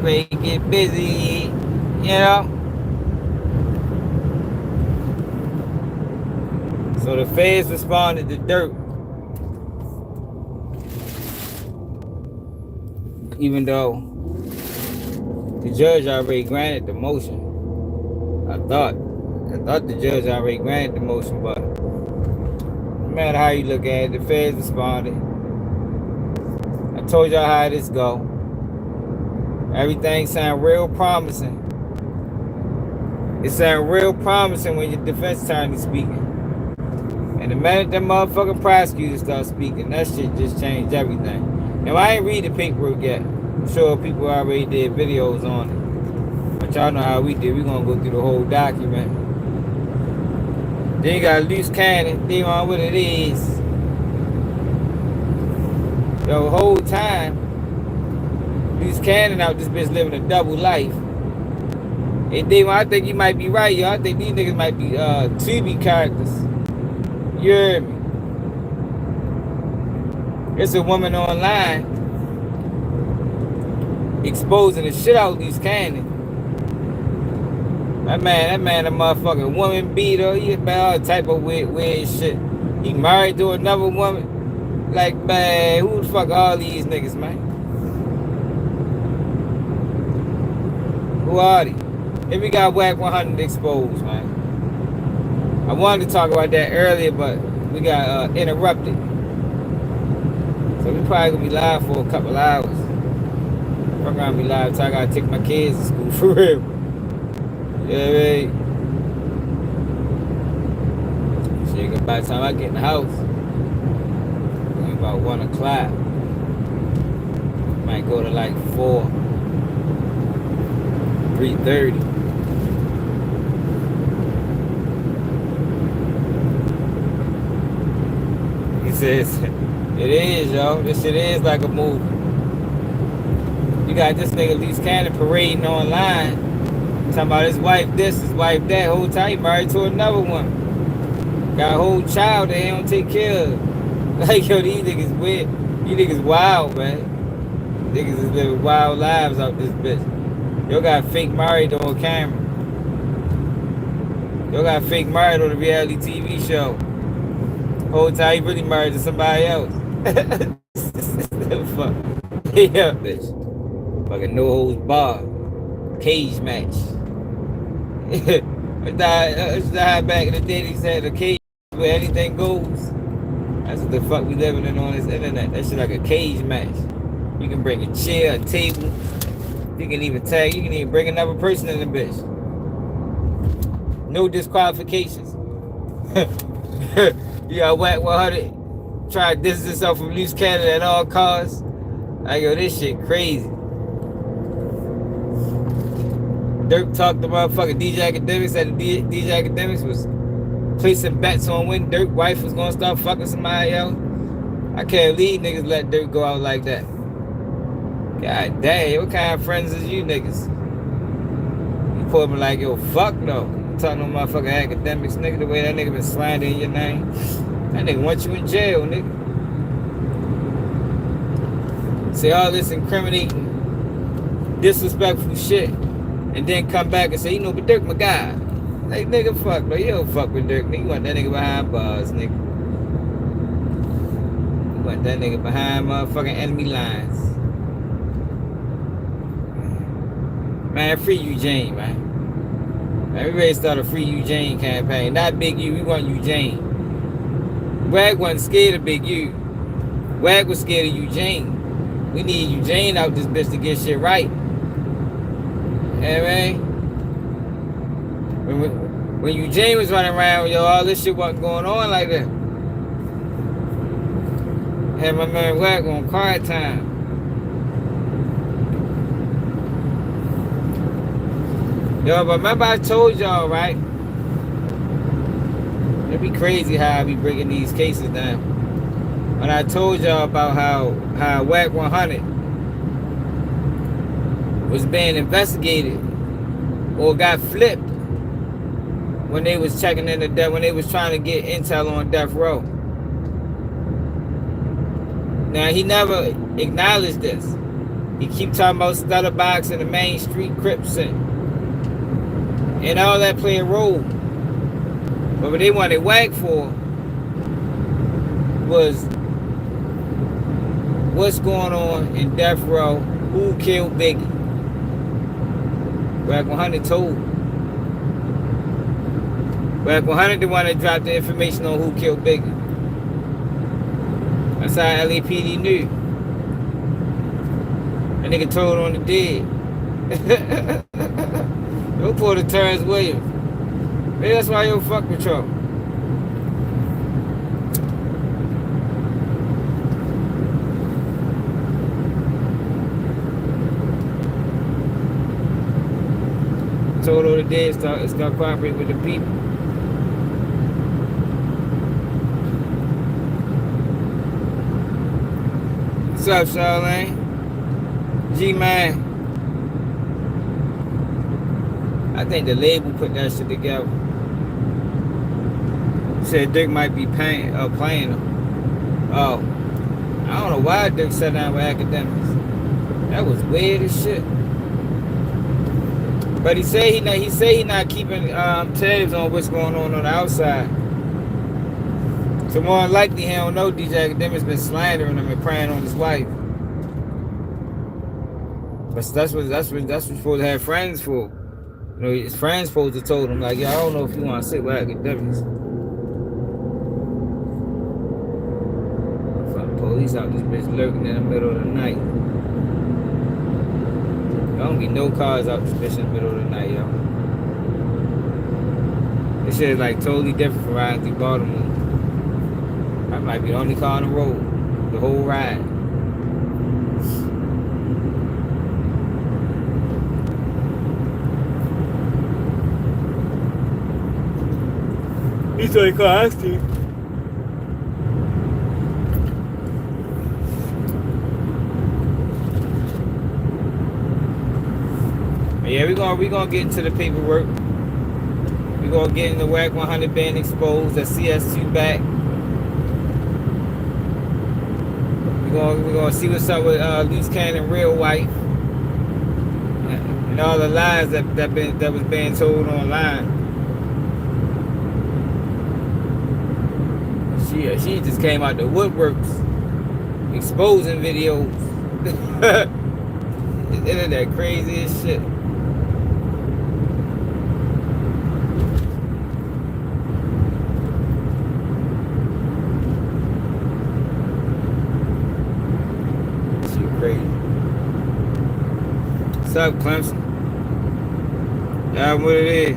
ready to get busy, you know? So the feds responded to Ðurk. Even though the judge already granted the motion. I thought the judge already granted the motion, but no matter how you look at it, the feds responded. I told y'all how this go. Everything sound real promising. It sound real promising when your defense attorney speaking. And the minute that motherfucking prosecutor start speaking, that shit just changed everything. Now, I ain't read the paperwork yet. I'm sure people already did videos on it. But y'all know how we did. We gonna go through the whole document. Then you got Luce cannon. They on what it is. The whole time, Luce cannon out this bitch living a double life. And then I think you might be right, yo. I think these niggas might be TV characters. You heard me? It's a woman online exposing the shit out of these cannon. That man a motherfucking woman beater. He about all type of weird shit. He married to another woman. Like, man, who the fuck all these niggas, man? Who are they? Then we got Wack 100 exposed, man. I wanted to talk about that earlier, but we got interrupted. So we probably gonna be live for a couple hours. I'm gonna be live, so I gotta take my kids to school for real. Yeah, man. Shit, by the time I get in the house, it's gonna be about 1 o'clock. Might go to like 4, 3:30. He says, it is, yo. This shit is like a movie. You got this nigga Luce Cannon parading online, talking about his wife this, his wife that. Whole time he married to another one. Got a whole child that he don't take care of. Like, yo, these niggas weird. These niggas wild, man. Niggas is living wild lives out this bitch. Yo got fake married on camera. Yo got fake married on a reality TV show. Whole time he really married to somebody else. Fuck. Yeah, bitch. Fucking no holds barred. Cage match. It's not back in the day they said a cage where anything goes. That's what the fuck we living in on this internet. That shit like a cage match. You can bring a chair, a table. You can even tag. You can even bring another person in the bitch. No disqualifications. You got Wack 100. Try to distance yourself from Luce Cannon at all costs. Like, yo, this shit crazy. Ðurk talked to motherfucking DJ Academics. Said the DJ Academics was placing bets on when Ðurk wife was gonna start fucking somebody else. I can't believe niggas let Ðurk go out like that. God damn, what kind of friends is you niggas? You put me like, yo, fuck no. I'm talking to motherfucking Academics, nigga, the way that nigga been slandering your name. That nigga want you in jail, nigga. Say all this incriminating, disrespectful shit, and then come back and say, you know, but Ðurk my guy. Like, nigga, fuck, bro. You don't fuck with Ðurk, nigga. You want that nigga behind bars, nigga. You want that nigga behind motherfucking enemy lines. Man, free Eugene, man. Everybody start a free Eugene campaign. Not Big U, we want Eugene. Wack wasn't scared of Big U. Wack was scared of Eugene. We need Eugene out this bitch to get shit right. Yeah, man. When Eugene was running around, yo, all this shit wasn't going on like that. Had my man Wack on quiet time. Yo, but remember I told y'all, right? It'd be crazy how I be breaking these cases down. When I told y'all about how Wack 100 was being investigated or got flipped when they was checking into death, when they was trying to get intel on death row. Now he never acknowledged this. He keep talking about Stutterbox and the main street Crips and all that play a role. But what they wanted Wack for was what's going on in Death Row, who killed Biggie. Wack 100 told. Wack 100 the one that dropped the information on who killed Biggie. That's how LAPD knew. That nigga told on the dead. Don't pull the Terrence Williams. Maybe that's why you don't fuck with Trump. Told on the dead, start cooperating with the people. What's up, Charlene? G-Man. I think the label put that shit together. Said Ðurk might be playing them. Oh. I don't know why Ðurk sat down with academics. That was weird as shit. But he say he not keeping tabs on what's going on the outside. So more than likely he don't know DJ Academic's been slandering him and preying on his wife. But that's what you're supposed to have friends for. You know, his friends supposed to told him like, yeah, I don't know if you want to sit with Academics. Fuck police out this bitch lurking in the middle of the night. There don't be no cars out this bitch in the middle of the night, yo. This shit is like totally different from riding through Baltimore. I might be the only car on the road the whole ride. He's only car I see. Yeah, we gonna get into the paperwork. We gonna get into Wack 100 being exposed. That CS2 back. We gonna see what's up with Luce Cannon real wife and all the lies that was being told online. She just came out the woodworks, exposing videos. Isn't that crazy as shit? What's up, Clemson? Yeah, what it is.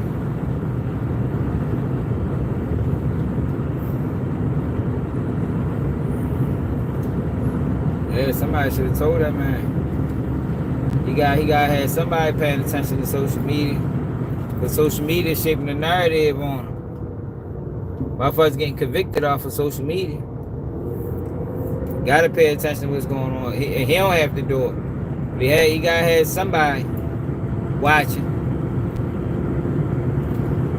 Yeah, somebody should have told that man. He got had somebody paying attention to social media. Because social media is shaping the narrative on him. Motherfuckers getting convicted off of social media. Gotta pay attention to what's going on. He don't have to do it. But he had somebody watching.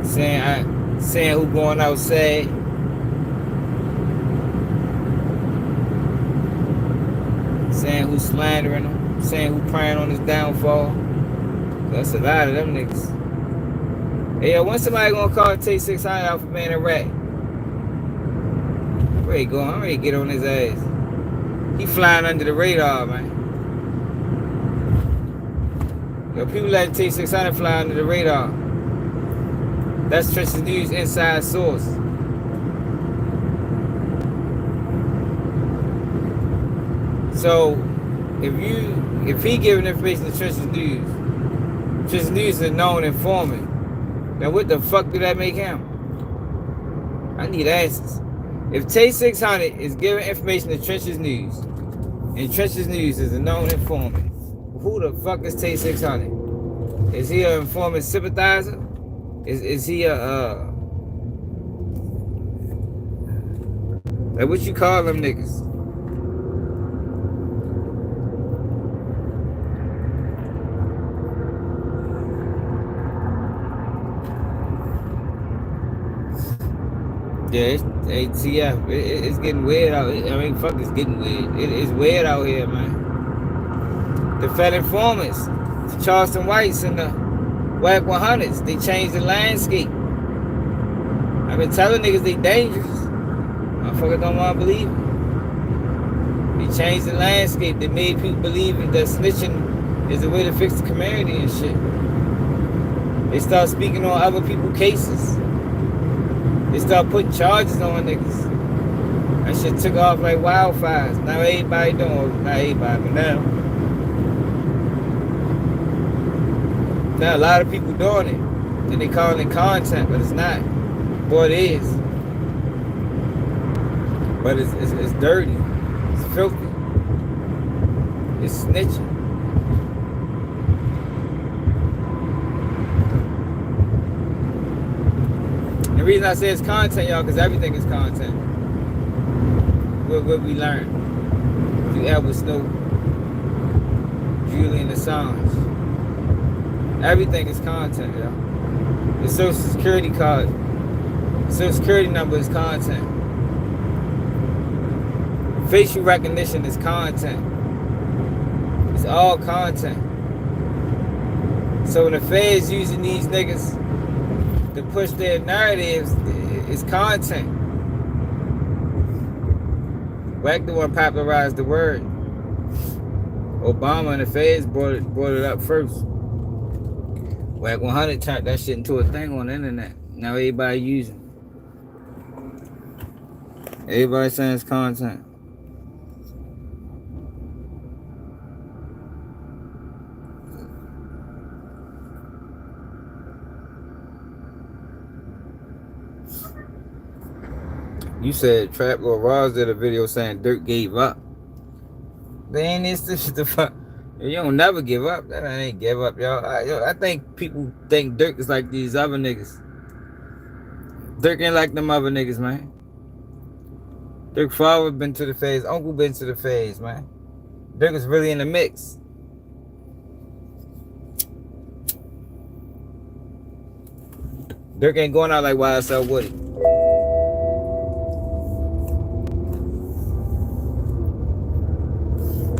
Saying who going outside. Saying who's slandering him. Saying who preying on his downfall. That's a lot of them niggas. Hey, yo, when somebody gonna call Tay 600 out for being a rat? I'm ready to get on his ass. He flying under the radar, man. Yo, people let Tay 600 fly under the radar. That's Trenches News inside source. So, if he giving information to Trenches News is a known informant. Now what the fuck did that make him? I need answers. If Tay 600 is giving information to Trenches News, and Trenches News is a known informant, who the fuck is Tay 600? Is he an informant sympathizer? Is he a like what you call them niggas? Yeah, it's ATF. It's getting weird out. I mean, fuck, it's getting weird. It's weird out here, man. The felon informants, the Charleston Whites and the Wack 100s, they changed the landscape. I've been telling niggas they dangerous. Motherfuckers don't want to believe it. They changed the landscape. They made people believe that snitching is the way to fix the community and shit. They start speaking on other people's cases. They start putting charges on niggas. That shit took off like wildfires. Now everybody doing, not everybody, but now a lot of people doing it. And they calling it content, but it's not. Boy, it is. But it's dirty. It's filthy. It's snitching. The reason I say it's content, y'all, because everything is content. What we learn through Edward Snowden, Julian Assange. Everything is content, y'all. The social security card, the social security number is content. Facial recognition is content. It's all content. So when the feds using these niggas to push their narratives, it's content. Wack the one popularized the word. Obama and the feds brought it up first. Wack 100 turned that shit into a thing on the internet. Now everybody using it. Everybody saying it's content. You said Trap Lord Ross did a video saying Ðurk gave up. They ain't this the fuck. You don't never give up. That ain't give up, y'all. I think people think Ðurk is like these other niggas. Ðurk ain't like them other niggas, man. Ðurk father been to the phase. Uncle been to the phase, man. Ðurk is really in the mix. Ðurk ain't going out like YSL Woody.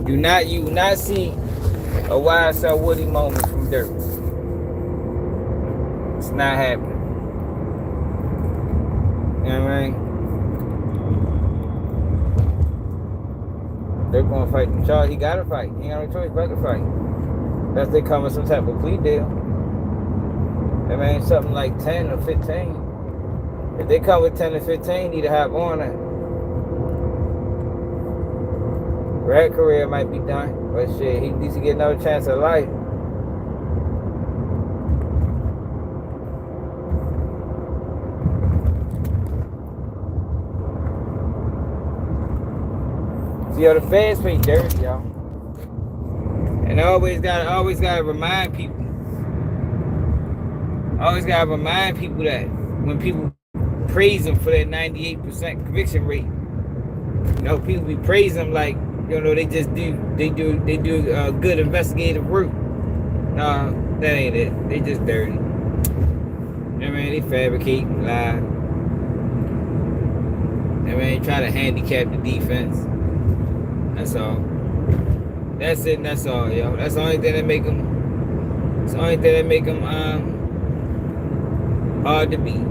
You will not see a YSL Woody moment from Ðurk. It's not happening. You know what I mean? Ðurk gonna fight the charge. He gotta fight. He ain't got no choice but to fight. Unless they come with some type of plea deal. I mean, something like 10 or 15. If they come with 10 or 15, need to have on that. Rap career might be done, but shit, he needs to get another chance at life. See, the fans play dirty, y'all, and I always gotta remind people. I always gotta remind people that when people praise them for that 98% conviction rate, you know, people be praising them like, you know, they do good investigative work. Nah, that ain't it. They just dirty. You know what I mean? They fabricate and lie. You know what I mean? Try to handicap the defense. That's all. That's it and that's all, yo. That's the only thing that make them. It's the only thing that make them hard to beat.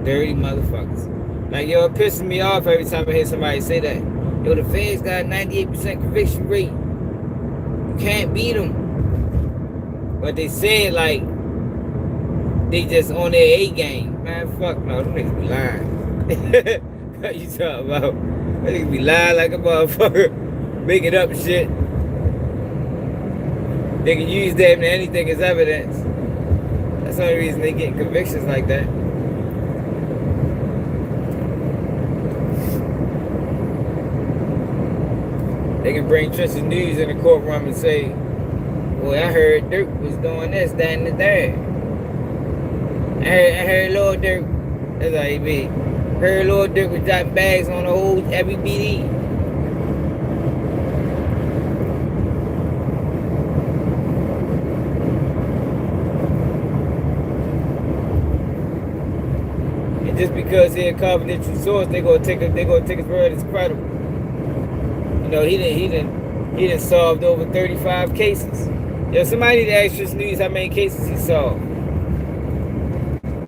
Dirty motherfuckers. Like, yo, it pisses me off every time I hear somebody say that. Yo, the feds got a 98% conviction rate. You can't beat them. But they say it like they just on their A game. Man, fuck no, them niggas be lying. What you talking about? Them niggas be lying like a motherfucker. Making up shit. They can use damn near anything as evidence. That's the only reason they get convictions like that. They can bring Trench's news in the courtroom and say, well, I heard Ðurk was doing this, that, and the third. I heard Lord Ðurk, that's how he be. Heard Lord Ðurk was dropping bags on the whole every BD. And just because he's a confidential source, they gonna take his word as credible. You know, he done solved over 35 cases. Yo, somebody need to ask Tris News how many cases he solved.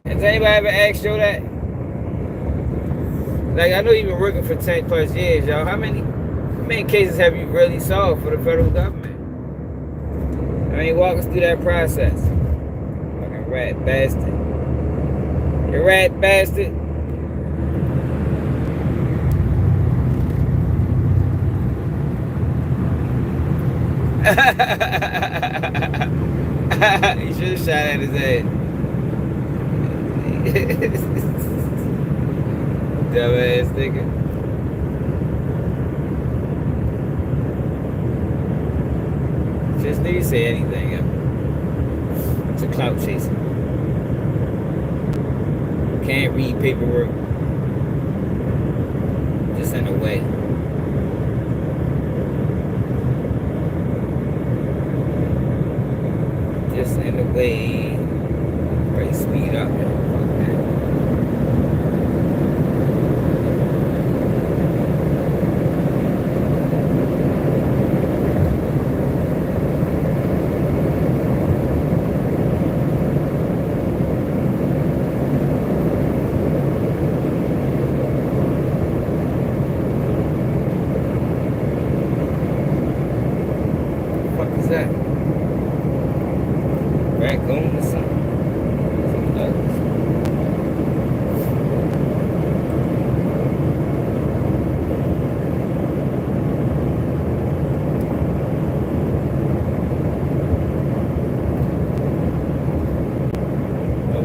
Has anybody ever asked you that? Like, I know you've been working for 10 plus years, y'all. How many cases have you really solved for the federal government? I mean, walk us through that process. Fucking rat bastard. You rat bastard. He should have shot at his head. Dumbass nigga. Just need to say anything else. It's a clout chaser. Can't read paperwork. Just in a way. Just in a way. Right, speed up.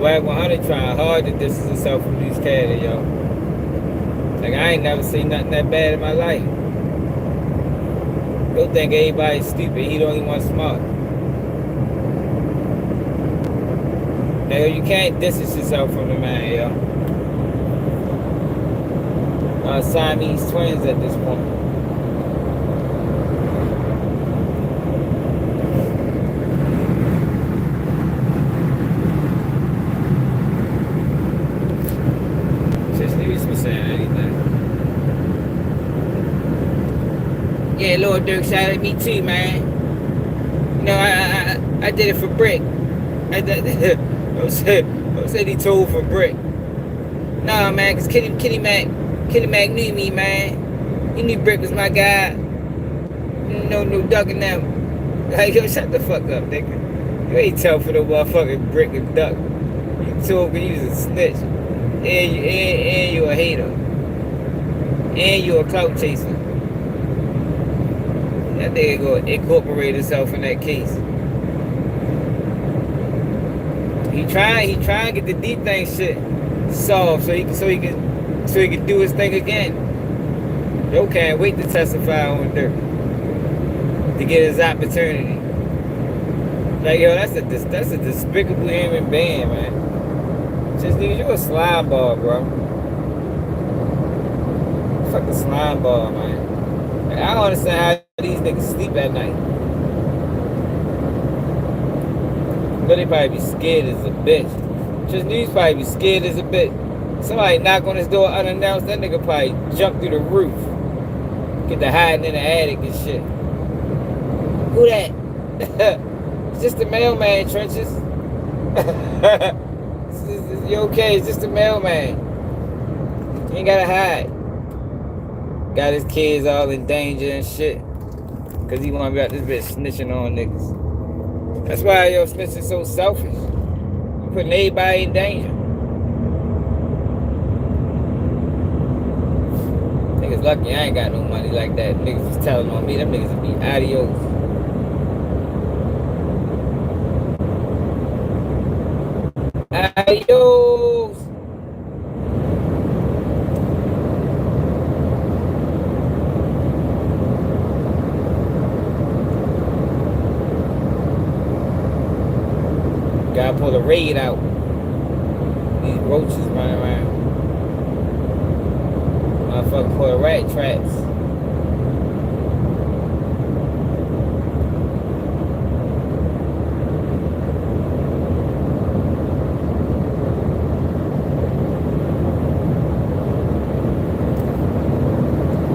Wack 100 trying hard to distance himself from these cats, yo. Like, I ain't never seen nothing that bad in my life. Don't think everybody's stupid. He the only one smart. Now, you can't distance yourself from the man, yo. Siamese twins at this point. Yeah, Lord Ðurk shot at me too, man. You know, I did it for Brick. Don't say he told for Brick. Nah, man, cause Kitty Mac knew me, man. He knew Brick was my guy. No ducking them. Like, yo, shut the fuck up, nigga. You ain't tell for the motherfucking Brick and Duck. You told me you was a snitch. And you a hater. And you a clout chaser. That nigga gonna incorporate himself in that case. He trying to get the deep thing shit solved so he can do his thing again. Yo can't wait to testify on Ðurk to get his opportunity. Like, yo, that's a despicable human being, man. Just nigga, you a slime ball, bro. Fucking slime ball, man. Like, I don't understand how these niggas sleep at night. But they probably be scared as a bitch. Just these probably be scared as a bitch. Somebody knock on his door unannounced, that nigga probably jump through the roof. Get to hiding in the attic and shit. Who that? It's just the mailman, Trenches. You okay? It's just the mailman. You ain't gotta hide. Got his kids all in danger and shit. Cause he wanna be out this bitch snitching on niggas. That's why your snitching so selfish. You putting everybody in danger. Niggas lucky I ain't got no money like that. Niggas was telling on me, them niggas would be adios. Adios. Gotta pull the raid out. These roaches running around. Motherfucker pull the rat traps.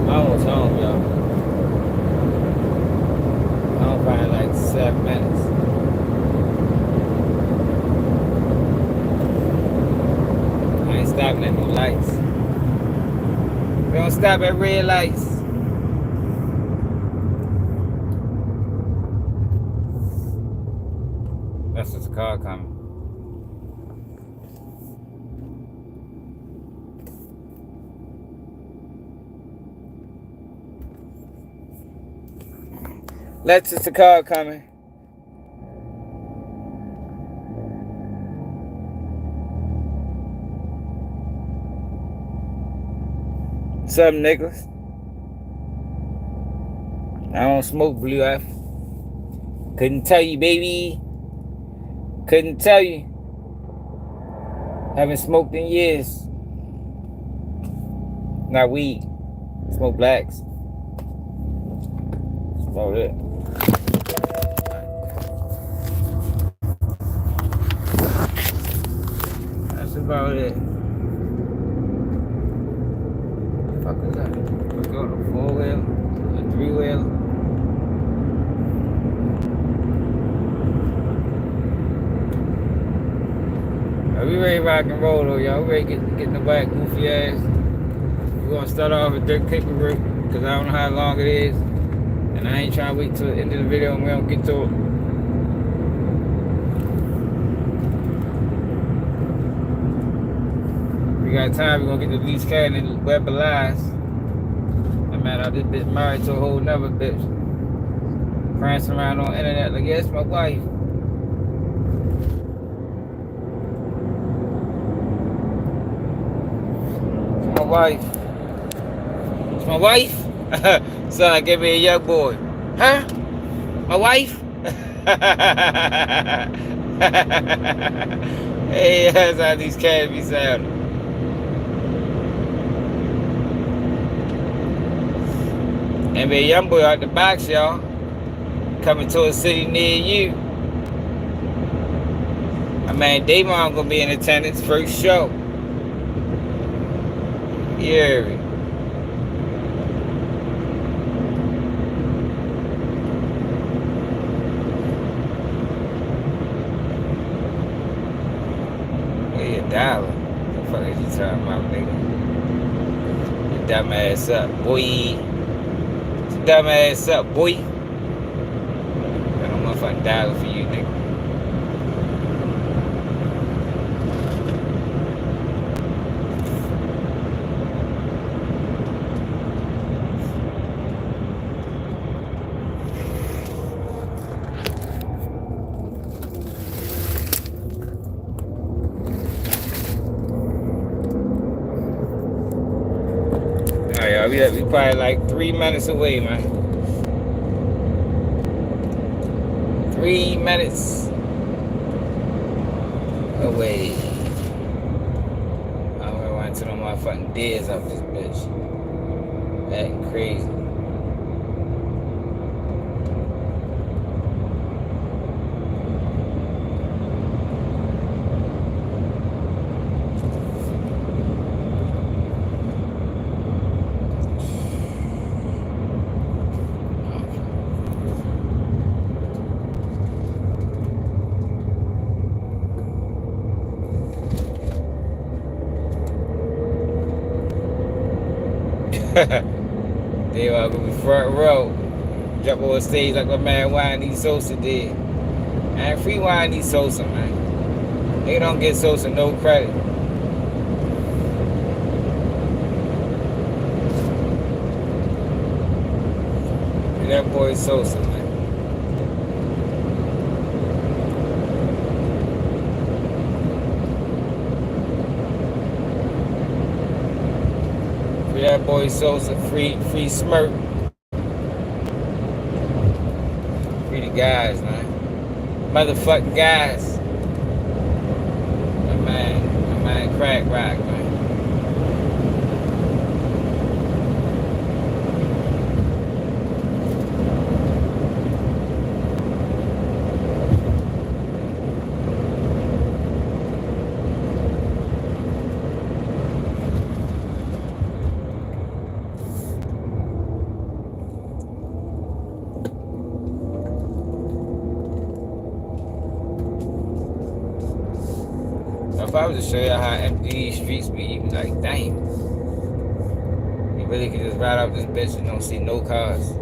Almost home, y'all. 7 minutes. I ain't stopping at no lights. We don't stop at red lights. That's just a car coming. That's just a car coming. What's up, Nicholas? I don't smoke Blue F. Couldn't tell you, baby. Couldn't tell you. Haven't smoked in years. Not weed. Smoke blacks. That's about it. That's about it. Fuck is that? Let's go to 4-wheel, a 3-wheel. We ready to rock and roll though, y'all. We ready to get in the Wack goofy ass. We're gonna start off with Ðurk paperwork because I don't know how long it is. And I ain't trying to wait till the end of the video and we don't get to it. We got time, we're gonna get the Luce and weaponized. No matter, this bitch married to a whole nother bitch. Prancing around on the internet like, yeah, it's my wife. It's my wife. It's my wife? Son, like give me a young boy. Huh? My wife? Hey, that's how these cats be sounding. And be a young boy out the box, y'all. Coming to a city near you. My man Davon gonna be in attendance, first show. Yeah. Hey, $1. What the fuck is you talking about, nigga? You dumb ass up, boy. Dumb ass up, boy. Got no motherfucking $1 for you, nigga. Alright, y'all, we probably like 3 minutes away, man. 3 minutes away. I'm gonna run to them motherfucking deers off this bitch. Acting crazy. They are gonna be front row. Jump on stage like my man Wayne Sosa did. Man, free Wayne Sosa, man. They don't get Sosa no credit. That boy Sosa, man. That boy Sosa, free Smirk. Free the guys, man. Motherfucking guys. My man Crack Rock, man. I was to show y'all how empty these streets be, you be like, damn. You really could just ride out this bitch and don't see no cars.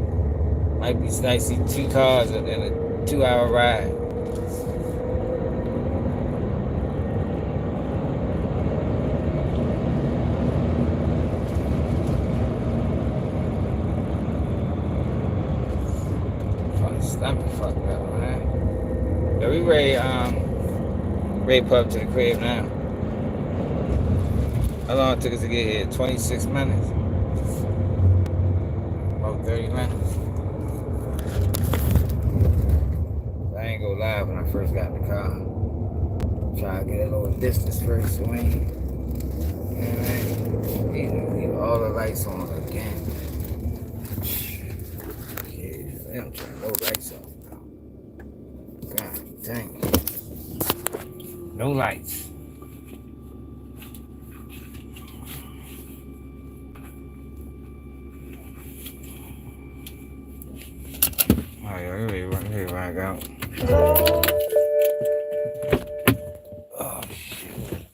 Might be nice to see 2 cars in a 2-hour ride. Stomach fucked up, man. Yeah, we ready pub to the crib now. How long it took us to get here? 26 minutes? About 30 minutes. I ain't gonna lie, when I first got in the car, try to get a little distance first, so we ain't, you know what I mean? Leave all the lights on again. Yeah, they don't turn no lights on. God dang it. No lights. Oh, yeah, here we rock out. Oh, shit.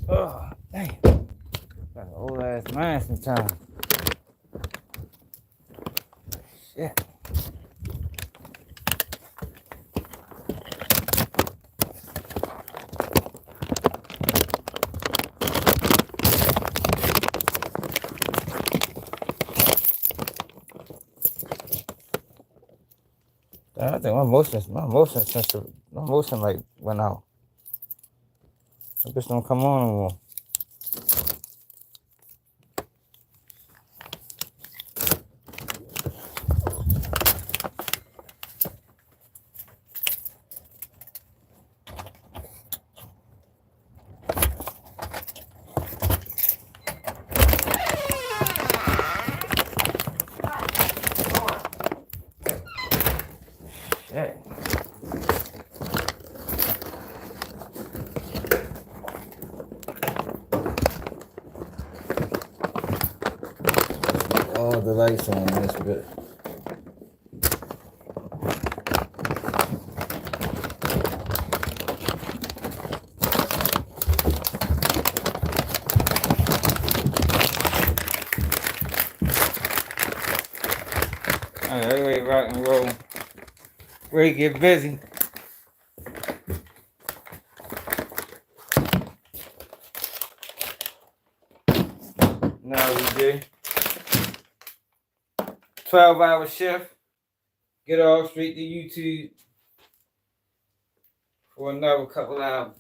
Oh, damn. Got an old ass mind sometimes. Shit. I think my motion like went out. I just don't come on anymore. Shit. All the lights on this bit. Alright, ready to rock and roll. Ready to get busy. Now we do 12-hour shift. Get off straight to YouTube for another couple hours.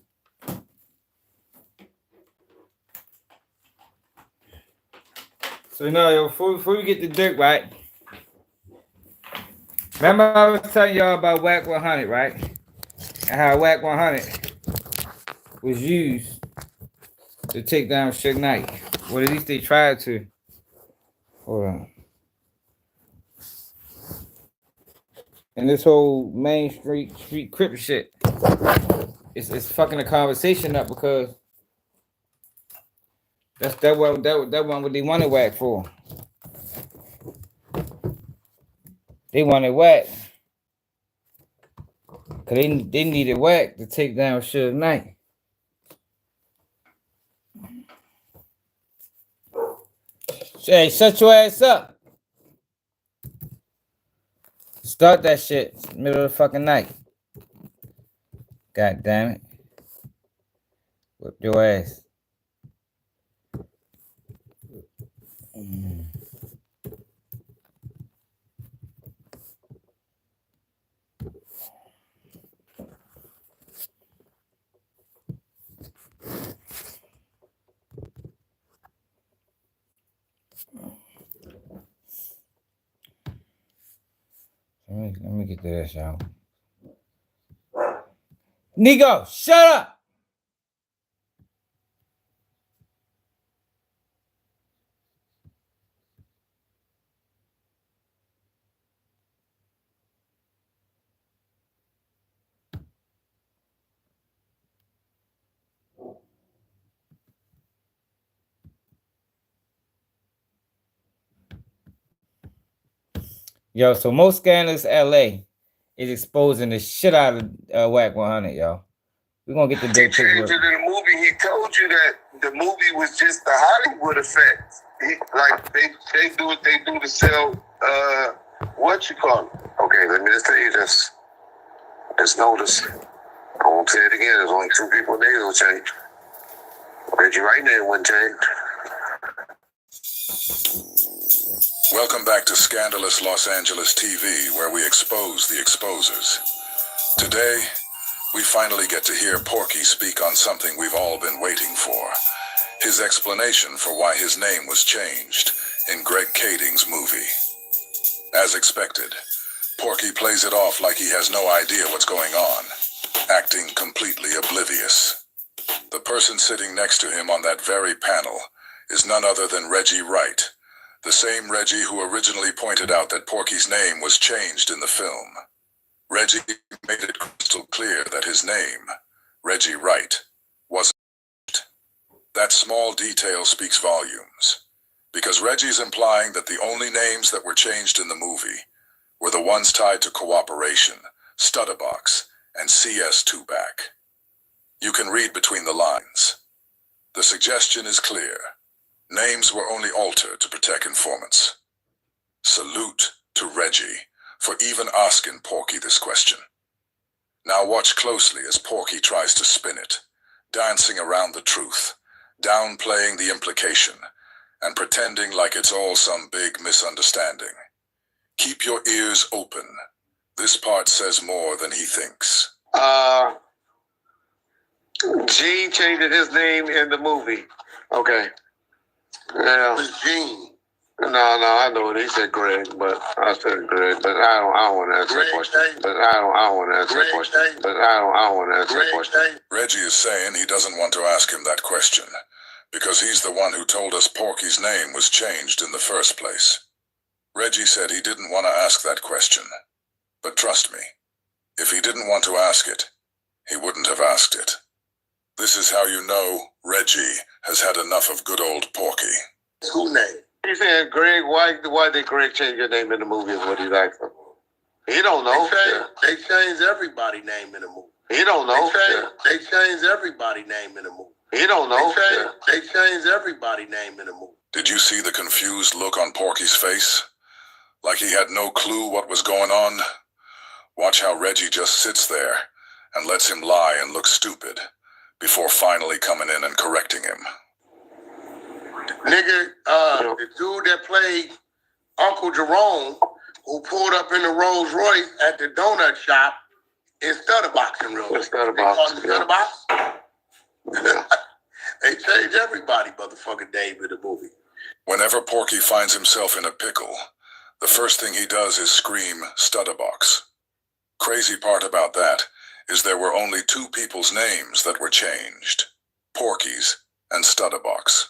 So now, yo, before we get to Ðurk, right? Remember I was telling y'all about Wack 100, right? And how Wack 100 was used to take down Suge Knight. Well, at least they tried to. Hold on. And this whole main street crip shit, it's fucking the conversation up because that one what they wanted Wack for. They wanted Wack because they needed Wack to take down Suge Knight. Hey, shut your ass up. Start that shit. Middle of the fucking night. God damn it. Whip your ass. Let me get to this, y'all. Nico, shut up! Yo, so most scandalous LA is exposing the shit out of Wack 100, y'all. We're gonna get the big picture. He changed it in the movie. He told you that the movie was just the Hollywood effect. They do what they do to sell what you call it. Okay, let me just tell you this. Just notice. I won't say it again. There's only two people names will change. Reggie right name wouldn't change. Welcome back to Scandalous Los Angeles TV, where we expose the exposers. Today, we finally get to hear Porky speak on something we've all been waiting for. His explanation for why his name was changed in Greg Kading's movie. As expected, Porky plays it off like he has no idea what's going on, acting completely oblivious. The person sitting next to him on that very panel is none other than Reggie Wright, the same Reggie who originally pointed out that Porky's name was changed in the film. Reggie made it crystal clear that his name, Reggie Wright, wasn't. That small detail speaks volumes, because Reggie's implying that the only names that were changed in the movie were the ones tied to cooperation, Stutterbox, and CS2 back. You can read between the lines. The suggestion is clear. Names were only altered to protect informants. Salute to Reggie for even asking Porky this question. Now watch closely as Porky tries to spin it, dancing around the truth, downplaying the implication, and pretending like it's all some big misunderstanding. Keep your ears open. This part says more than he thinks. Gene changed his name in the movie. Okay. Yeah. It was Gene. No, I know it. He said Greg, but I said Greg, but I don't want to answer that question. But I don't want to answer that question. But I don't want to answer that question. Reggie is saying he doesn't want to ask him that question, because he's the one who told us Porky's name was changed in the first place. Reggie said he didn't want to ask that question. But trust me, if he didn't want to ask it, he wouldn't have asked it. This is how you know Reggie has had enough of good old Porky. Who name? He said, Greg, why did Greg change your name in the movie is what he's asking. He don't know. They changed everybody's name in the movie. He don't know. They changed everybody's name in the movie. He don't know. They changed everybody's name in the movie. Did you see the confused look on Porky's face? Like he had no clue what was going on? Watch how Reggie just sits there and lets him lie and look stupid before finally coming in and correcting him. Nigga, the dude that played Uncle Jerome, who pulled up in the Rolls Royce at the donut shop, is Stutterbox in real life. Stutterbox? They changed everybody, motherfucking Dave, in the movie. Whenever Porky finds himself in a pickle, the first thing he does is scream Stutterbox. Crazy part about that is there were only two people's names that were changed, Porky's and Stutterbox.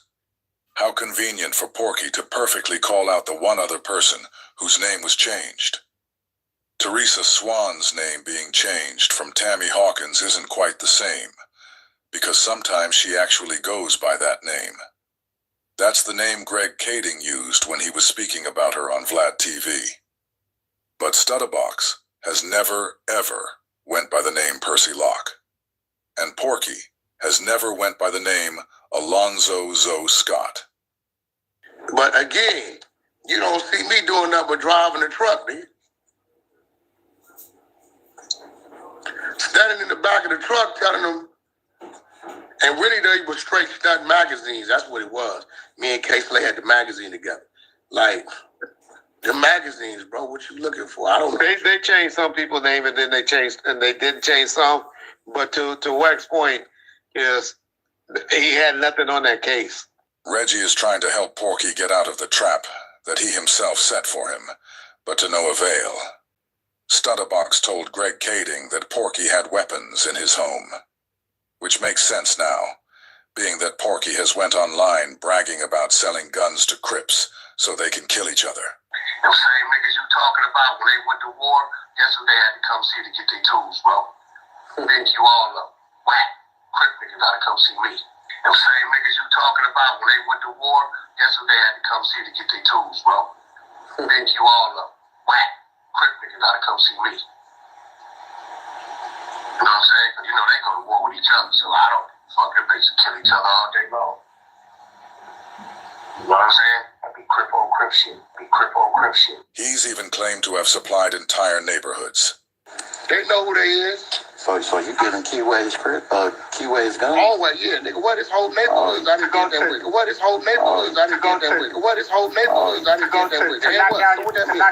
How convenient for Porky to perfectly call out the one other person whose name was changed. Teresa Swan's name being changed from Tammy Hawkins isn't quite the same, because sometimes she actually goes by that name. That's the name Greg Kading used when he was speaking about her on Vlad TV. But Stutterbox has never, ever went by the name Percy Locke. And Porky has never went by the name Alonzo Zoe Scott. But again, you don't see me doing nothing but driving the truck, do you? Standing in the back of the truck telling them, and really they was straight stunt magazines. That's what it was. Me and K-Slay had the magazine together. Like, the magazines, bro, what you looking for? I don't know. They changed some people's name and then they didn't change some. But to Wack's point is he had nothing on that case. Reggie is trying to help Porky get out of the trap that he himself set for him, but to no avail. Stutterbox told Greg Kading that Porky had weapons in his home, which makes sense now, being that Porky has went online bragging about selling guns to Crips so they can kill each other. Them same niggas you talking about when they went to war, guess who they had to come see to get their tools, bro? Pick you all up. Wack. Crip nigga gotta come see me. Them same niggas you talking about when they went to war, guess who they had to come see to get their tools, bro? Pick you all up. Wack, Crip nigga gotta come see me. You know what I'm saying? You know they go to war with each other, so I don't fuck them bitches kill each other all day long. You know what I'm saying? I be Crip on Crip shit. Be Crip on Crip shit. He's even claimed to have supplied entire neighborhoods. They know who they is. So you giving Keyways Keyways gun? Always, yeah, nigga. What is whole neighborhoods? I didn't get that with. What is whole neighborhoods? I didn't get that with. What is whole neighborhoods? I didn't get that with. And what that mean?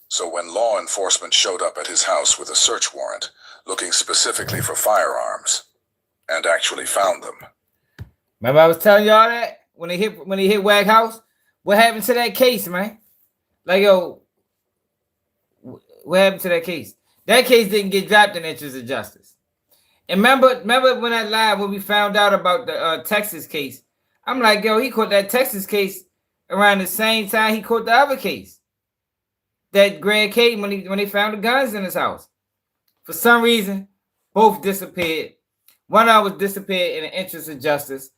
So when law enforcement showed up at his house with a search warrant, looking specifically for firearms, and actually found them. Remember I was telling y'all that when he hit Wack house? What happened to that case, man? Like, yo, what happened to that case? That case didn't get dropped in interest of justice. And remember when I lied when we found out about the Texas case? I'm like, yo, he caught that Texas case around the same time he caught the other case. That Grand Case when they found the guns in his house. For some reason, both disappeared. One of them was disappeared in the interest of justice,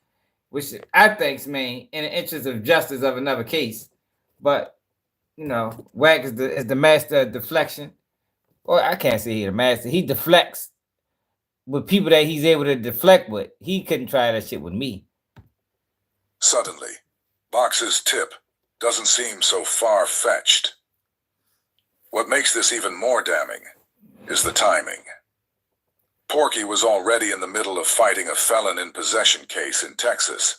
which I think's in the interest of justice of another case. But you know, Wack is the master of deflection. Or I can't say he's the master. He deflects with people that he's able to deflect with. He couldn't try that shit with me. Suddenly, Box's tip doesn't seem so far-fetched. What makes this even more damning is the timing. Porky was already in the middle of fighting a felon in possession case in Texas,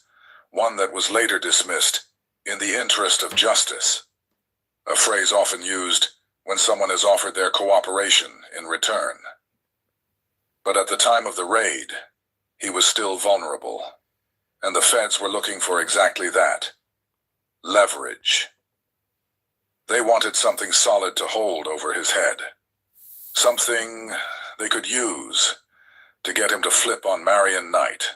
one that was later dismissed in the interest of justice, a phrase often used when someone is offered their cooperation in return. But at the time of the raid, he was still vulnerable, and the feds were looking for exactly that: leverage. They wanted something solid to hold over his head, something they could use to get him to flip on Marion Knight.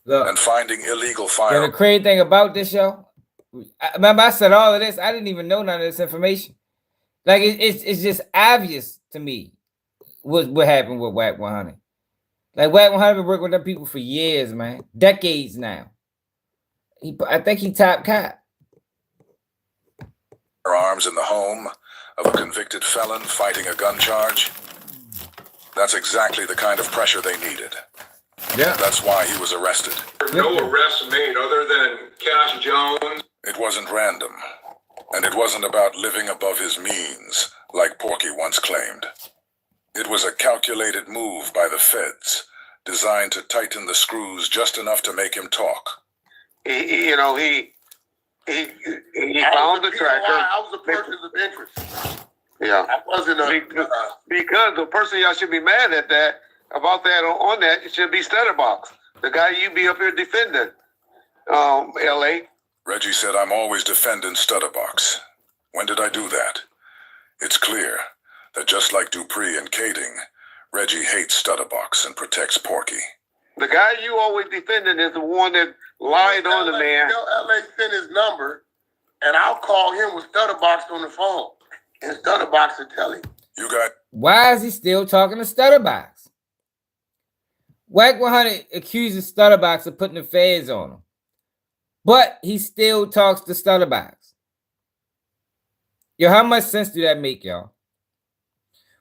Look, and finding illegal firearms. The crazy thing about this, yo, remember I said all of this. I didn't even know none of this information. Like it's just obvious to me what happened with Wack 100. Like Wack 100 been working with them people for years, man, decades now. I think he top cop. Firearms in the home of a convicted felon fighting a gun charge. That's exactly the kind of pressure they needed. Yeah. That's why he was arrested. No arrests made other than Cash Jones. It wasn't random, and it wasn't about living above his means, like Porky once claimed. It was a calculated move by the feds, designed to tighten the screws just enough to make him talk. He found the tracker. I was a person of interest. Yeah, I wasn't because the person y'all should be mad at that about that on that it should be Stutterbox, the guy you be up here defending. L.A. Reggie said, "I'm always defending Stutterbox. When did I do that?" It's clear that just like Dupree and Kading, Reggie hates Stutterbox and protects Porky. The guy you always defending is the one that lied on the man. L.A. sent his number, and I'll call him with Stutterbox on the phone. And Stutterbox will tell him. You got... Why is he still talking to Stutterbox? Wack 100 accuses Stutterbox of putting the feds on him. But he still talks to Stutterbox. Yo, how much sense do that make, y'all?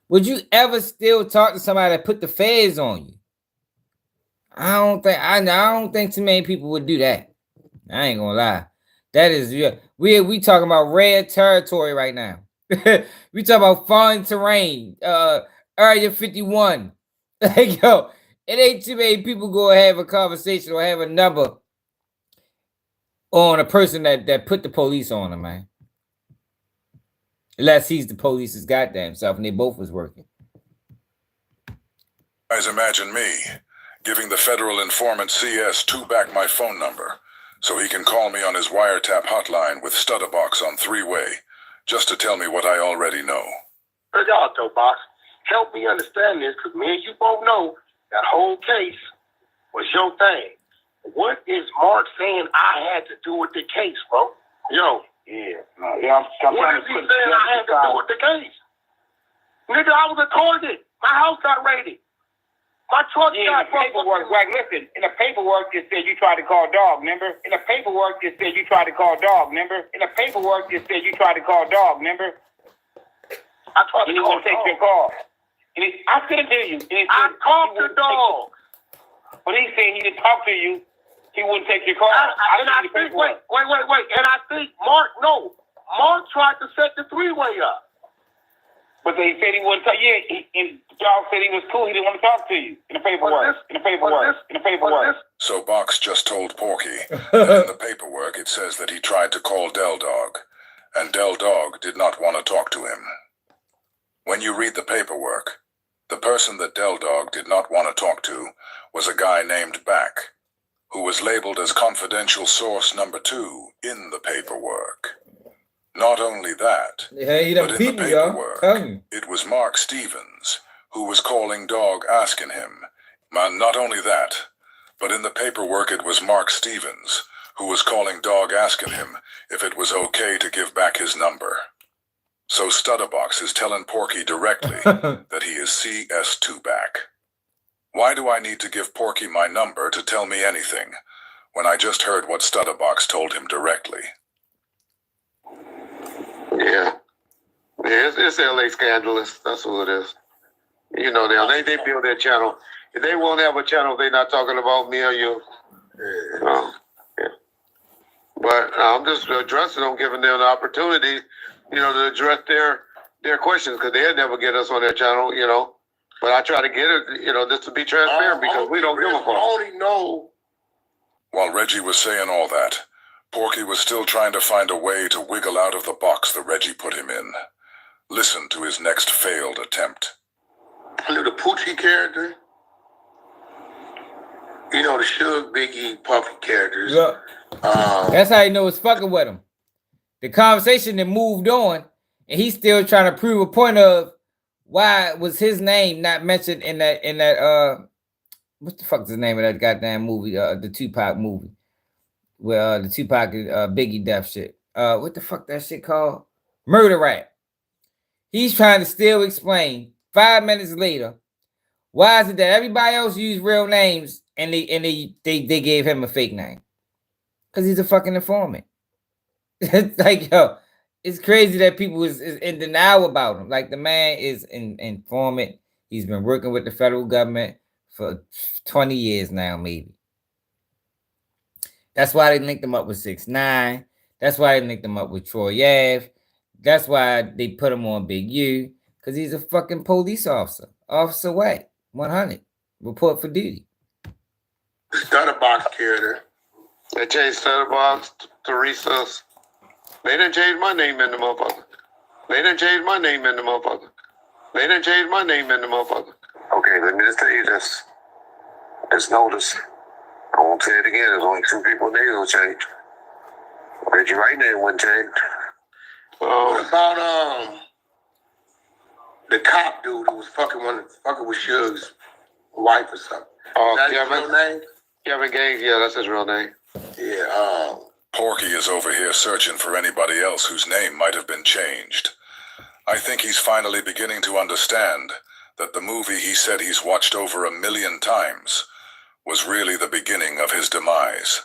Would you ever still talk to somebody that put the feds on you? I don't think too many people would do that. I ain't gonna lie. That is we talking about red territory right now. We talking about foreign terrain, Area 51. Like, yo, it ain't too many people go have a conversation or have a number on a person that put the police on him, man. Unless he's the police's goddamn self and they both was working. Guys, imagine me giving the federal informant CS back my phone number so he can call me on his wiretap hotline with Stutterbox on three-way just to tell me what I already know. Box, help me understand this, because me and you both know that whole case was your thing. What is Mark saying I had to do with the case, bro? Yo. Yeah. What is he saying I had to do with the case? Nigga, I was a target. My house got raided. My truck got paperwork. Wack, listen, in the paperwork it said you tried to call dog, remember? In the paperwork it said you tried to call dog, remember? In the paperwork it said you tried to call dog, remember? I tried to call take your call. I couldn't hear you. I talked to Dog. But he said he didn't talk to you. He wouldn't take your call. And I think, wait. And I think Mark tried to set the three-way up. But they said he wouldn't talk. Yeah, and Dog said he was cool. He didn't want to talk to you in the paperwork. So Box just told Porky that in the paperwork it says that he tried to call Del Dog, and Del Dog did not want to talk to him. When you read the paperwork, the person that Del Dog did not want to talk to was a guy named Wack, who was labeled as confidential source number 2 in the paperwork. Not only that, but in the paperwork, it was Mark Stevens who was calling Dog asking him. Not only that, but in the paperwork it was Mark Stevens who was calling Dog asking him if it was okay to give back his number. So Stutterbox is telling Porky directly that he is CS2 back. Why do I need to give Porky my number to tell me anything when I just heard what Stutterbox told him directly? Yeah, it's LA Scandalous. That's what it is. You know, they build their channel. If they won't have a channel, they're not talking about me or you. Yeah. But I'm just addressing them, giving them the opportunity, to address their questions, because they'll never get us on their channel, But I try to get it, just to be transparent, because we don't give a fuck. I only know. While Reggie was saying all that, Porky was still trying to find a way to wiggle out of the box that Reggie put him in. Listen to his next failed attempt. The Poochie character. The Suge, Biggie, Puffy characters. Yeah. That's how you know it's fucking with him. The conversation that moved on, and he's still trying to prove a point of why was his name not mentioned in that what the fuck is the name of that goddamn movie, the Tupac movie, where the Tupac Biggie death shit. What the fuck that shit called? Murder Rap. He's trying to still explain 5 minutes later why is it that everybody else used real names and they gave him a fake name? Because he's a fucking informant. Like, yo, it's crazy that people is in denial about him. Like, the man is an informant. He's been working with the federal government for 20 years now, maybe. That's why they linked him up with 6ix9ine. That's why they linked him up with Troy Ave. That's why they put him on Big U. Because he's a fucking police officer. Officer Wack, 100. Report for duty. Stutterbox character. They changed Stutterbox, Teresa's. They didn't change my name in the motherfucker. Okay, let me just tell you this. Just notice. I won't say it again. There's only 2 people names will change. Reggie right name wouldn't change. What about the cop dude who was fucking with Suge's wife or something? That's his real name? Kevin Gaines, yeah, that's his real name. Yeah, Porky is over here searching for anybody else whose name might have been changed. I think he's finally beginning to understand that the movie he said he's watched over 1 million times was really the beginning of his demise.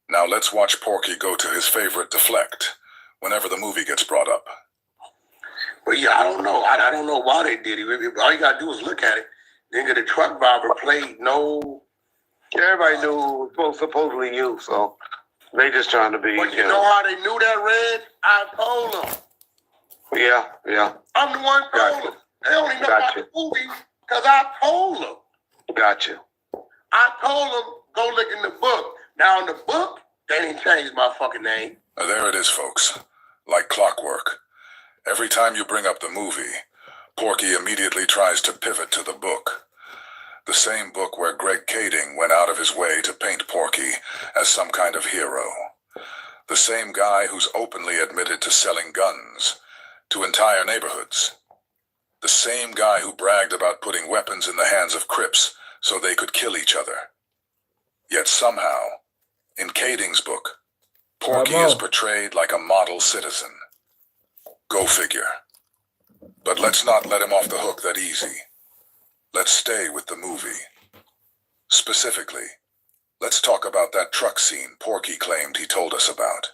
Now let's watch Porky go to his favorite Deflect whenever the movie gets brought up. But yeah, I don't know. I don't know why they did it. All you gotta do is look at it. Nigga, the truck driver played no. Everybody knew who it was supposedly you, so they just trying to be. But you know how they knew that, Red? I told them. Yeah. I'm the one told them. They only know about the movie because I told them. Gotcha. I told them, go look in the book. Now in the book, they didn't change my fucking name. There it is, folks. Like clockwork. Every time you bring up the movie, Porky immediately tries to pivot to the book. The same book where Greg Kading went out of his way to paint Porky as some kind of hero. The same guy who's openly admitted to selling guns to entire neighborhoods. The same guy who bragged about putting weapons in the hands of Crips so they could kill each other. Yet somehow, in Kading's book, Porky is portrayed like a model citizen. Go figure. But let's not let him off the hook that easy. Let's stay with the movie. Specifically, let's talk about that truck scene Porky claimed he told us about.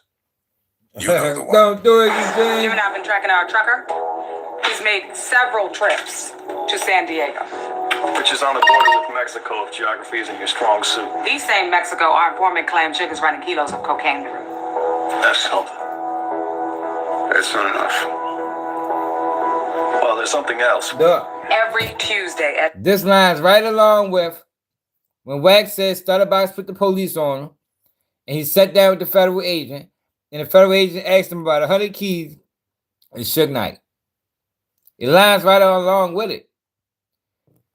You know the one. Don't do it, Eugene. You and I have been tracking our trucker. He's made several trips to San Diego. Which is on the border with Mexico if geography isn't your strong suit. These same Mexico, our informant claim Chick is running kilos of cocaine through. That's something. That's not enough. Well, there's something else. Ðurk. Every Tuesday at... This line's right along with when Wack says Stutterbox put the police on him, and he sat down with the federal agent, and the federal agent asked him about 100 keys and Suge Knight. It lines right along with it.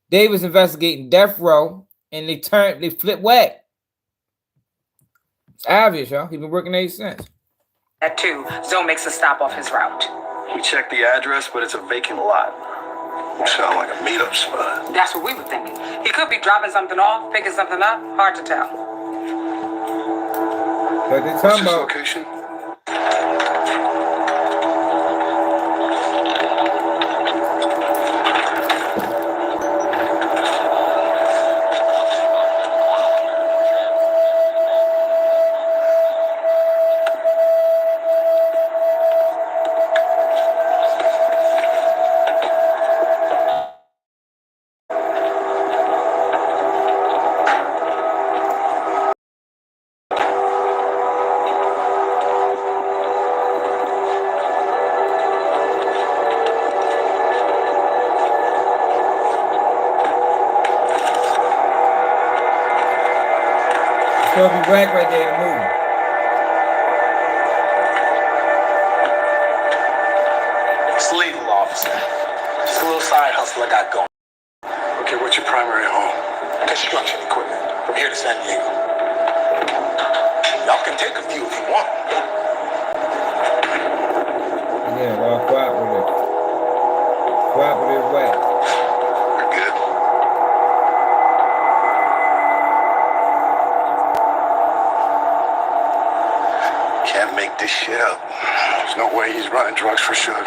They was investigating death row, and they flipped Wack. It's obvious, y'all. He's been working there since. At 2, Zoe makes a stop off his route. We checked the address, but it's a vacant lot. Sound like a meetup spot. That's what we were thinking. He could be dropping something off, picking something up. Hard to tell. But they What's talking his about location? Still be Wack right there in the movie. It's legal, officer. It's a little side hustle I got going. Okay, what's your primary home? Construction equipment from here to San Diego. Y'all can take a few if you want. Yeah, well, cooperative. Cooperative Wack. You're good. Can't make this shit up. There's no way he's running drugs for Suge.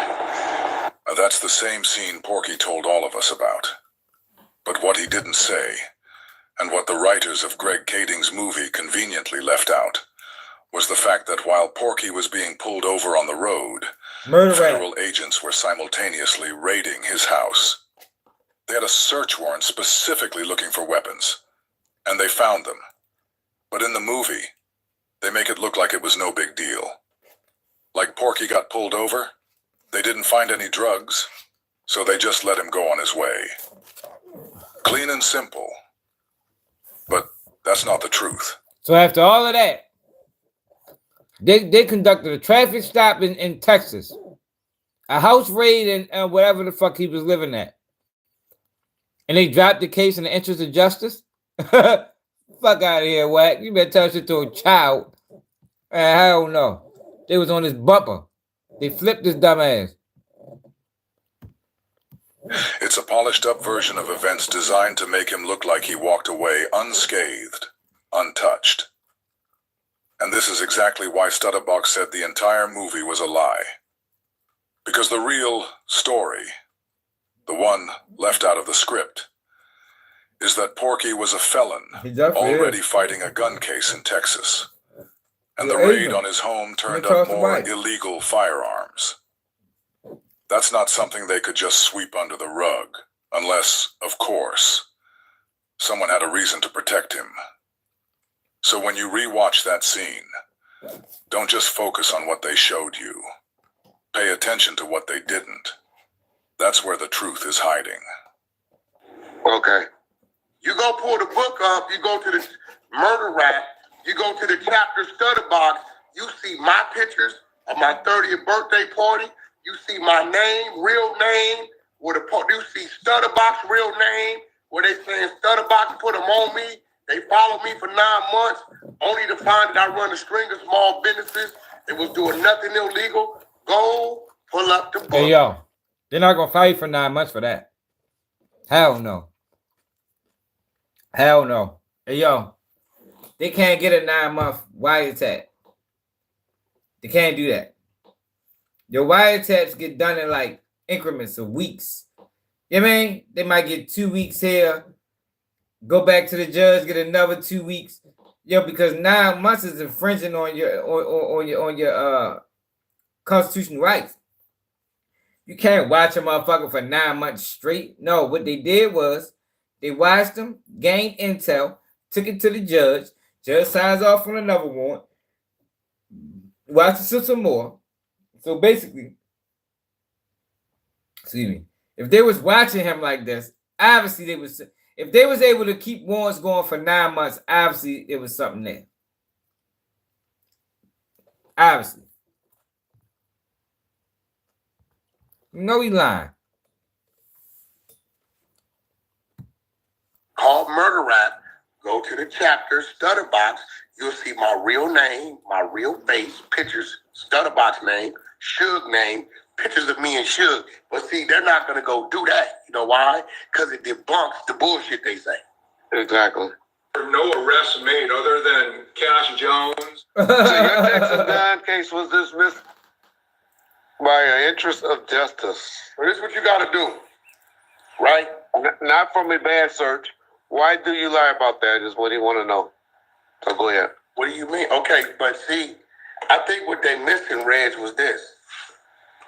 That's the same scene Porky told all of us about. But what he didn't say, and what the writers of Greg Kading's movie conveniently left out, was the fact that while Porky was being pulled over on the road, Murder federal rap. agents were simultaneously raiding his house. They had a search warrant specifically looking for weapons, and they found them. But in the movie, they make it look like it was no big deal. Like Porky got pulled over, they didn't find any drugs, so they just let him go on his way. Clean and simple. But that's not the truth. So after all of that, they conducted a traffic stop in Texas, a house raid in whatever the fuck he was living at, and they dropped the case in the interest of justice. Fuck out of here, Wack. You better tell shit to a child. Hell no. They was on his bumper. They flipped his dumb ass. It's a polished up version of events designed to make him look like he walked away unscathed, untouched. And this is exactly why Stutterbox said the entire movie was a lie. Because the real story, the one left out of the script, is that Porky was a felon already fighting a gun case in Texas. And the raid on his home turned up more illegal firearms. That's not something they could just sweep under the rug, unless, of course, someone had a reason to protect him. So when you rewatch that scene, don't just focus on what they showed you. Pay attention to what they didn't. That's where the truth is hiding. Okay. You go pull the book up, you go to the murder rap, you go to the chapter Stutterbox, you see my pictures of my 30th birthday party, you see my name, real name, you see Stutterbox real name, where they saying Stutterbox put them on me. They followed me for 9 months, only to find that I run a string of small businesses that was doing nothing illegal. Go pull up the book. Hey, yo, they're not going to fight for 9 months for that. Hell no. Hell no. Hey, yo, they can't get a 9-month wiretap. They can't do that. Your wiretaps get done in like increments of weeks. You know what I mean? They might get 2 weeks here, go back to the judge, get another 2 weeks. Yo, because 9 months is infringing on your constitutional rights. You can't watch a motherfucker for 9 months straight. No, what they did was they watched him, gained intel, took it to the judge. Judge signs off on another warrant. Watch it some more. So basically, excuse me, if they was watching him like this, obviously they was. If they was able to keep warrants going for 9 months, obviously it was something there. Obviously. You know he lying. Called Murder Rap. Go to the chapter, Stutterbox. You'll see my real name, my real face, pictures, Stutterbox name, Suge name, pictures of me and Suge. But see, they're not going to go do that. You know why? Because it debunks the bullshit they say. Exactly. No arrests made other than Cash Jones. So your Texas gun case was dismissed by an interest of justice. So this is what you got to do, right? Not from a bad search. Why do you lie about that is what he want to know. So go ahead. What do you mean? Okay, but see, I think what they missed in Reg was this.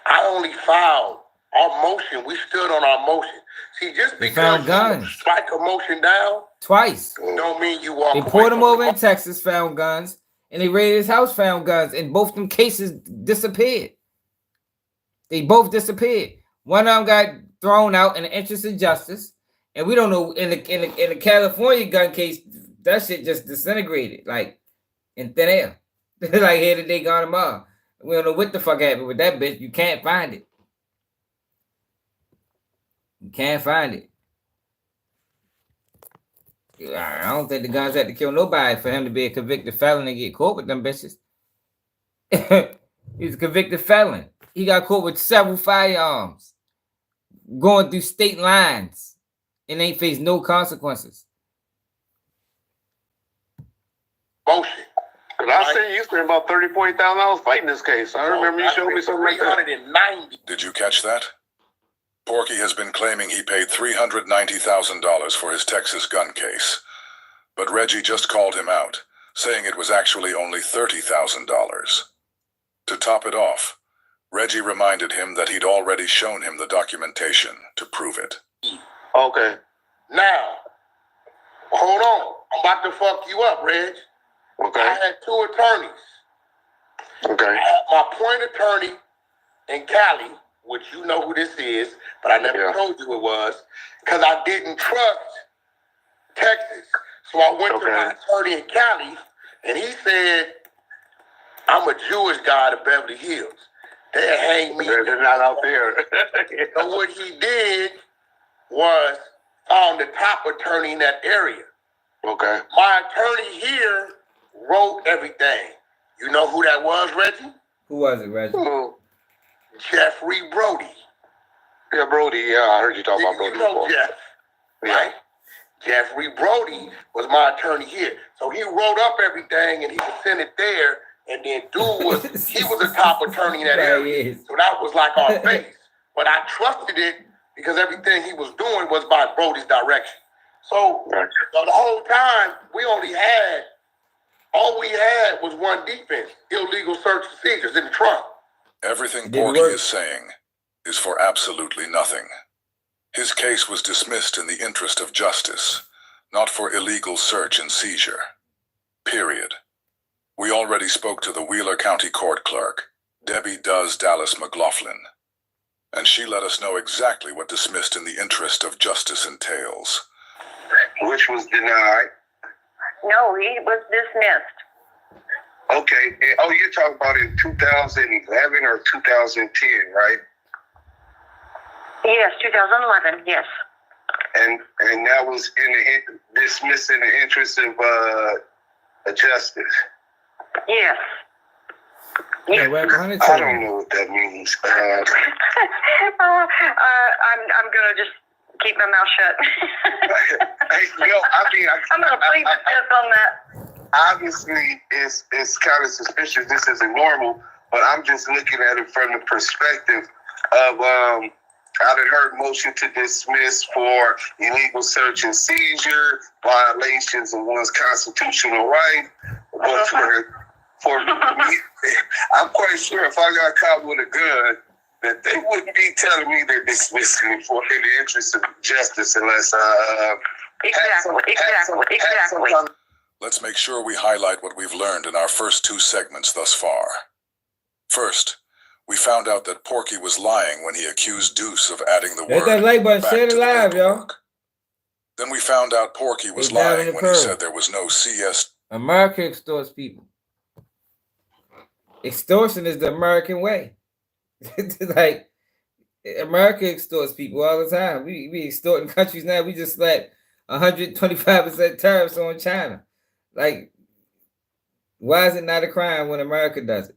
I only filed our motion. We stood on our motion. See, just because you strike a motion down twice don't mean you walk. They pulled him over in Texas, found guns, and they raided his house, found guns, and both them cases disappeared. They both disappeared. One of them got thrown out in the interest of justice, and we don't know in the California gun case that shit just disintegrated like in thin air, like here today, gone tomorrow. We don't know what the fuck happened with that bitch. You can't find it. You can't find it. I don't think the guns had to kill nobody for him to be a convicted felon and get caught with them bitches. He's a convicted felon. He got caught with several firearms, going through state lines, and ain't faced no consequences. Bullshit. I say you spent about $30,000 fighting this case. I remember you showed me something like that. 390. Did you catch that? Porky has been claiming he paid $390,000 for his Texas gun case. But Reggie just called him out, saying it was actually only $30,000. To top it off, Reggie reminded him that he'd already shown him the documentation to prove it. Okay. Now, hold on. I'm about to fuck you up, Reg. Okay. I had 2 attorneys. Okay. I had my point attorney in Cali, which you know who this is, but I never told you it was, because I didn't trust Texas. So I went to my attorney in Cali, and he said, I'm a Jewish guy to Beverly Hills. They'll hang me. They're not out there. So what he did was found the top attorney in that area. Okay. My attorney here wrote everything. You know who that was, Reggie? Who was it, Reggie? Jeffrey Brody. Yeah, Brody. Yeah, I heard you talk about Brody. You know before. Jeff, right? Jeffrey Brody was my attorney here. So he wrote up everything and he sent it there. And then dude he was the top attorney in that area. So that was like our base. But I trusted it because everything he was doing was by Brody's direction. So the whole time all we had was one defense, illegal search and seizures in the trunk. Everything Porky is saying is for absolutely nothing. His case was dismissed in the interest of justice, not for illegal search and seizure. Period. We already spoke to the Wheeler County Court Clerk, Debbie Does Dallas McLaughlin, and she let us know exactly what dismissed in the interest of justice entails. Which was denied. No, he was dismissed. Okay. Oh, you're talking about in 2011 or 2010, right? Yes, 2011, yes. And that was dismissed in the interest of justice. Yes. Yeah, I don't know what that means. I'm gonna just keep my mouth shut. I'm gonna plead the fifth on that. Obviously, it's kind of suspicious. This isn't normal, but I'm just looking at it from the perspective of I had heard motion to dismiss for illegal search and seizure, violations of one's constitutional right. But for me, I'm quite sure if I got caught with a gun that they wouldn't be telling me they're dismissing me for in the interest of justice unless Exactly. Let's make sure we highlight what we've learned in our first 2 segments thus far. First, we found out that Porky was lying when he accused Deuce of adding the Hit word that like button, back share to it the live, y'all. paperwork. Then we found out Porky was Hey, down in lying the when he curve. said there was no CS. America extorts people. Extortion is the American way. Like, America extorts people all the time. We extorting countries now. We just slapped 125% tariffs on China. Like, why is it not a crime when America does it?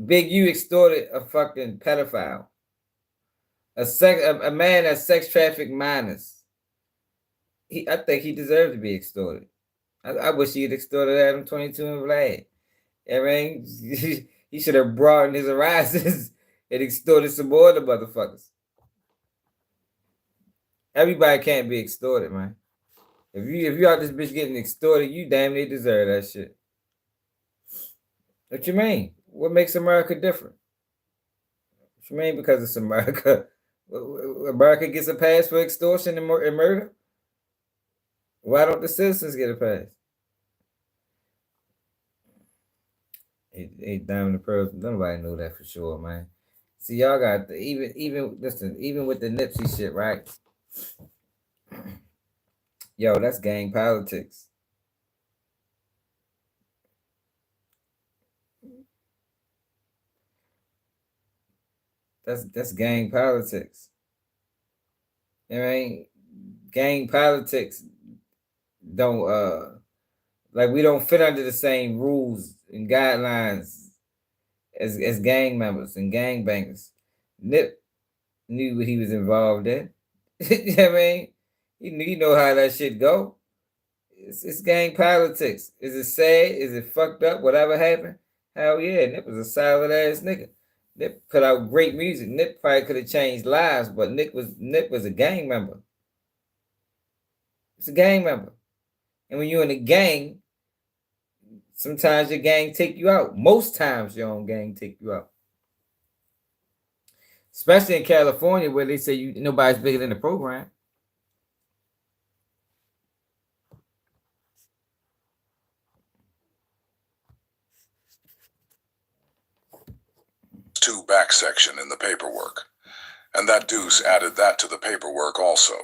Big U extorted a fucking pedophile. A man that sex trafficked minors. I think he deserved to be extorted. I wish he'd extorted Adam 22 and Vlad. I mean, he should have broadened his horizons and extorted some more of the motherfuckers. Everybody can't be extorted, man. If you out this bitch getting extorted, you damn near deserve that shit. What you mean? What makes America different? What you mean because it's America? America gets a pass for extortion and murder? Why don't the citizens get a pass? Hey, Diamond the Pearls, nobody know that for sure, man. See, y'all got even with the Nipsey shit, right? Yo, that's gang politics. That's gang politics. I mean, gang politics don't like we don't fit under the same rules and guidelines as gang members and gang bangers. Nip knew what he was involved in. You know what I mean? You know how that shit go. It's gang politics. Is it sad? Is it fucked up? Whatever happened? Hell yeah, Nip was a solid ass nigga. Nip put out great music. Nip probably could have changed lives, but Nip was a gang member. It's a gang member. And when you're in a gang, sometimes your gang take you out. Most times your own gang take you out. Especially in California where they say nobody's bigger than the program. Two back section in the paperwork, and that Deuce added that to the paperwork also.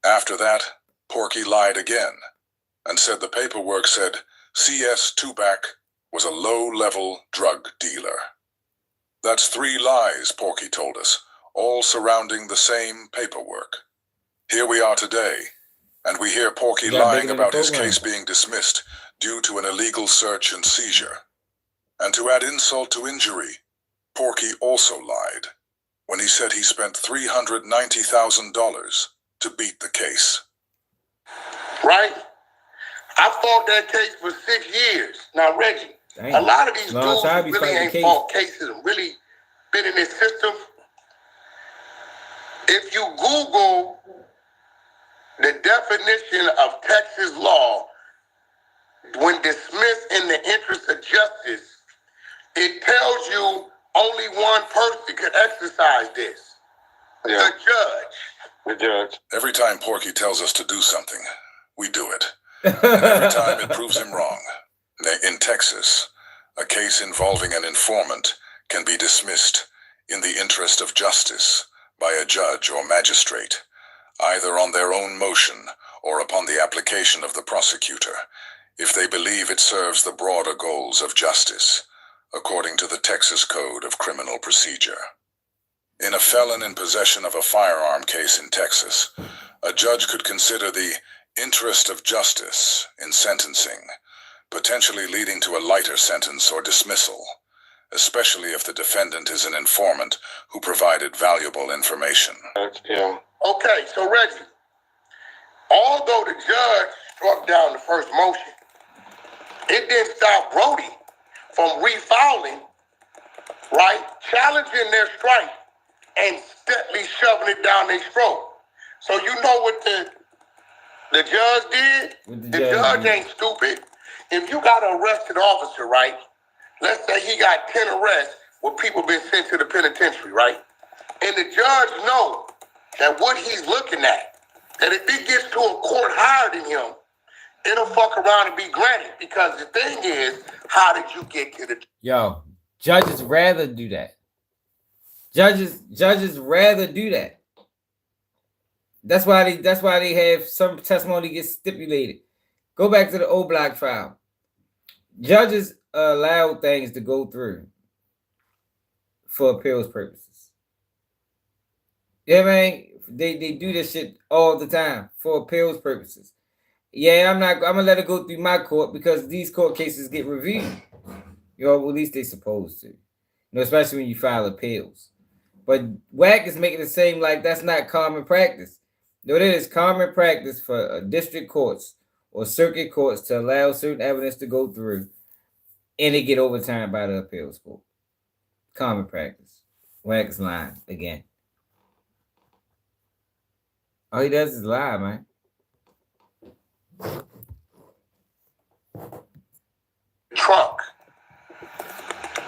After that, Porky lied again and said the paperwork said CS Tubac was a low-level drug dealer. That's 3 lies, Porky told us, all surrounding the same paperwork. Here we are today, and we hear Porky lying about his case being dismissed due to an illegal search and seizure. And to add insult to injury, Porky also lied when he said he spent $390,000 to beat the case. Right? I fought that case for 6 years. Now, Reggie, a lot of these dudes really ain't fought cases and really been in this system. If you Google the definition of Texas law, when dismissed in the interest of justice, it tells you only one person could exercise this. Yeah. The judge. The judge. Every time Porky tells us to do something, we do it. And every time it proves him wrong. In Texas, a case involving an informant can be dismissed in the interest of justice by a judge or magistrate, either on their own motion or upon the application of the prosecutor, if they believe it serves the broader goals of justice, according to the Texas Code of Criminal Procedure. In a felon in possession of a firearm case in Texas, a judge could consider the interest of justice in sentencing, potentially leading to a lighter sentence or dismissal, especially if the defendant is an informant who provided valuable information. Yeah. Okay, so Reggie, although the judge struck down the first motion, it didn't stop Brody from refouling, right? Challenging their strike and steadily shoving it down their throat. So you know what the judge did? The judge ain't stupid. If you got an arrested officer, right? Let's say he got 10 arrests where people been sent to the penitentiary, right? And the judge know that what he's looking at, that if it gets to a court higher than him, it'll fuck around and be granted. Because the thing is, how did you get to the... Yo, judges rather do that. Judges rather do that. That's why they have some testimony get stipulated. Go back to the O Block file. Judges allow things to go through for appeals purposes. Yeah, man, they do this shit all the time for appeals purposes. Yeah, I'm gonna let it go through my court because these court cases get reviewed. You know, well, at least they supposed to. You know, especially when you file appeals. But Wack is making it seem like that's not common practice. No, it is common practice for district courts or circuit courts to allow certain evidence to go through and it get overturned by the appeals court. Common practice. Wack is lying again. All he does is lie, man. Trunk.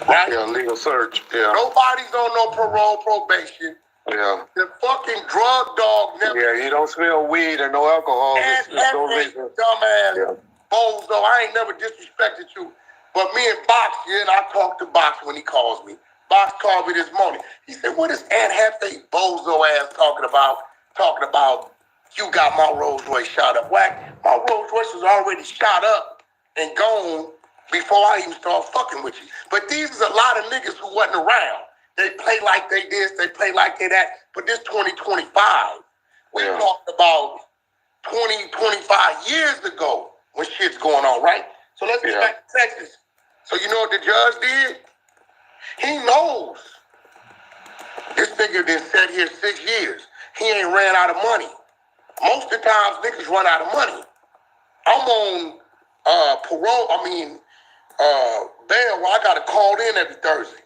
Right? Yeah, legal search. Yeah. Nobody's on no parole, probation. Yeah. The fucking drug dog never... Yeah, you don't smell weed or no alcohol. And There's no reason. dumbass Yeah. bozo. I ain't never disrespected you. But me and Box, yeah, and I talked to Box when he calls me. Box called me this morning. He said, what is Aunt Hefe bozo ass talking about? Talking about you got my Rolls Royce shot up. Wack, my Rolls Royce was already shot up and gone before I even started fucking with you. But these is a lot of niggas who wasn't around. They play like they this, they play like they that. But this 2025, we talked about 20, 25 years ago when shit's going on, right? So let's get back to Texas. So you know what the judge did? He knows this nigga done sat here 6 years. He ain't ran out of money. Most of the times niggas run out of money. I'm on parole, bail where I got to call in every Thursday.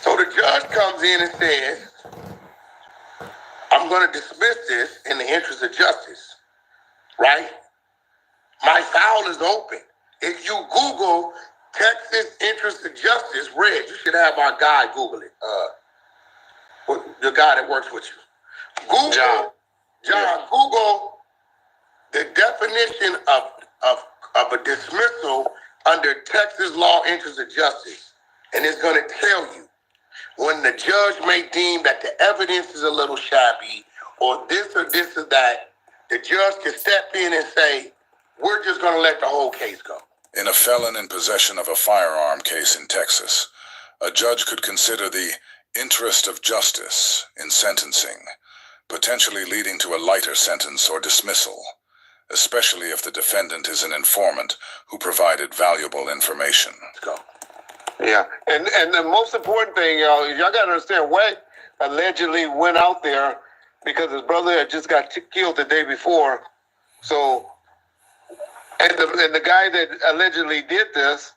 So the judge comes in and says, I'm going to dismiss this in the interest of justice, right? My file is open. If you Google Texas interest of justice, Red, you should have our guy Google it. The guy that works with you. Google, John, Google the definition of a dismissal under Texas law interest of justice. And it's going to tell you when the judge may deem that the evidence is a little shabby or this or that, the judge can step in and say, we're just going to let the whole case go. In a felon in possession of a firearm case in Texas, a judge could consider the interest of justice in sentencing, potentially leading to a lighter sentence or dismissal, especially if the defendant is an informant who provided valuable information. Let's go. Yeah, and the most important thing, y'all got to understand, Wack allegedly went out there because his brother had just got killed the day before. So, and the guy that allegedly did this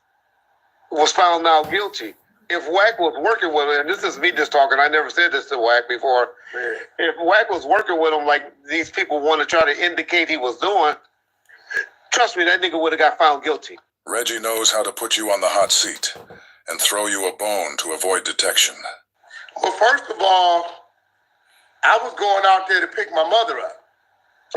was found now guilty. If Wack was working with him, and this is me just talking, I never said this to Wack before. If Wack was working with him like these people want to try to indicate he was doing, trust me, that nigga would have got found guilty. Reggie knows how to put you on the hot seat and throw you a bone to avoid detection. Well, first of all, I was going out there to pick my mother up.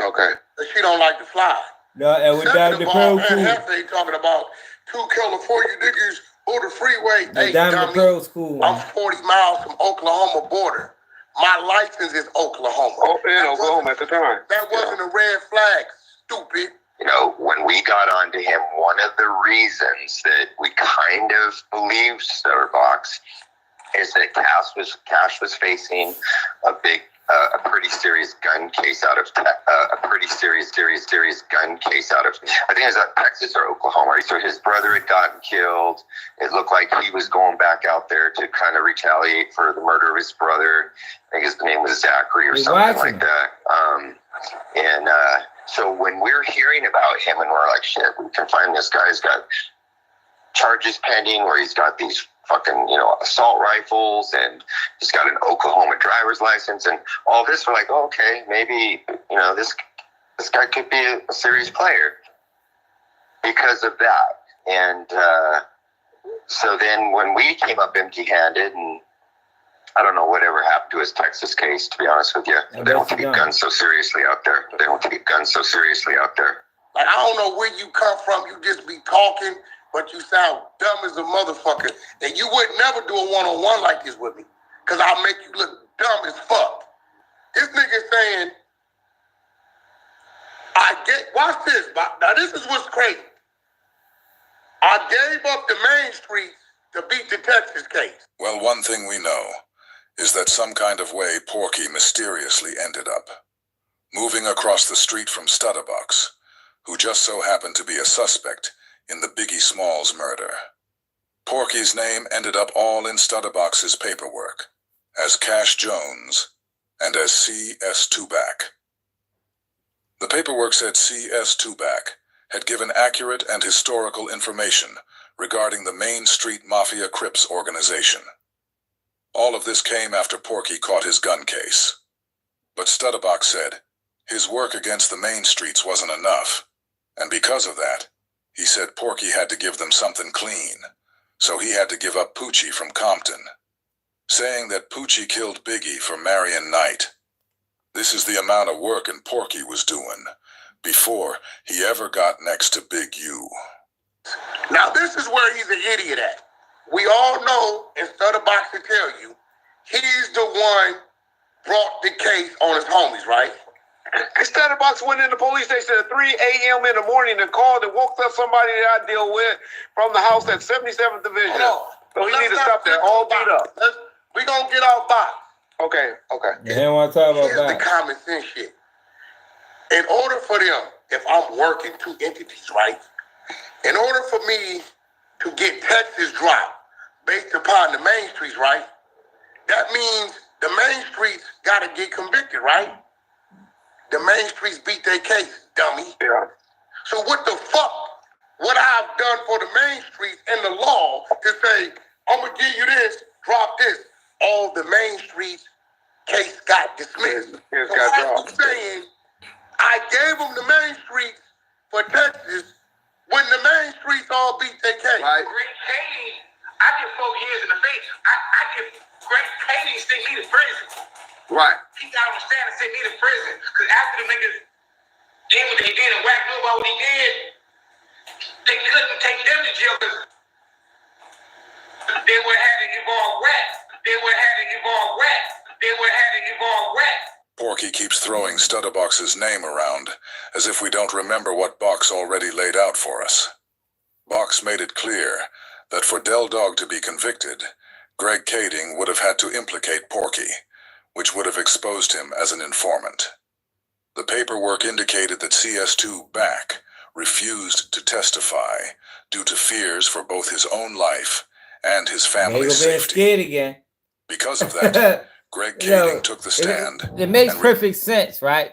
Okay. But she don't like to fly. No, and we down the Pearl School. They talking about 2 California niggas on the freeway. Hey, Down the dummy, Pearl School. I'm 40 miles from Oklahoma border. My license is Oklahoma. Oh, in Oklahoma at the time. That wasn't a red flag, stupid. You know, when we got onto him, one of the reasons that we kind of believed Stutterbox is that Cash was facing a pretty serious gun case out of I think it was out Texas or Oklahoma. So his brother had gotten killed. It looked like he was going back out there to kind of retaliate for the murder of his brother. I think his name was Zachary or something like that. So when we're hearing about him and we're like, shit, we can find this guy's got charges pending where he's got these fucking, assault rifles and he's got an Oklahoma driver's license and all this, we're like, oh, okay, maybe, this guy could be a serious player because of that. And So then when we came up empty-handed, and I don't know whatever happened to his Texas case, to be honest with you. They don't take guns so seriously out there. They don't take guns so seriously out there. Like, I don't know where you come from. You just be talking, but you sound dumb as a motherfucker. And you would never do a one-on-one like this with me, because I'll make you look dumb as fuck. This nigga saying, watch this. Now, this is what's crazy. I gave up the main streets to beat the Texas case. Well, one thing we know is that some kind of way Porky mysteriously ended up moving across the street from Stutterbox, who just so happened to be a suspect in the Biggie Smalls murder. Porky's name ended up all in Stutterbox's paperwork as Cash Jones and as C.S. Tubac. The paperwork said C.S. Tubac had given accurate and historical information regarding the Main Street Mafia Crips organization. All of this came after Porky caught his gun case. But Stutterbox said his work against the Main Streets wasn't enough, and because of that, he said Porky had to give them something clean, so he had to give up Poochie from Compton, saying that Poochie killed Biggie for Marion Knight. This is the amount of work Porky was doing before he ever got next to Big U. Now, this is where he's an idiot at. We all know, and Stutterbox to tell you, he's the one brought the case on his homies, right? And Stutterbox went in the police station at 3 a.m. in the morning and called and woke up somebody that I deal with from the house at 77th Division. So he need to stop there, all beat up. We're going to get off box. Okay. You don't want to talk about Here's that. the common sense shit. In order for them, if I'm working two entities, right? In order for me to get Texas dropped based upon the main streets, right? That means the main streets got to get convicted, right? The main streets beat their case, dummy. Yeah. So what the fuck would I have done for the main streets and the law to say, I'm going to give you this, drop this? All the main streets case got dismissed. It's so got I'm dropped. saying I gave them the main streets for Texas when the main streets all beat their case. Right. Greg Kading, I did 4 years in the face. I did Greg Kading sent me to prison. Right. He got on the stand and sent me to prison. Because after the niggas did what they did and Wack knew about what he did, they couldn't take them to jail because they would have to involve Wack. They would have to involve Wack. They would have to involve Wack. Porky keeps throwing Stutterbox's name around as if we don't remember what Box already laid out for us. Box made it clear that for Del Dog to be convicted, Greg Kading would have had to implicate Porky, which would have exposed him as an informant. The paperwork indicated that CS2 Back refused to testify due to fears for both his own life and his family's safety. Scared again. Because of that, Greg Kading took the stand. It makes perfect sense, right?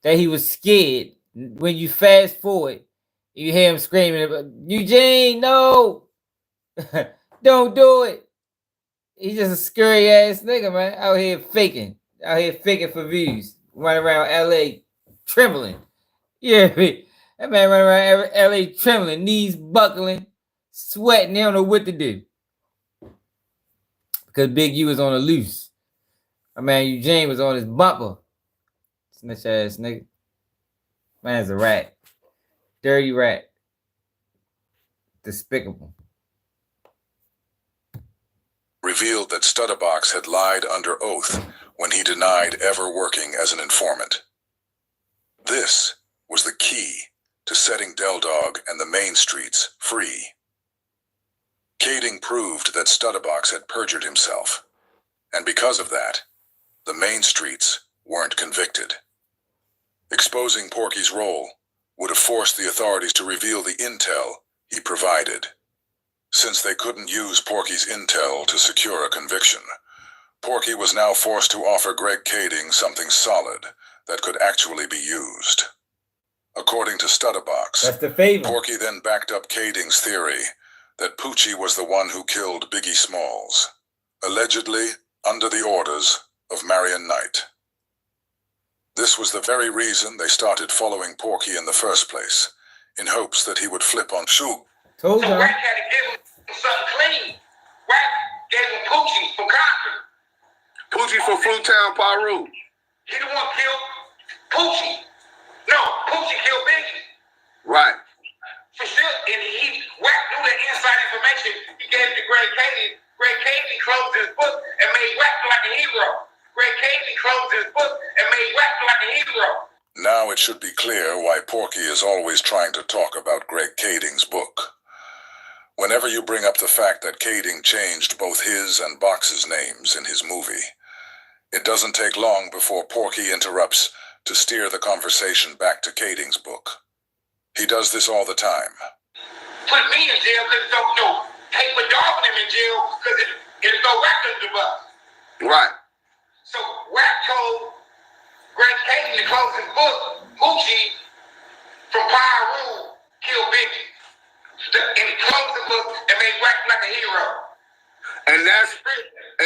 That he was scared. When you fast forward, you hear him screaming, Eugene, no! Don't do it. He's just a scary ass nigga, man. Out here faking for views. Running around LA trembling. Yeah, that man running around LA trembling, knees buckling, sweating. They don't know what to do. Because Big U was on the loose. My man Eugene was on his bumper. Snitch ass nigga. Man's a rat. Dirty rat. Despicable. Revealed that Stutterbox had lied under oath when he denied ever working as an informant. This was the key to setting Del Dog and the main streets free. Kading proved that Stutterbox had perjured himself, and because of that, the main streets weren't convicted. Exposing Porky's role would have forced the authorities to reveal the intel he provided. Since they couldn't use Porky's intel to secure a conviction, Porky was now forced to offer Greg Kading something solid that could actually be used. According to Stutterbox, That's the favor. Porky then backed up Kading's theory that Poochie was the one who killed Biggie Smalls, allegedly under the orders of Marion Knight. This was the very reason they started following Porky in the first place, in hopes that he would flip on Suge. Told So y'all. Wack had to give him something clean. Wack gave him Poochie from Compton. Poochie from Fruitown, Paru. He the one killed Poochie. No, Poochie killed Biggie. Right. For sure. And Wack knew that inside information. He gave it to Greg Casey. Greg Casey closed his book and made Wack look like a hero. Greg Casey closed his book and made Wack look like a hero. Now it should be clear why Porky is always trying to talk about Greg Kading's book. Whenever you bring up the fact that Kading changed both his and Box's names in his movie, it doesn't take long before Porky interrupts to steer the conversation back to Kading's book. He does this all the time. Put me in jail because it don't know. Paper dogging him in jail because it's no Wack under the bus. Right. So Wack told Greg Kading to close his book. Poochie from Pyro killed Biggie. And he closed the book and made Wack like a hero. And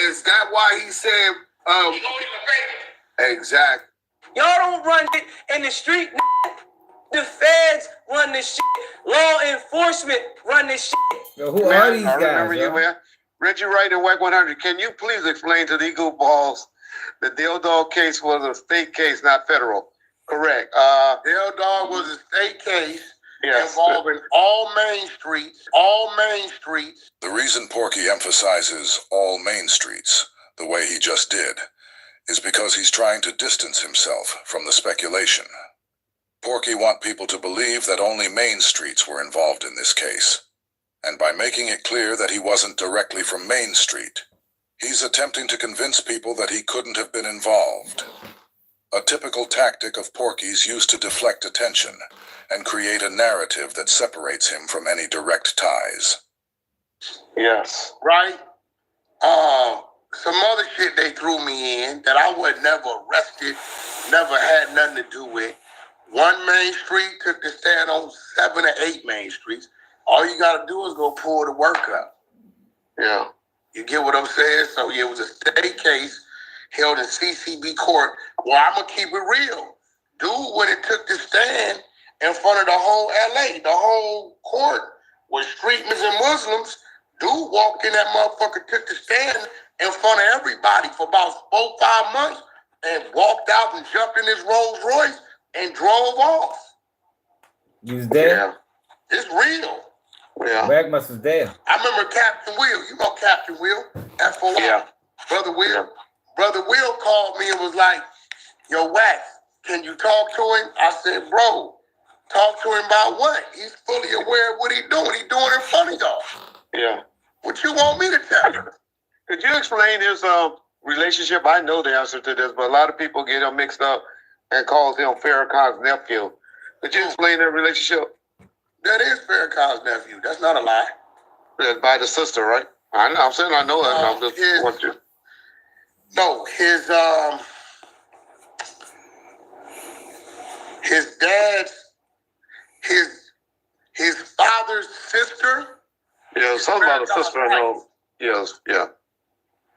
is that why he said, he owed him a favor. exactly. Y'all don't run it in the street. The feds run this shit. Law enforcement run this shit. Yo, who are these I guys? remember you, man. Reggie Wright and Wack 100. Can you please explain to the Eagle Balls the Dale Dog case was a state case, not federal? Correct. Dale Dog was a state case involving all main streets. The reason Porky emphasizes all main streets the way he just did is because he's trying to distance himself from the speculation. Porky wants people to believe that only main streets were involved in this case. And by making it clear that he wasn't directly from Main Street, he's attempting to convince people that he couldn't have been involved. A typical tactic of Porky's used to deflect attention and create a narrative that separates him from any direct ties. Yes. Right? Some other shit they threw me in that I was never arrested, never had nothing to do with. One main street took the stand on 7 or 8 main streets. All you got to do is go pull the work up. Yeah. You get what I'm saying? So yeah, it was a state case held in CCB court. Well, I'm going to keep it real. Dude, when it took the stand in front of the whole LA, the whole court with streetmen and Muslims, dude walked in that motherfucker, took the stand in front of everybody for about 4-5 months and walked out and jumped in his Rolls Royce and drove off. You was there? Yeah. It's real. Yeah. Ragmus was there. I remember Captain Will. You know Captain Will? FOI. Yeah. Brother Will. Yeah. Brother Will called me and was like, yo, Wack, can you talk to him? I said, bro, talk to him about what? He's fully aware of what he's doing. He's doing it in front of y'all. Yeah. What you want me to tell you? Could you explain his relationship? I know the answer to this, but a lot of people get him mixed up and calls him Farrakhan's nephew. Could you explain their relationship? That is Farrakhan's nephew. That's not a lie. That's by the sister, right? I know. I'm saying I know that. I'm just want you. No, his dad's his father's sister. Yeah, something about a sister. I know. Yes. Yeah.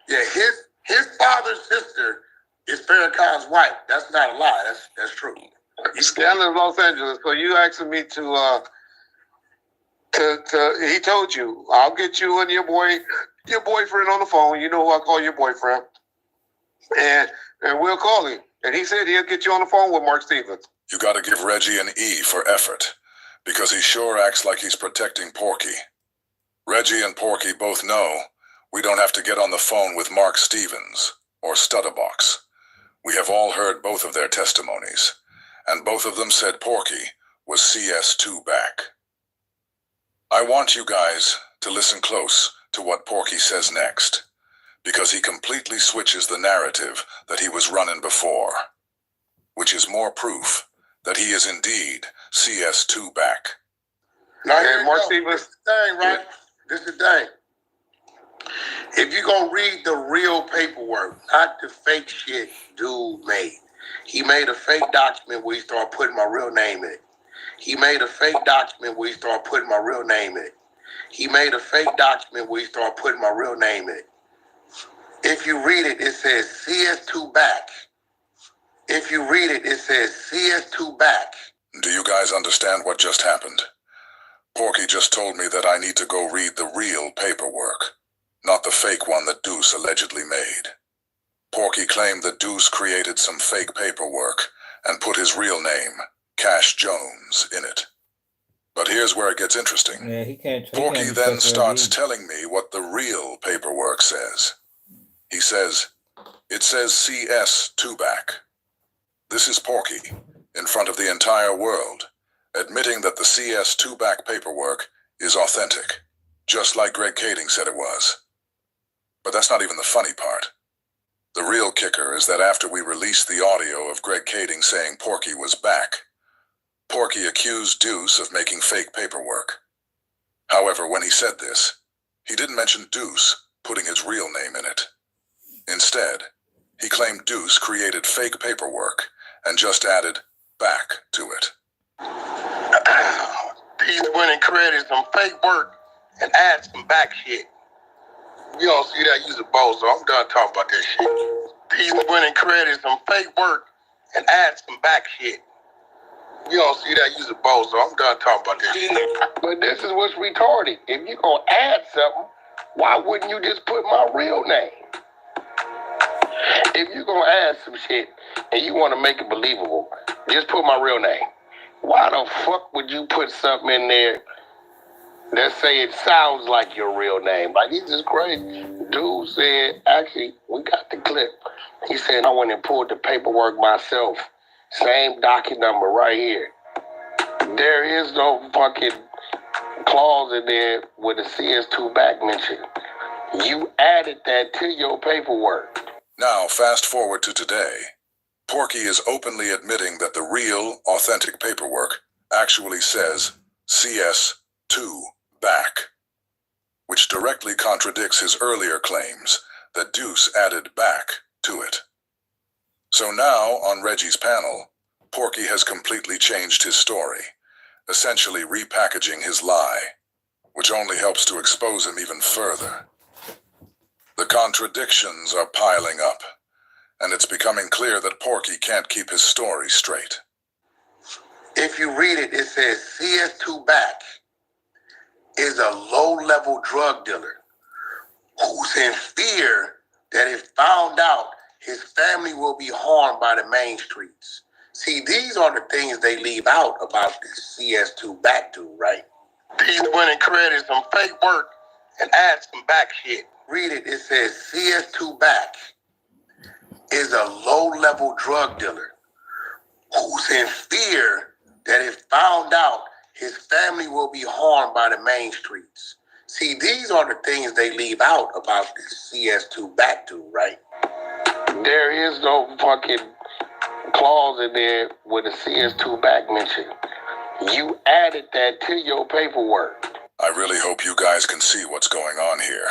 Yeah, his father's sister is Farrakhan's wife. That's not a lie. That's true. Scandal in Los Angeles. So you asking me to he told you, I'll get you and your boyfriend on the phone. You know who I call your boyfriend. And we'll call him. And he said he'll get you on the phone with Mark Stevens. You gotta give Reggie an E for effort, because he sure acts like he's protecting Porky. Reggie and Porky both know we don't have to get on the phone with Mark Stevens or Stutterbox. We have all heard both of their testimonies, and both of them said Porky was CS2 back. I want you guys to listen close to what Porky says next, because he completely switches the narrative that he was running before, which is more proof that he is indeed CS2 back. Now, here Mark Stevens. This is the thing, right? This is the thing. If you're going to read the real paperwork, not the fake shit dude made. He made a fake document where he started putting my real name in it. He made a fake document where he started putting my real name in it. He made a fake document where he started putting my real name in it. If you read it, it says CS2 back. If you read it, it says CS2 back. Do you guys understand what just happened? Porky just told me that I need to go read the real paperwork, not the fake one that Deuce allegedly made. Porky claimed that Deuce created some fake paperwork and put his real name, Cash Jones, in it. But here's where it gets interesting. Yeah, Porky then starts telling me what the real paperwork says. He says, it says CS Tubac. This is Porky, in front of the entire world, admitting that the CS Tubac paperwork is authentic, just like Greg Kading said it was. But that's not even the funny part. The real kicker is that after we released the audio of Greg Kading saying Porky was back, Porky accused Deuce of making fake paperwork. However, when he said this, he didn't mention Deuce putting his real name in it. Instead, he claimed Deuce created fake paperwork and just added back to it. He's went and created some fake work and add some back shit. We don't see that use a bowl, so I'm done talking about that shit. He's went and created some fake work and add some back shit. We don't see that use a bowl, so I'm done talking about that shit. But this is what's retarded. If you're going to add something, why wouldn't you just put my real name? If you're going to add some shit and you want to make it believable, just put my real name. Why the fuck would you put something in there that say it sounds like your real name? Like, this is crazy. Dude said, actually, we got the clip. He said, I went and pulled the paperwork myself. Same docket number right here. There is no fucking clause in there with the CS2 back mention. You added that to your paperwork. Now, fast forward to today. Porky is openly admitting that the real, authentic paperwork actually says CS2 back, which directly contradicts his earlier claims that Deuce added back to it. So now, on Reggie's panel, Porky has completely changed his story, essentially repackaging his lie, which only helps to expose him even further. The contradictions are piling up, and it's becoming clear that Porky can't keep his story straight. If you read it, it says CS2 back is a low-level drug dealer who's in fear that if found out, his family will be harmed by the main streets. See, these are the things they leave out about this CS2 back dude, right? He went and created some fake work and add some back shit. Read it, it says CS2 back is a low-level drug dealer who's in fear that if found out, his family will be harmed by the main streets. See, these are the things they leave out about this CS2 back dude, right? There is no fucking clause in there with a CS2 back mention. You added that to your paperwork. I really hope you guys can see what's going on here.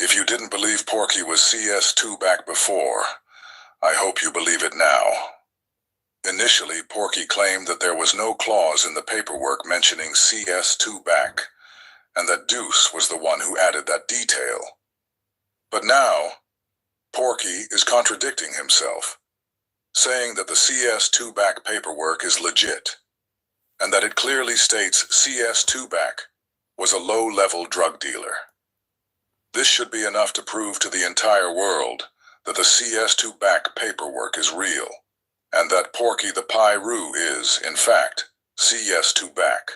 If you didn't believe Porky was CS2 back before, I hope you believe it now. Initially, Porky claimed that there was no clause in the paperwork mentioning CS2 back, and that Deuce was the one who added that detail. But now, Porky is contradicting himself, saying that the CS2 back paperwork is legit, and that it clearly states CS2 back was a low-level drug dealer. This should be enough to prove to the entire world that the CS2 back paperwork is real, and that Porky the Pyru is, in fact, CS2 back.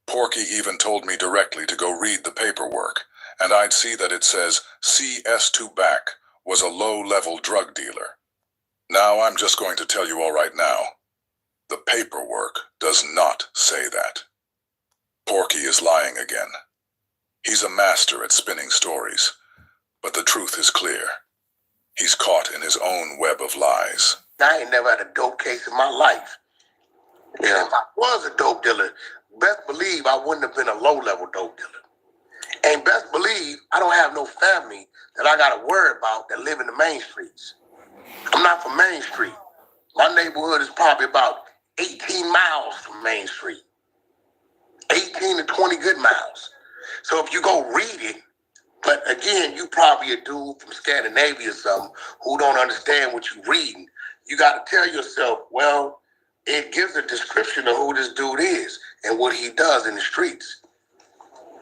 Porky even told me directly to go read the paperwork, and I'd see that it says CS2 back was a low-level drug dealer. Now I'm just going to tell you all right now, the paperwork does not say that. Porky is lying again. He's a master at spinning stories, but the truth is clear. He's caught in his own web of lies. I ain't never had a dope case in my life. And if I was a dope dealer, best believe I wouldn't have been a low-level dope dealer. And best believe I don't have no family that I got to worry about that live in the main streets. I'm not from Main Street. My neighborhood is probably about 18 miles from Main Street. 18 to 20 good miles. So if you go read it, but again, you probably a dude from Scandinavia or something who don't understand what you're reading. You got to tell yourself, well, it gives a description of who this dude is and what he does. does in the streets.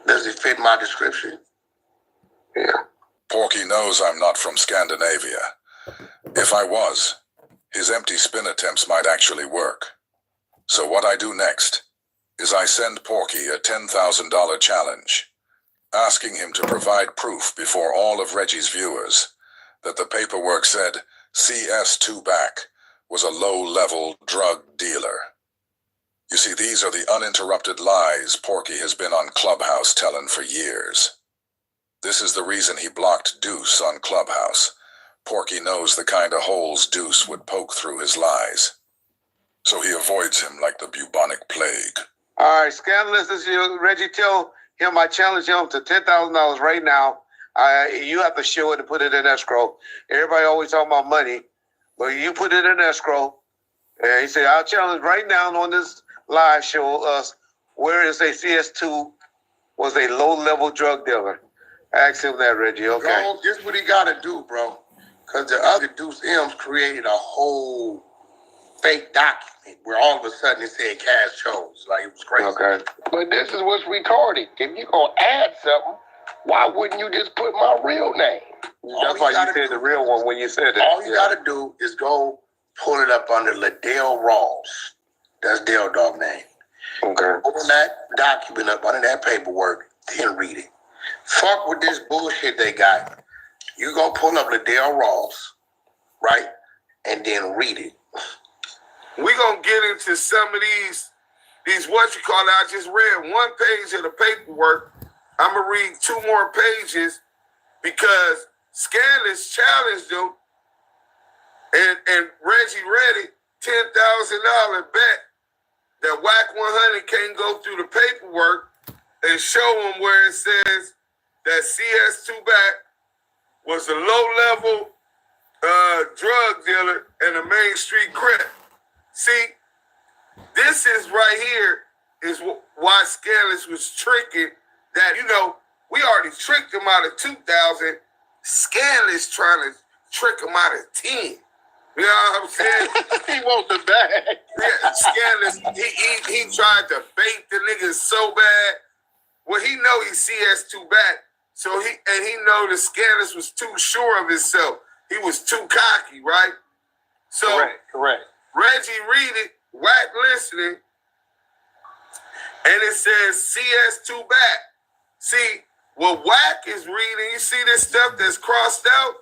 Does it fit my description? Yeah. Porky knows I'm not from Scandinavia. If I was, his empty spin attempts might actually work. So what I do next is I send Porky a $10,000 challenge, asking him to provide proof before all of Reggie's viewers that the paperwork said CS2 Back was a low-level drug dealer. You see, these are the uninterrupted lies Porky has been on Clubhouse telling for years. This is the reason he blocked Deuce on Clubhouse. Porky knows the kind of holes Deuce would poke through his lies. So he avoids him like the bubonic plague. All right, Scandalous, this is you. Reggie, tell him I challenge him to $10,000 right now. You have to show it and put it in escrow. Everybody always talking about money, but you put it in escrow. And he said, I'll challenge right now on this live show us where is a CS2 was a low-level drug dealer. Ask him that, Reggie, okay? Bro, this is what he got to do, bro. Because the other Deuce M's created a whole fake document where all of a sudden it said Cash Chose. Like, it was crazy. Okay. But this is what's retarded. If you're going to add something, why wouldn't you just put my real name? That's why you said the real one when you said it. All you got to do is go pull it up under Liddell Rawls. That's Dale Dog name. Okay. Open that document up under that paperwork, then read it. Fuck with this bullshit they got. You gonna pull up Liddell Rawls, right? And then read it. We gonna get into some of these what you call it. I just read one page of the paperwork. I'm gonna read 2 more pages because Scandalous challenged them, and Reggie read it. $10,000 bet that Wack 100 can't go through the paperwork and show him where it says that CS2 Back was a low-level drug dealer and a Main Street crip. See, this is right here is why Scandalous was tricking that, you know, we already tricked him out of 2,000. Scandalous trying to trick him out of 10. You know what I'm saying? He wants the bag. Yeah, Scandalous, he tried to bait the niggas so bad. Well, he know he CS2 Back. So he know the Scandalous was too sure of himself. He was too cocky, right? So Correct. Reggie read it, Wack listening, and it says CS2 Back. See, what Wack is reading, you see this stuff that's crossed out?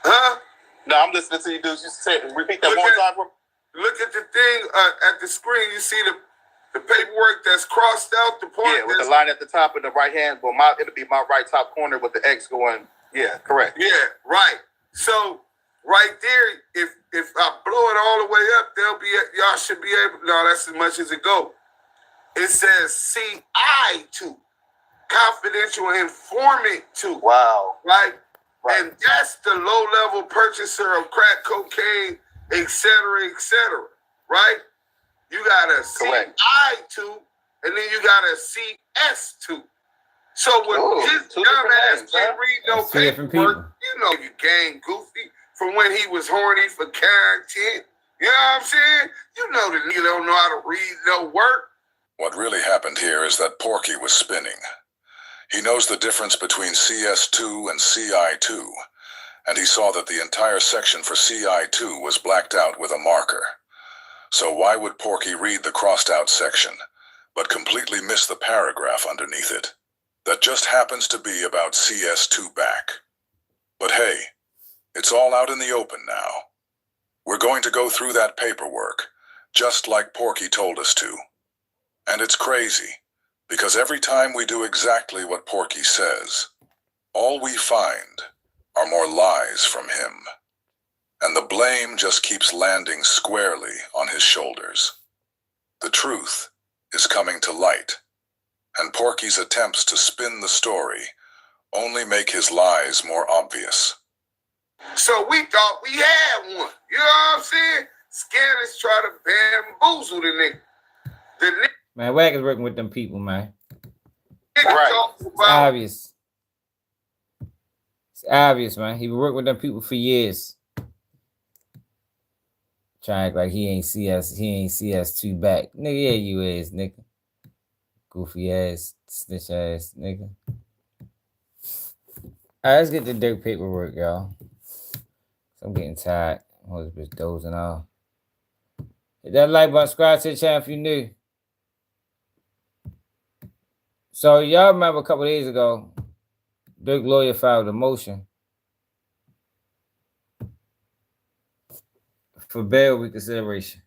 Huh? No, I'm listening to you, dude. You said, repeat that one time. Look at the thing at the screen. You see the paperwork that's crossed out, the part. Yeah, with the line at the top in the right hand. Well, it'll be my right top corner with the X going. Yeah, correct. Yeah, right. So right there, if I blow it all the way up, y'all should be able. No, that's as much as it go. It says CI2, confidential informant 2. Wow. Right. And that's the low-level purchaser of crack cocaine, et cetera, right? You got a CI2, and then you got a CS2. So when his dumbass can't read no paperwork, you know you gang goofy from when he was horny for content. You know what I'm saying? You know the nigga don't know how to read no work. What really happened here is that Porky was spinning. He knows the difference between CS2 and CI2, and he saw that the entire section for CI2 was blacked out with a marker. So why would Porky read the crossed out section, but completely miss the paragraph underneath it that just happens to be about CS2 Back? But hey, it's all out in the open now. We're going to go through that paperwork, just like Porky told us to. And it's crazy, because every time we do exactly what Porky says, all we find are more lies from him. And the blame just keeps landing squarely on his shoulders. The truth is coming to light, and Porky's attempts to spin the story only make his lies more obvious. So we thought we had one. You know what I'm saying? Scanners try to bamboozle the nigga. The nigga. Man, Wack is working with them people, man. Right. It's obvious. It's obvious, man. He been working with them people for years. Trying to act like he ain't see us two back. Nigga, yeah, you is, nigga. Goofy ass, snitch ass, nigga. Alright, let's get the Ðurk paperwork, y'all. I'm getting tired. I was just dozing off. Hit that like button, subscribe to the channel if you're new. So y'all remember a couple days ago, Ðurk lawyer filed a motion for bail reconsideration.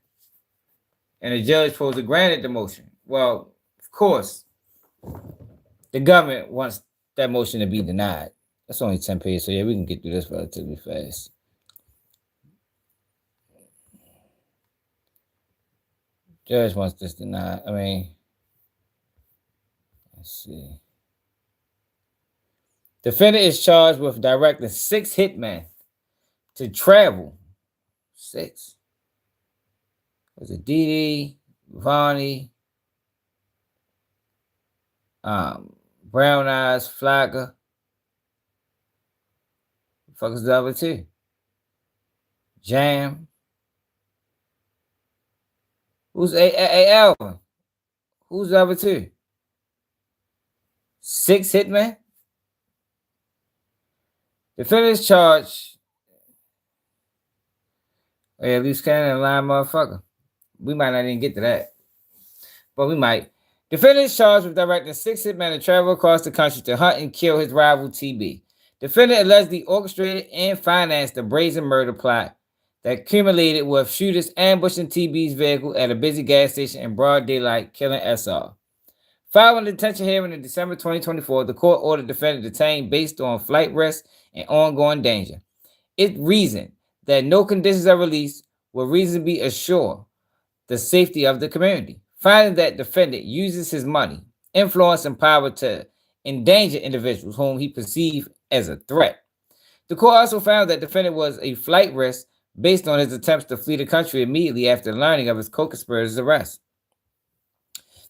And the judge supposed to grant the motion. Well, of course, the government wants that motion to be denied. That's only 10 pages, so yeah, we can get through this relatively fast. Judge wants this denied. I mean, let's see. Defendant is charged with directing 6 hitmen to travel. 6. Was it Didi, Vonnie, Brown Eyes, Flagger? Fuck is the other 2? Jam. Who's Alvin? Who's the other 2? 6 hitmen? Defendant is charged. Oh yeah, Luce Cannon, lying motherfucker. We might not even get to that, but we might. Defendant is charged with directing 6 hitmen to travel across the country to hunt and kill his rival TB. Defendant allegedly orchestrated and financed the brazen murder plot that culminated with shooters ambushing TB's vehicle at a busy gas station in broad daylight, killing SR. Following the detention hearing in December 2024, the court ordered defendant detained based on flight risk and ongoing danger. It reasoned that no conditions of release will reasonably assure the safety of the community, finding that defendant uses his money, influence, and power to endanger individuals whom he perceived as a threat. The court also found that defendant was a flight risk based on his attempts to flee the country immediately after learning of his co-conspirator's arrest.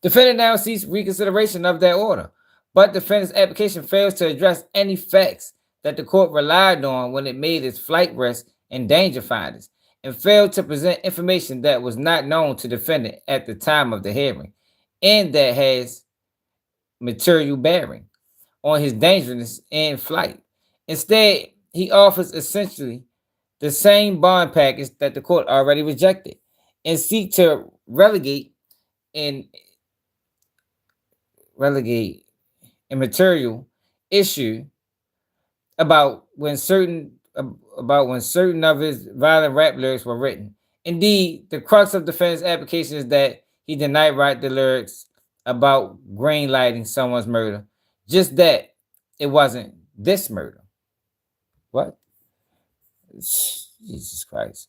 Defendant now seeks reconsideration of that order, but defendant's application fails to address any facts that the court relied on when it made its flight risk and danger findings, and failed to present information that was not known to defendant at the time of the hearing, and that has material bearing on his dangerousness in flight. Instead, he offers essentially the same bond package that the court already rejected, and seek to relegate a material issue about when certain of his violent rap lyrics were written. Indeed, the crux of defendant's application is that he did not write the lyrics about green lighting someone's murder, just that it wasn't this murder. What? Jesus Christ.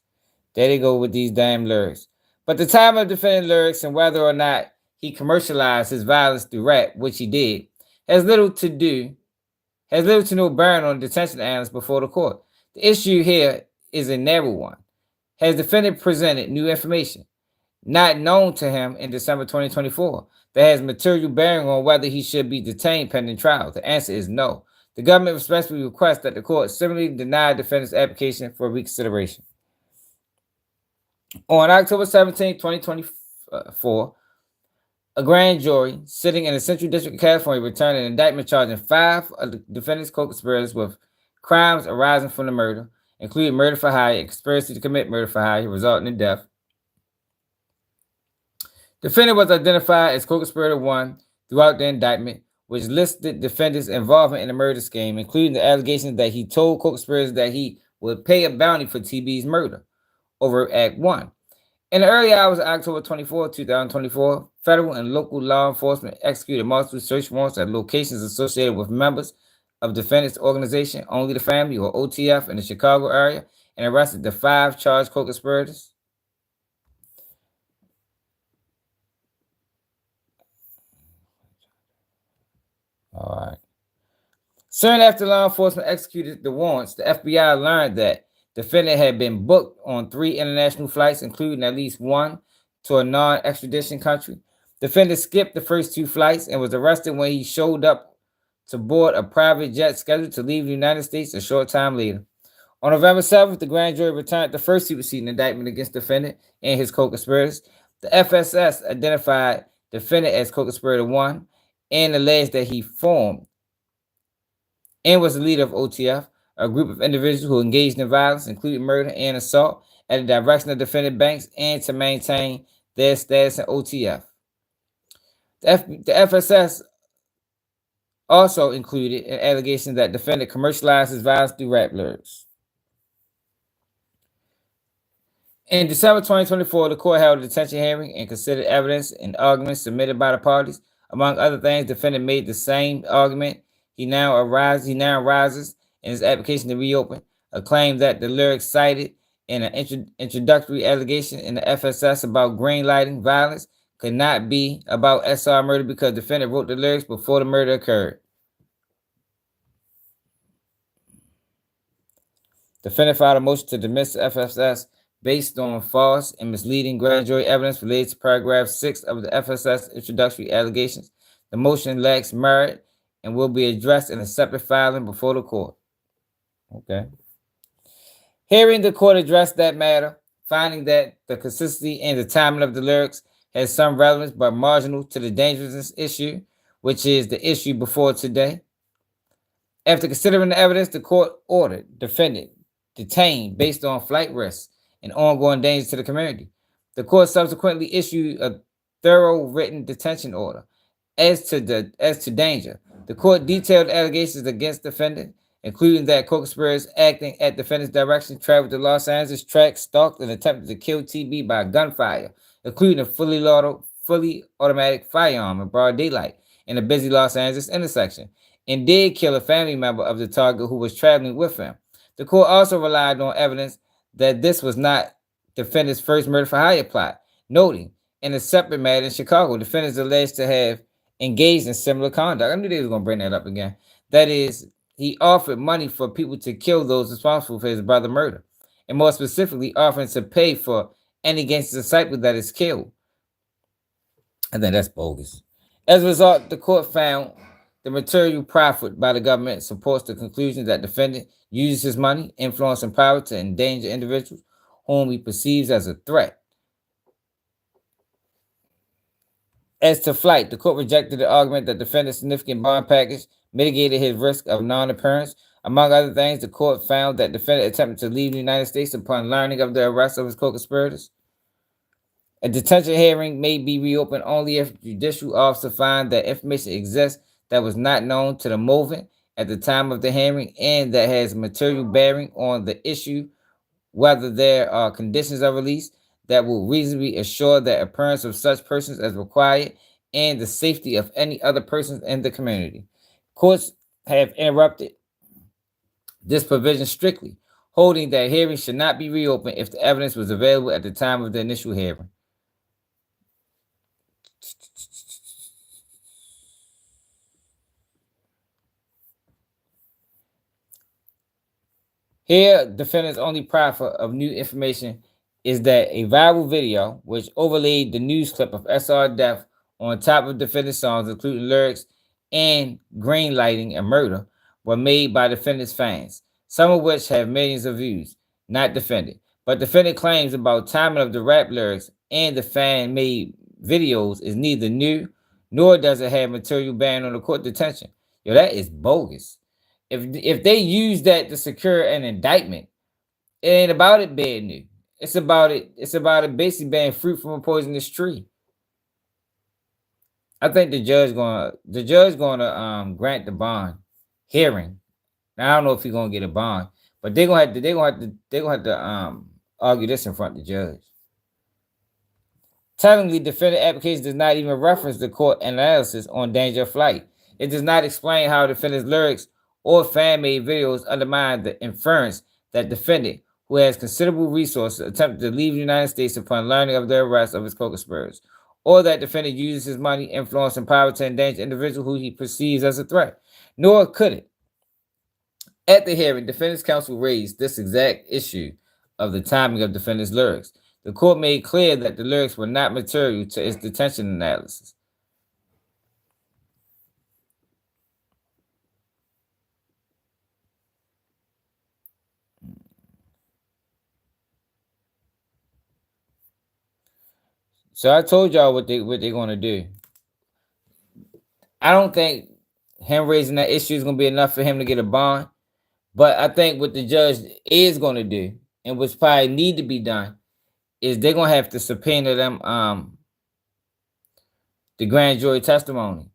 There they go with these damn lyrics. But the time of defendant lyrics and whether or not he commercialized his violence through rap, which he did, has little to no bearing on the detention analyst before the court. The issue here is a narrow one. Has defendant presented new information not known to him in December 2024 that has material bearing on whether he should be detained pending trial? The answer is no. The government respectfully requests that the court similarly deny defendant's application for reconsideration. On October 17, 2024, a grand jury sitting in the Central District of California returned an indictment charging 5 of the defendant's co-conspirators with crimes arising from the murder, including murder for hire, conspiracy to commit murder for hire, resulting in death. Defendant was identified as co-conspirator 1 throughout the indictment, which listed defendant's involvement in the murder scheme, including the allegations that he told co-conspirators that he would pay a bounty for TB's murder over Act 1. In the early hours of October 24, 2024, federal and local law enforcement executed multiple search warrants at locations associated with members of defendant's organization, Only the Family, or OTF, in the Chicago area, and arrested the 5 charged co-conspirators. All right. Soon after law enforcement executed the warrants, the FBI learned that defendant had been booked on 3 international flights, including at least one to a non-extradition country. Defendant skipped the first 2 flights and was arrested when he showed up to board a private jet scheduled to leave the United States a short time later. On November 7th, the grand jury returned the first superseding indictment against the defendant and his co-conspirators. The FSS identified the defendant as co-conspirator 1 and alleged that he formed and was the leader of OTF, a group of individuals who engaged in violence, including murder and assault, at the direction of defendant banks and to maintain their status in OTF. The FSS also included an allegation that defendant commercialized his violence through rap lyrics. In December 2024, the court held a detention hearing and considered evidence and arguments submitted by the parties. Among other things, defendant made the same argument he now arises in his application to reopen, a claim that the lyrics cited in an introductory allegation in the FSS about greenlighting violence could not be about SR murder because the defendant wrote the lyrics before the murder occurred. Defendant filed a motion to dismiss the FSS based on false and misleading grand jury evidence related to paragraph 6 of the FSS introductory allegations. The motion lacks merit and will be addressed in a separate filing before the court. Okay. Hearing, the court addressed that matter, finding that the consistency and the timing of the lyrics has some relevance but marginal to the dangerousness issue, which is the issue before today. After considering the evidence, the court ordered defendant detained based on flight risks and ongoing danger to the community. The court subsequently issued a thorough written detention order. As to danger, the court detailed allegations against defendant, including that co-conspirators acting at defendant's direction traveled to Los Angeles, tracked, stalked, and attempted to kill TB by gunfire, including a fully automatic firearm in broad daylight in a busy Los Angeles intersection, and did kill a family member of the target who was traveling with him. The court also relied on evidence that this was not defendant's first murder for hire plot, noting in a separate matter in Chicago, defendants alleged to have engaged in similar conduct. I knew they were going to bring that up again. That is, he offered money for people to kill those responsible for his brother's murder, and more specifically, offering to pay for any gangster disciple that is killed. I think that's bogus. As a result, the court found the material proffered by the government supports the conclusion that defendant uses his money, influence, and power to endanger individuals whom he perceives as a threat. As to flight, the court rejected the argument that defendant's significant bond package mitigated his risk of non-appearance. Among other things, the court found that defendant attempted to leave the United States upon learning of the arrest of his co-conspirators. A detention hearing may be reopened only if judicial officer find that information exists that was not known to the movement at the time of the hearing and that has material bearing on the issue, whether there are conditions of release that will reasonably assure the appearance of such persons as required and the safety of any other persons in the community. Courts have interrupted this provision strictly, holding that hearings should not be reopened if the evidence was available at the time of the initial hearing. Here, defendant's only proffer of new information is that a viral video, which overlaid the news clip of SR death on top of defendant's songs, including lyrics and green lighting and murder, were made by defendant's fans, some of which have millions of views, not defendant. But defendant claims about timing of the rap lyrics and the fan-made videos is neither new, nor does it have material bearing on the court detention. Yo, that is bogus. If they use that to secure an indictment, it ain't about it being new. It's about it basically being fruit from a poisonous tree. I think the judge gonna grant the bond hearing. Now I don't know if he's gonna get a bond, but they're gonna have to argue this in front of the judge. Tellingly, defendant application does not even reference the court analysis on danger of flight. It does not explain how defendant's lyrics or fan-made videos undermine the inference that defendant, who has considerable resources, attempted to leave the United States upon learning of the arrest of his co-conspirators, or that defendant uses his money, influence, and power to endanger individuals who he perceives as a threat. Nor could it. At the hearing, defendant's counsel raised this exact issue of the timing of defendant's lyrics. The court made clear that the lyrics were not material to its detention analysis. So I told y'all what they're gonna do. I don't think him raising that issue is gonna be enough for him to get a bond. But I think what the judge is gonna do, and what's probably need to be done, is they're gonna have to subpoena them the grand jury testimony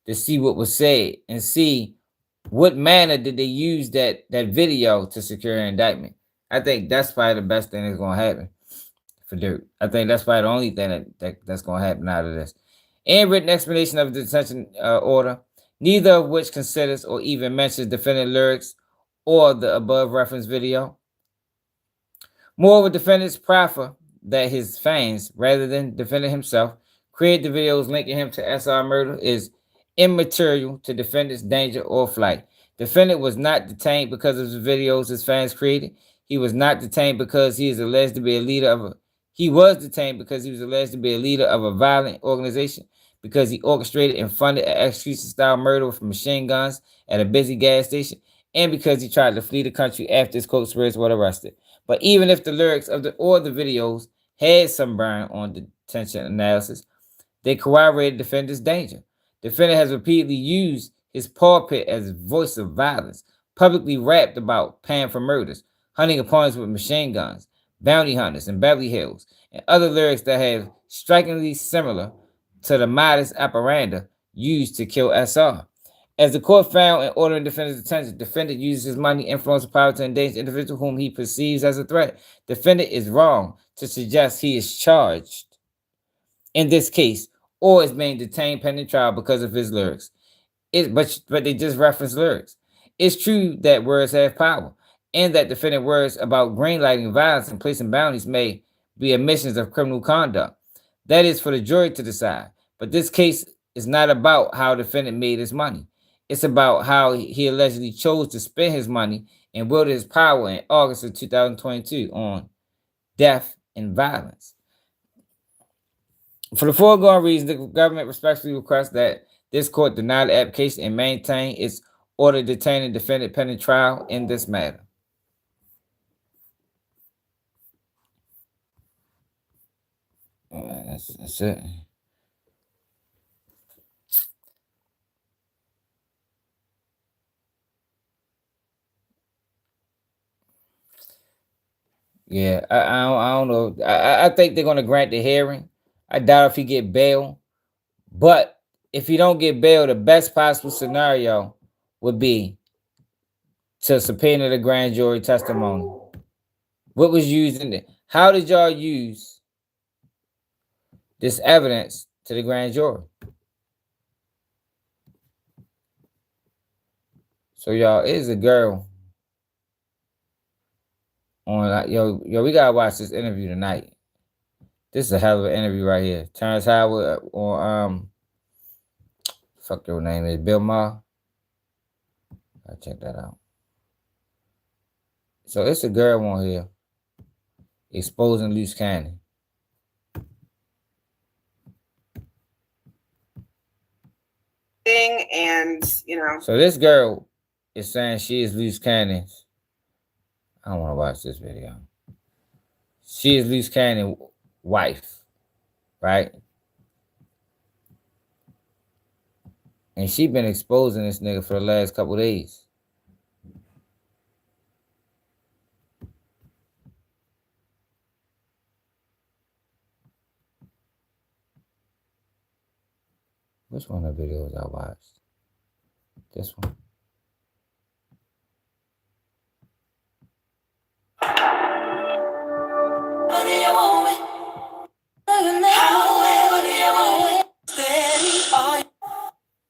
to see what was said and see what manner did they use that video to secure an indictment. I think that's probably the best thing that's gonna happen for Ðurk. I think that's probably the only thing that's gonna happen out of this. And written explanation of the detention order, neither of which considers or even mentions defendant lyrics or the above referenced video. Moreover, defendant's proffer that his fans, rather than defendant himself, create the videos linking him to SR murder is immaterial to defendant's danger or flight. Defendant was not detained because of the videos his fans created. He was not detained because he is alleged to be a leader of a... He was detained because he was alleged to be a leader of a violent organization, because he orchestrated and funded an execution-style murder with machine guns at a busy gas station, and because he tried to flee the country after his co-conspirators were arrested. But even if the lyrics of the videos had some bearing on the detention analysis, they corroborated defendant's danger. Defendant has repeatedly used his pulpit as a voice of violence, publicly rapped about paying for murders, hunting opponents with machine guns, bounty hunters in Beverly Hills, and other lyrics that have strikingly similar to the modus operandi used to kill SR. As the court found in ordering defendant's detention, defendant uses his money, influence, and power to endanger individual whom he perceives as a threat. Defendant is wrong to suggest he is charged in this case or is being detained pending trial because of his lyrics. But they just reference lyrics. It's true that words have power, and that defendant words about greenlighting violence and placing bounties may be admissions of criminal conduct. That is for the jury to decide. But this case is not about how defendant made his money. It's about how he allegedly chose to spend his money and wielded his power in August of 2022 on death and violence. For the foregoing reasons, the government respectfully requests that this court deny the application and maintain its order detaining defendant pending trial in this matter. That's it. Yeah, I don't know. I think they're going to grant the hearing. I doubt if he get bail. But if he don't get bail, the best possible scenario would be to subpoena the grand jury testimony. What was used in it? How did y'all use this evidence to the grand jury? So y'all, is a girl on yo, we gotta watch this interview tonight. This is a hell of an interview right here. Terrence Howard on fuck your name is Bill Maher. I'll check that out. So it's a girl on here exposing Luce Cannon. And so this girl is saying she is Luce Cannon's. I don't want to watch this video. She is Luce Cannon's wife, right? And she been exposing this nigga for the last couple days. Which one of the videos I watched? This one.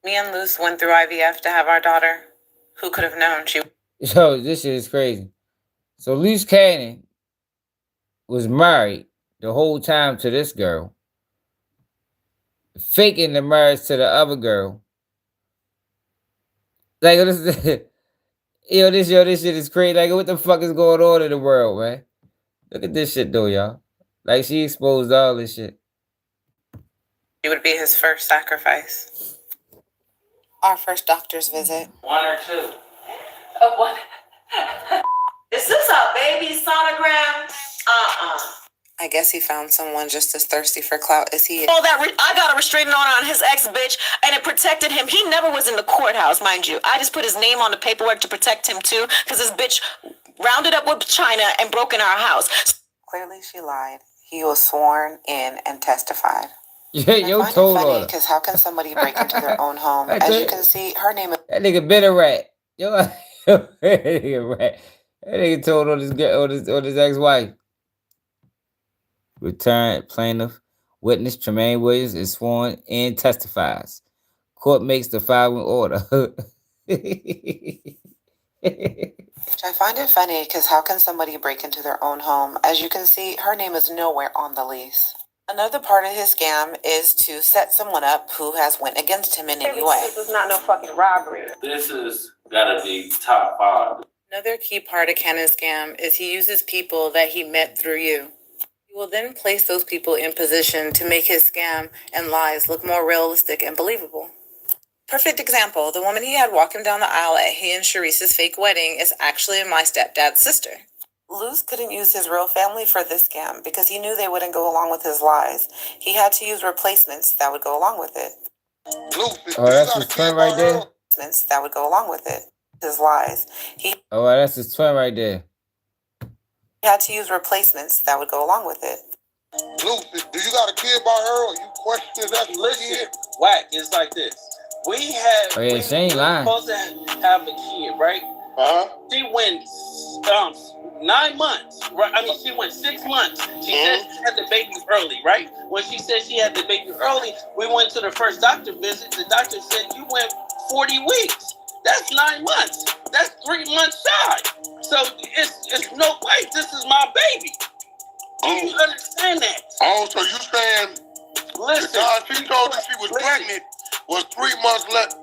Me and Luce went through IVF to have our daughter. Who could have known she... So this shit is crazy. So Luce Cannon was married the whole time to this girl, faking the marriage to the other girl. Like this, this shit is crazy. Like, what the fuck is going on in the world, man? Look at this shit though, y'all. Like, she exposed all this shit. She would be his first sacrifice. our first doctor's visit. 1 or 2. What? Is this a baby sonogram? I guess he found someone just as thirsty for clout as he is. All that I got a restraining order on his ex-bitch, and it protected him. He never was in the courthouse, mind you. I just put his name on the paperwork to protect him, too, because this bitch rounded up with China and broke in our house. Clearly, she lied. He was sworn in and testified. Yeah, yo told on her. Because how can somebody break into their own home? As you can see, her name is... That nigga been a rat. Yo, that nigga rat. That nigga told on his ex-wife. Returned plaintiff witness Tremaine Williams is sworn and testifies. Court makes the following order. Which I find it funny because how can somebody break into their own home? As you can see, her name is nowhere on the lease. Another part of his scam is to set someone up who has went against him in any way. This is not no fucking robbery. This is gotta be top 5. Another key part of Cannon's scam is he uses people that he met through you. He will then place those people in position to make his scam and lies look more realistic and believable. Perfect example, the woman he had walk him down the aisle at he and Sharice's fake wedding is actually my stepdad's sister. Luce couldn't use his real family for this scam because he knew they wouldn't go along with his lies. He had to use replacements that would go along with it. Oh, that's his twin right there? Replacements that would go along with it. His lies. Oh, that's his twin right there. He had to use replacements that would go along with it. Luce, do you got a kid by her or you question that? Listen, Wack, it's like this. We had... Oh, yeah, she ain't lying. Supposed to have a kid, right? She went 9 months, right? I mean, she went 6 months. She said she had the baby early, right? When she said she had the baby early, we went to the first doctor visit. The doctor said you went 40 weeks. That's 9 months. That's 3 months shy. So it's no way. This is my baby. Do you understand that? Oh, so you saying listen, the time she told her she was pregnant was 3 months left.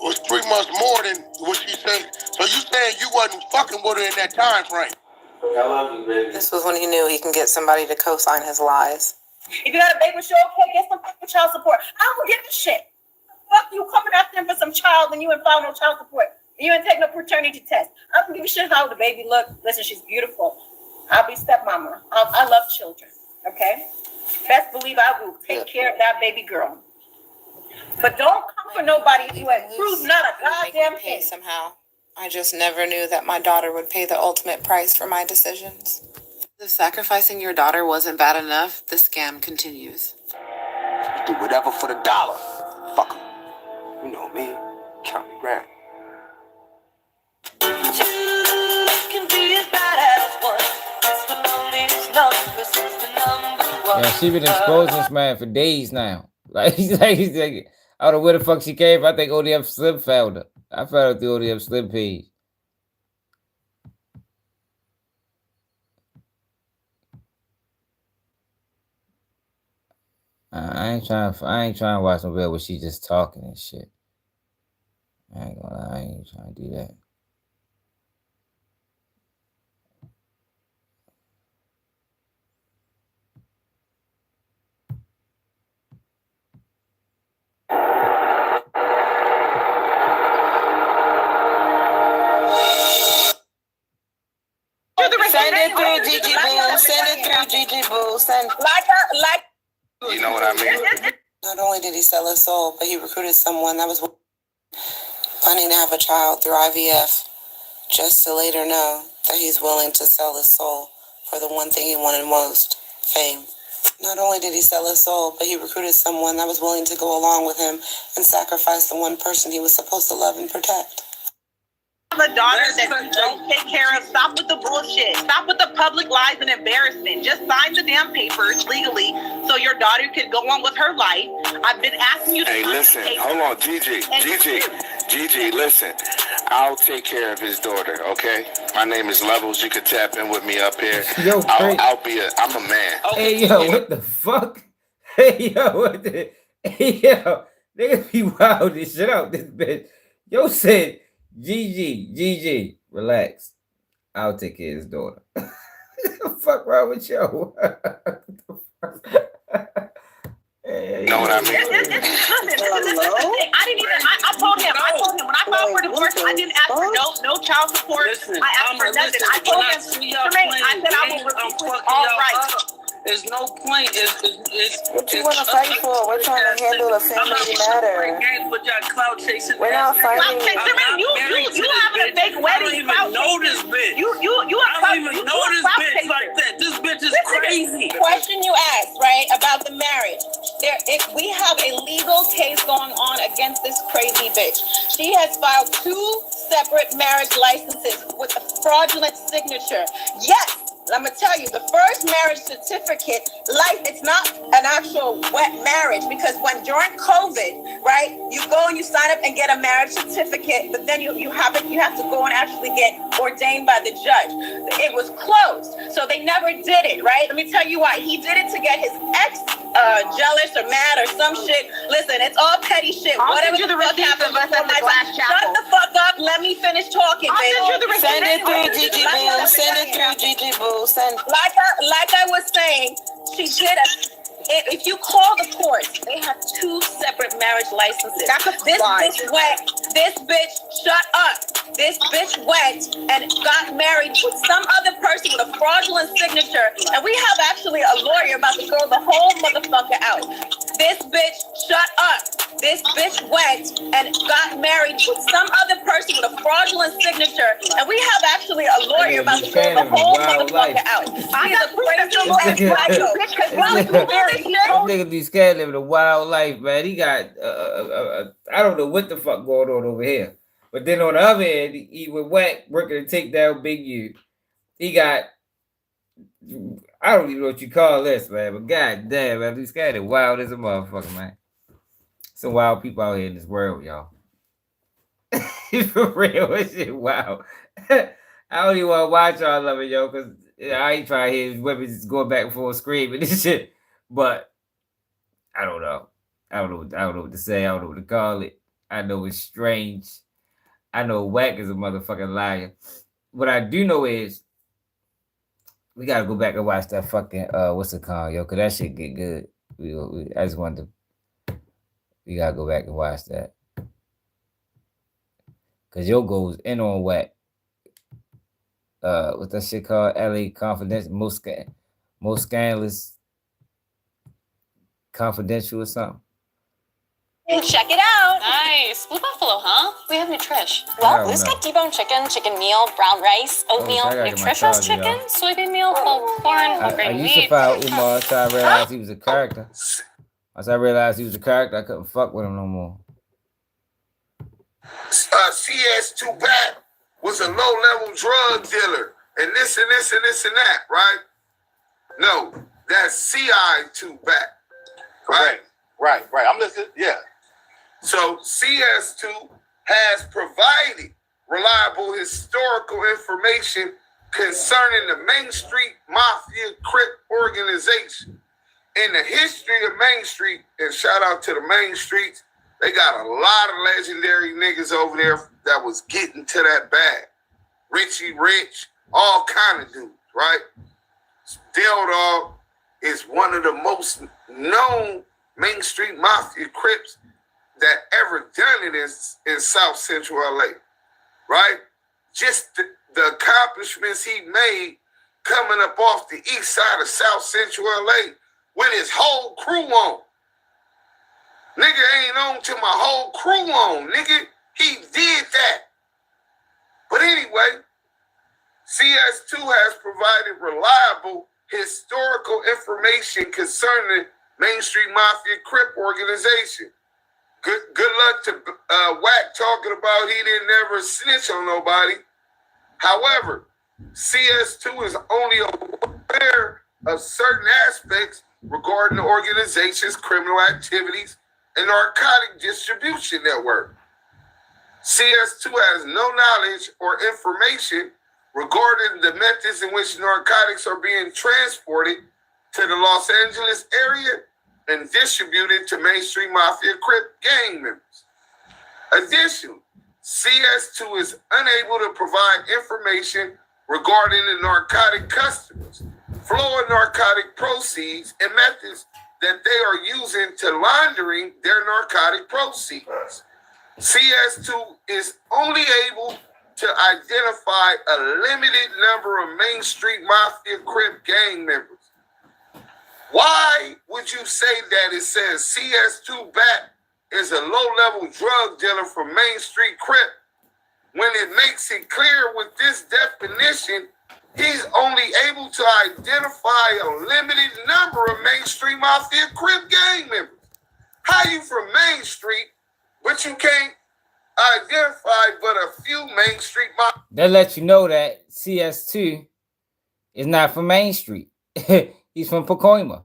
Was 3 months more than what she said. So you saying you wasn't fucking with her in that time frame? I love you, baby. This was when he knew he can get somebody to co-sign his lies. If you got a baby show, okay, get some fucking child support. I don't give a shit. Fuck you coming after him for some child and you ain't file no child support. You ain't take no paternity test. I don't give a shit how the baby look. Listen, she's beautiful. I'll be stepmama. I love children, okay? Best believe I will take care of that baby girl. But don't come for nobody if you ain't proved not a goddamn thing. Somehow. I just never knew that my daughter would pay the ultimate price for my decisions. If sacrificing your daughter wasn't bad enough, the scam continues. Do whatever for the dollar. Fuck 'em. You know me. Count me grand. Yeah, she been exposing this man for days now. Like, he's like, I don't know where the fuck she came from. I think ODF Slim found her. I found her through ODF Slim page. I ain't trying to watch no video where she just talking and shit. I ain't gonna lie, I ain't trying to do that. Send it through Gigi Boo. Send it through Gigi Boo. Like. You know what I mean? Not only did he sell his soul, but he recruited someone that was planning to have a child through IVF, just to later know that he's willing to sell his soul for the one thing he wanted most, fame. Not only did he sell his soul, but he recruited someone that was willing to go along with him and sacrifice the one person he was supposed to love and protect. The daughters that you don't take care of, stop with the bullshit. Stop with the public lies and embarrassment. Just sign the damn papers legally so your daughter can go on with her life. I've been asking you to Hey, listen, hold on, Gigi, listen. I'll take care of his daughter, okay? My name is Levels. You can tap in with me up here. Yo, I'm a man. Hey, yo, what the fuck? Hey, yo, what the... Hey, yo, niggas be wild this shit out this bitch. Yo said... GG, relax. I'll take care of his daughter. What the fuck wrong with you? You know what I mean? I told him when I filed for divorce, I didn't ask for no child support. I asked for nothing. I told him, Tremaine, I said I will recoup all rights. There's no point. What you want to fight for? We're trying to handle a family matter. We're not fighting. You having a fake wedding? I don't even know this bitch. You I don't even know this bitch like that. This bitch is crazy. Question you asked, right, about the marriage. We have a legal case going on against this crazy bitch. She has filed 2 separate marriage licenses with a fraudulent signature. Yes, I'm gonna tell you, the first marriage certificate, it's not an actual wet marriage, because during COVID, right, you go and you sign up and get a marriage certificate, but then you have to go and actually get ordained by the judge. It was closed, so they never did it, right? Let me tell you why. He did it to get his ex jealous or mad or some shit. Listen, it's all petty shit. Whatever the fuck happened, shut the fuck up. Let me finish talking, baby. Send it through, Gigi Boo. Send it through, Gigi Boo. Like I was saying, she did if you call the courts, they have 2 separate marriage licenses. This bitch, shut up. This bitch went and got married with some other person with a fraudulent signature, and we have actually a lawyer about to throw the whole motherfucker out. This bitch, shut up. This bitch went and got married with some other person with a fraudulent signature, and we have actually a lawyer about to throw the whole motherfucker out. I got This nigga be scared living a wild life, man. He got I don't know what the fuck going on over here. But then on the other end, he with Wack working to take down Big U. He got, I don't even know what you call this, man. But goddamn, man, he's kind of wild as a motherfucker, man. Some wild people out here in this world, y'all. For real, this shit wow. I don't even want to watch all of it, yo, because I ain't trying to hear women just going back and forth screaming and shit. But I don't know. I don't know what to say. I don't know what to call it. I know it's strange. I know Wack is a motherfucking liar. What I do know is we gotta go back and watch that fucking what's it called, yo? Cause that shit get good. I just wanted to. We gotta go back and watch that. Cause yo goes in on Wack. What's that shit called? LA Confidential, most scandalous confidential or something. Check it out. Nice. Blue Buffalo, huh? We have Nutrish. Well, Blue's got deboned chicken, chicken meal, brown rice, oatmeal, Nutrish has chicken, soybean meal, pulled corn, whole grain I used to wheat. follow Umar until I realized he was a character. Once I realized he was a character, I couldn't fuck with him no more. CS2 Back was a low-level drug dealer, and this and this and this and that, right? No, that's CI2 Back. Right. I'm listening. Yeah. So CS2 has provided reliable historical information concerning the Main Street Mafia Crip organization. In the history of Main Street, and shout out to the Main Streets, they got a lot of legendary niggas over there that was getting to that bag. Richie Rich, all kind of dudes, right? Still Dog is one of the most known Main Street Mafia Crips that ever done it in South Central LA, right? Just the accomplishments he made coming up off the east side of South Central LA with his whole crew on. Nigga ain't on till my whole crew on, nigga. He did that. But anyway, CS2 has provided reliable historical information concerning Main Street Mafia Crip organization. Good luck to Wack talking about he didn't ever snitch on nobody. However, CS2 is only aware of certain aspects regarding the organization's criminal activities and narcotic distribution network. CS2 has no knowledge or information regarding the methods in which narcotics are being transported to the Los Angeles area and distributed to Main Street Mafia Crip gang members. Additionally, CS2 is unable to provide information regarding the narcotic customers, flow of narcotic proceeds, and methods that they are using to laundering their narcotic proceeds. CS2 is only able to identify a limited number of Main Street Mafia Crip gang members. Why would you say that it says CS2 Back is a low-level drug dealer from Main Street Crip when it makes it clear with this definition he's only able to identify a limited number of Main Street Mafia Crip gang members? How you from Main Street, but you can't identify but a few Main Street Mafia? That lets you know that CS2 is not from Main Street. He's from Pacoima.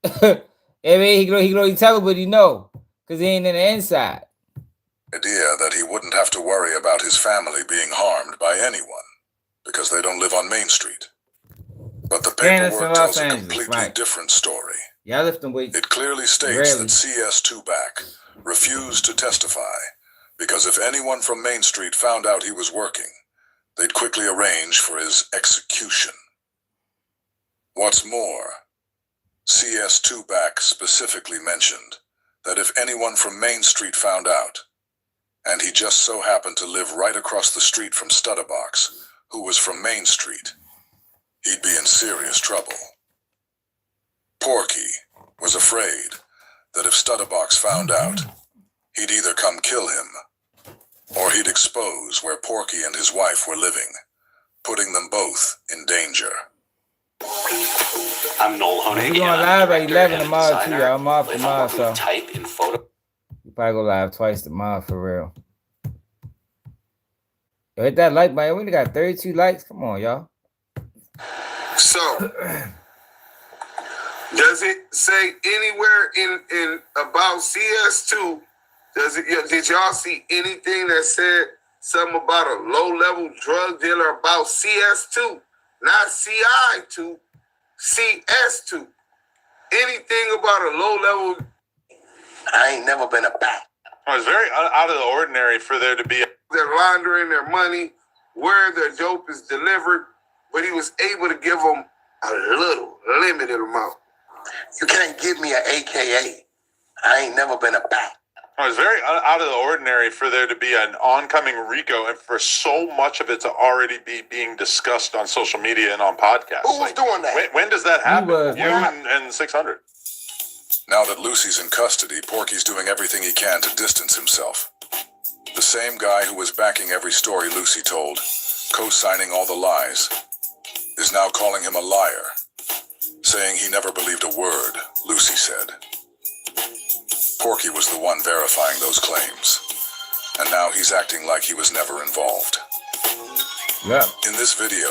I mean, he tell what he know, because he ain't in the inside. Idea that he wouldn't have to worry about his family being harmed by anyone, because they don't live on Main Street. But the paperwork tells a completely different story. Yeah, I lift them weights. It clearly states that CS2 Back refused to testify, because if anyone from Main Street found out he was working, they'd quickly arrange for his execution. What's more, CS2 Back specifically mentioned that if anyone from Main Street found out, and he just so happened to live right across the street from Stutterbox, who was from Main Street, he'd be in serious trouble. Porky was afraid that if Stutterbox found out, he'd either come kill him, or he'd expose where Porky and his wife were living, putting them both in danger. I'm Noel Honig. We're going live at 11 tomorrow too, y'all. I'm off tomorrow, so type in photo. You probably go live twice tomorrow for real. Yo, hit that like button. We only got 32 likes. Come on, y'all. So, does it say anywhere in about CS2? Did y'all see anything that said something about a low-level drug dealer about CS2? Not CI2, CS2. Anything about a low-level? I ain't never been a bat. It's very out of the ordinary for there to be. They're laundering their money, where their dope is delivered, but he was able to give them a little, limited amount. You can't give me an AKA. I ain't never been a bat. It's very out of the ordinary for there to be an oncoming RICO and for so much of it to already be being discussed on social media and on podcasts. Who was doing that? When does that happen? You and 600. Now that Lucy's in custody, Porky's doing everything he can to distance himself. The same guy who was backing every story Lucy told, co-signing all the lies, is now calling him a liar, saying he never believed a word Lucy said. Porky was the one verifying those claims, and now he's acting like he was never involved. Yeah. In this video,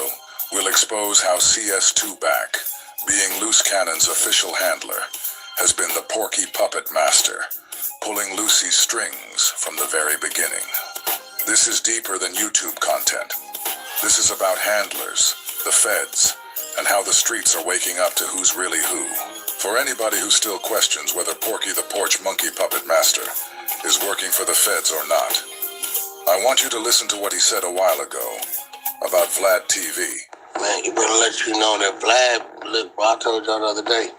we'll expose how CS2 Back, being Luce Cannon's official handler, has been the Porky puppet master, pulling Lucy's strings from the very beginning. This is deeper than YouTube content. This is about handlers, the feds, and how the streets are waking up to who's really who. For anybody who still questions whether Porky the Porch Monkey Puppet Master is working for the feds or not, I want you to listen to what he said a while ago about Vlad TV. Man, you better let you know that Vlad, look, bro, I told y'all the other day,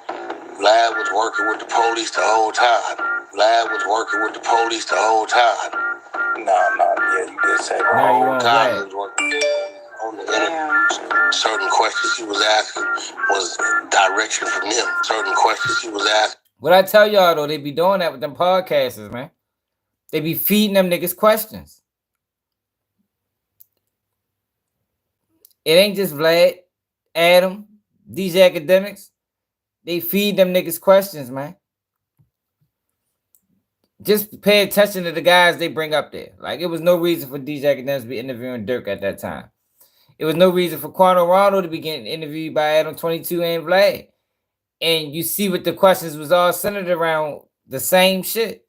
Vlad was working with the police the whole time. Vlad was working with the police the whole time. Yeah, you did say that. The whole time he was working on the internet. Certain questions he was asking was direction from them. Certain questions he was asking. What I tell y'all though, they be doing that with them podcasters, man. They be feeding them niggas questions. It ain't just Vlad, Adam, these academics. They feed them niggas questions, man. Just pay attention to the guys they bring up there. Like, it was no reason for DJ Academics to be interviewing Ðurk at that time. It was no reason for Quano Rondo to be getting interviewed by Adam 22 and Vlad. And you see what the questions was all centered around the same shit.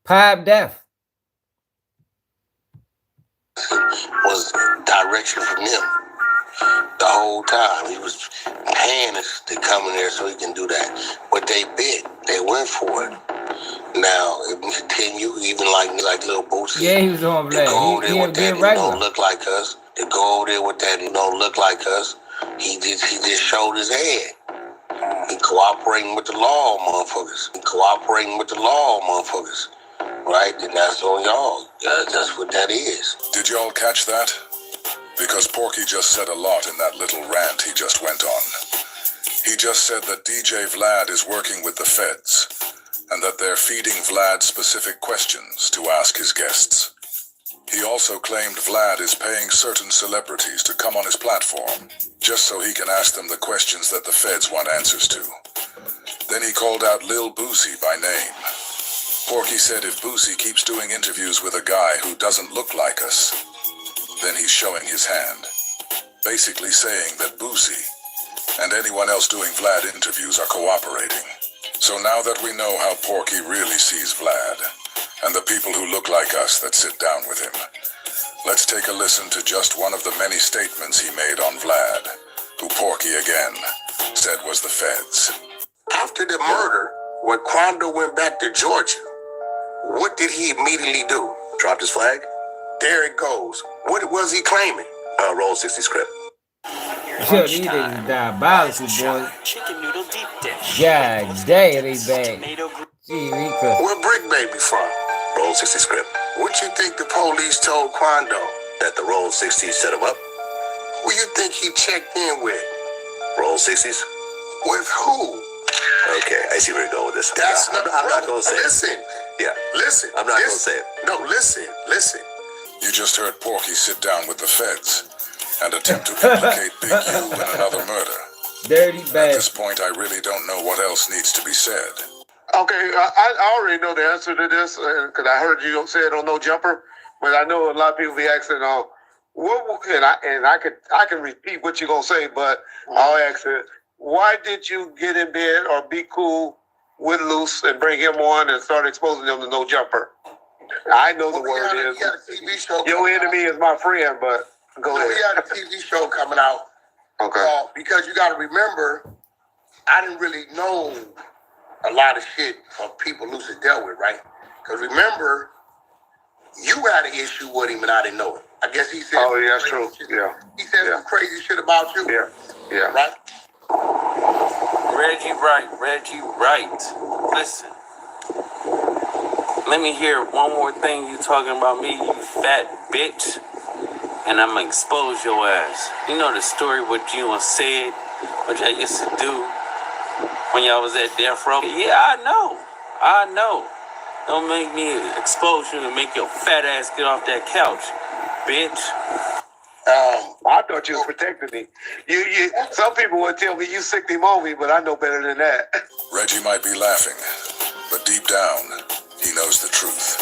Pipe death. Was direction from them. The whole time he was paying us to come in there so he can do that. But they bit. They went for it. Now, if we continue, even like little Bootsy, yeah, he was on Vlad. Go over there with that who don't look like us. To go over there with that who don't look like us. He just showed his head. He cooperating with the law, motherfuckers. Right? And that's on y'all. That's what that is. Did y'all catch that? Because Porky just said a lot in that little rant he just went on. He just said that DJ Vlad is working with the feds and that they're feeding Vlad specific questions to ask his guests. He also claimed Vlad is paying certain celebrities to come on his platform just so he can ask them the questions that the feds want answers to. Then he called out Lil Boosie by name. Porky said if Boosie keeps doing interviews with a guy who doesn't look like us, then he's showing his hand. Basically saying that Boosie and anyone else doing Vlad interviews are cooperating. So now that we know how Porky really sees Vlad, and the people who look like us that sit down with him, let's take a listen to just one of the many statements he made on Vlad, who Porky again said was the feds. After the murder, when Quando went back to Georgia, what did he immediately do? Dropped his flag? There it goes. What was he claiming? Roll 60 script. Yo, these niggas diabolical, boy. Chicken noodle deep dish. God damn, they bad. Gee, Rico. Where Brick Baby from? Roll 60 script. What you think the police told Quando? That the Roll 60s set him up? Who you think he checked in with? Roll 60s? With who? Okay, I see where you're going with this. That's I'm not going to say listen. it. Yeah. Listen. I'm not going to say it. No, listen. You just heard Porky sit down with the feds and attempt to implicate Big U in another murder. Dirty bad. At this point, I really don't know what else needs to be said. Okay, I already know the answer to this because I heard you say it on No Jumper, but I know a lot of people be asking I can repeat what you're gonna say, but I'll ask it. Why did you get in bed or be cool with Luce and bring him on and start exposing them to No Jumper? I know the word is your enemy is my friend, but go ahead. We had a TV show coming out. Okay. Because you got to remember, I didn't really know a lot of shit of people Luce had dealt with, right? Because remember, you had an issue with him and I didn't know it. I guess he said. Oh, yeah, that's true. Yeah. He said some crazy shit about you. Yeah. Right? Reggie Wright. Listen. Let me hear one more thing you talking about me, you fat bitch. And I'm gonna expose your ass. You know the story what you and said, what y'all used to do when y'all was at death row? Yeah, I know. Don't make me expose you and make your fat ass get off that couch, bitch. I thought you was protecting me. You. Some people would tell me you sicked him on me, but I know better than that. Reggie might be laughing, but deep down, he knows the truth.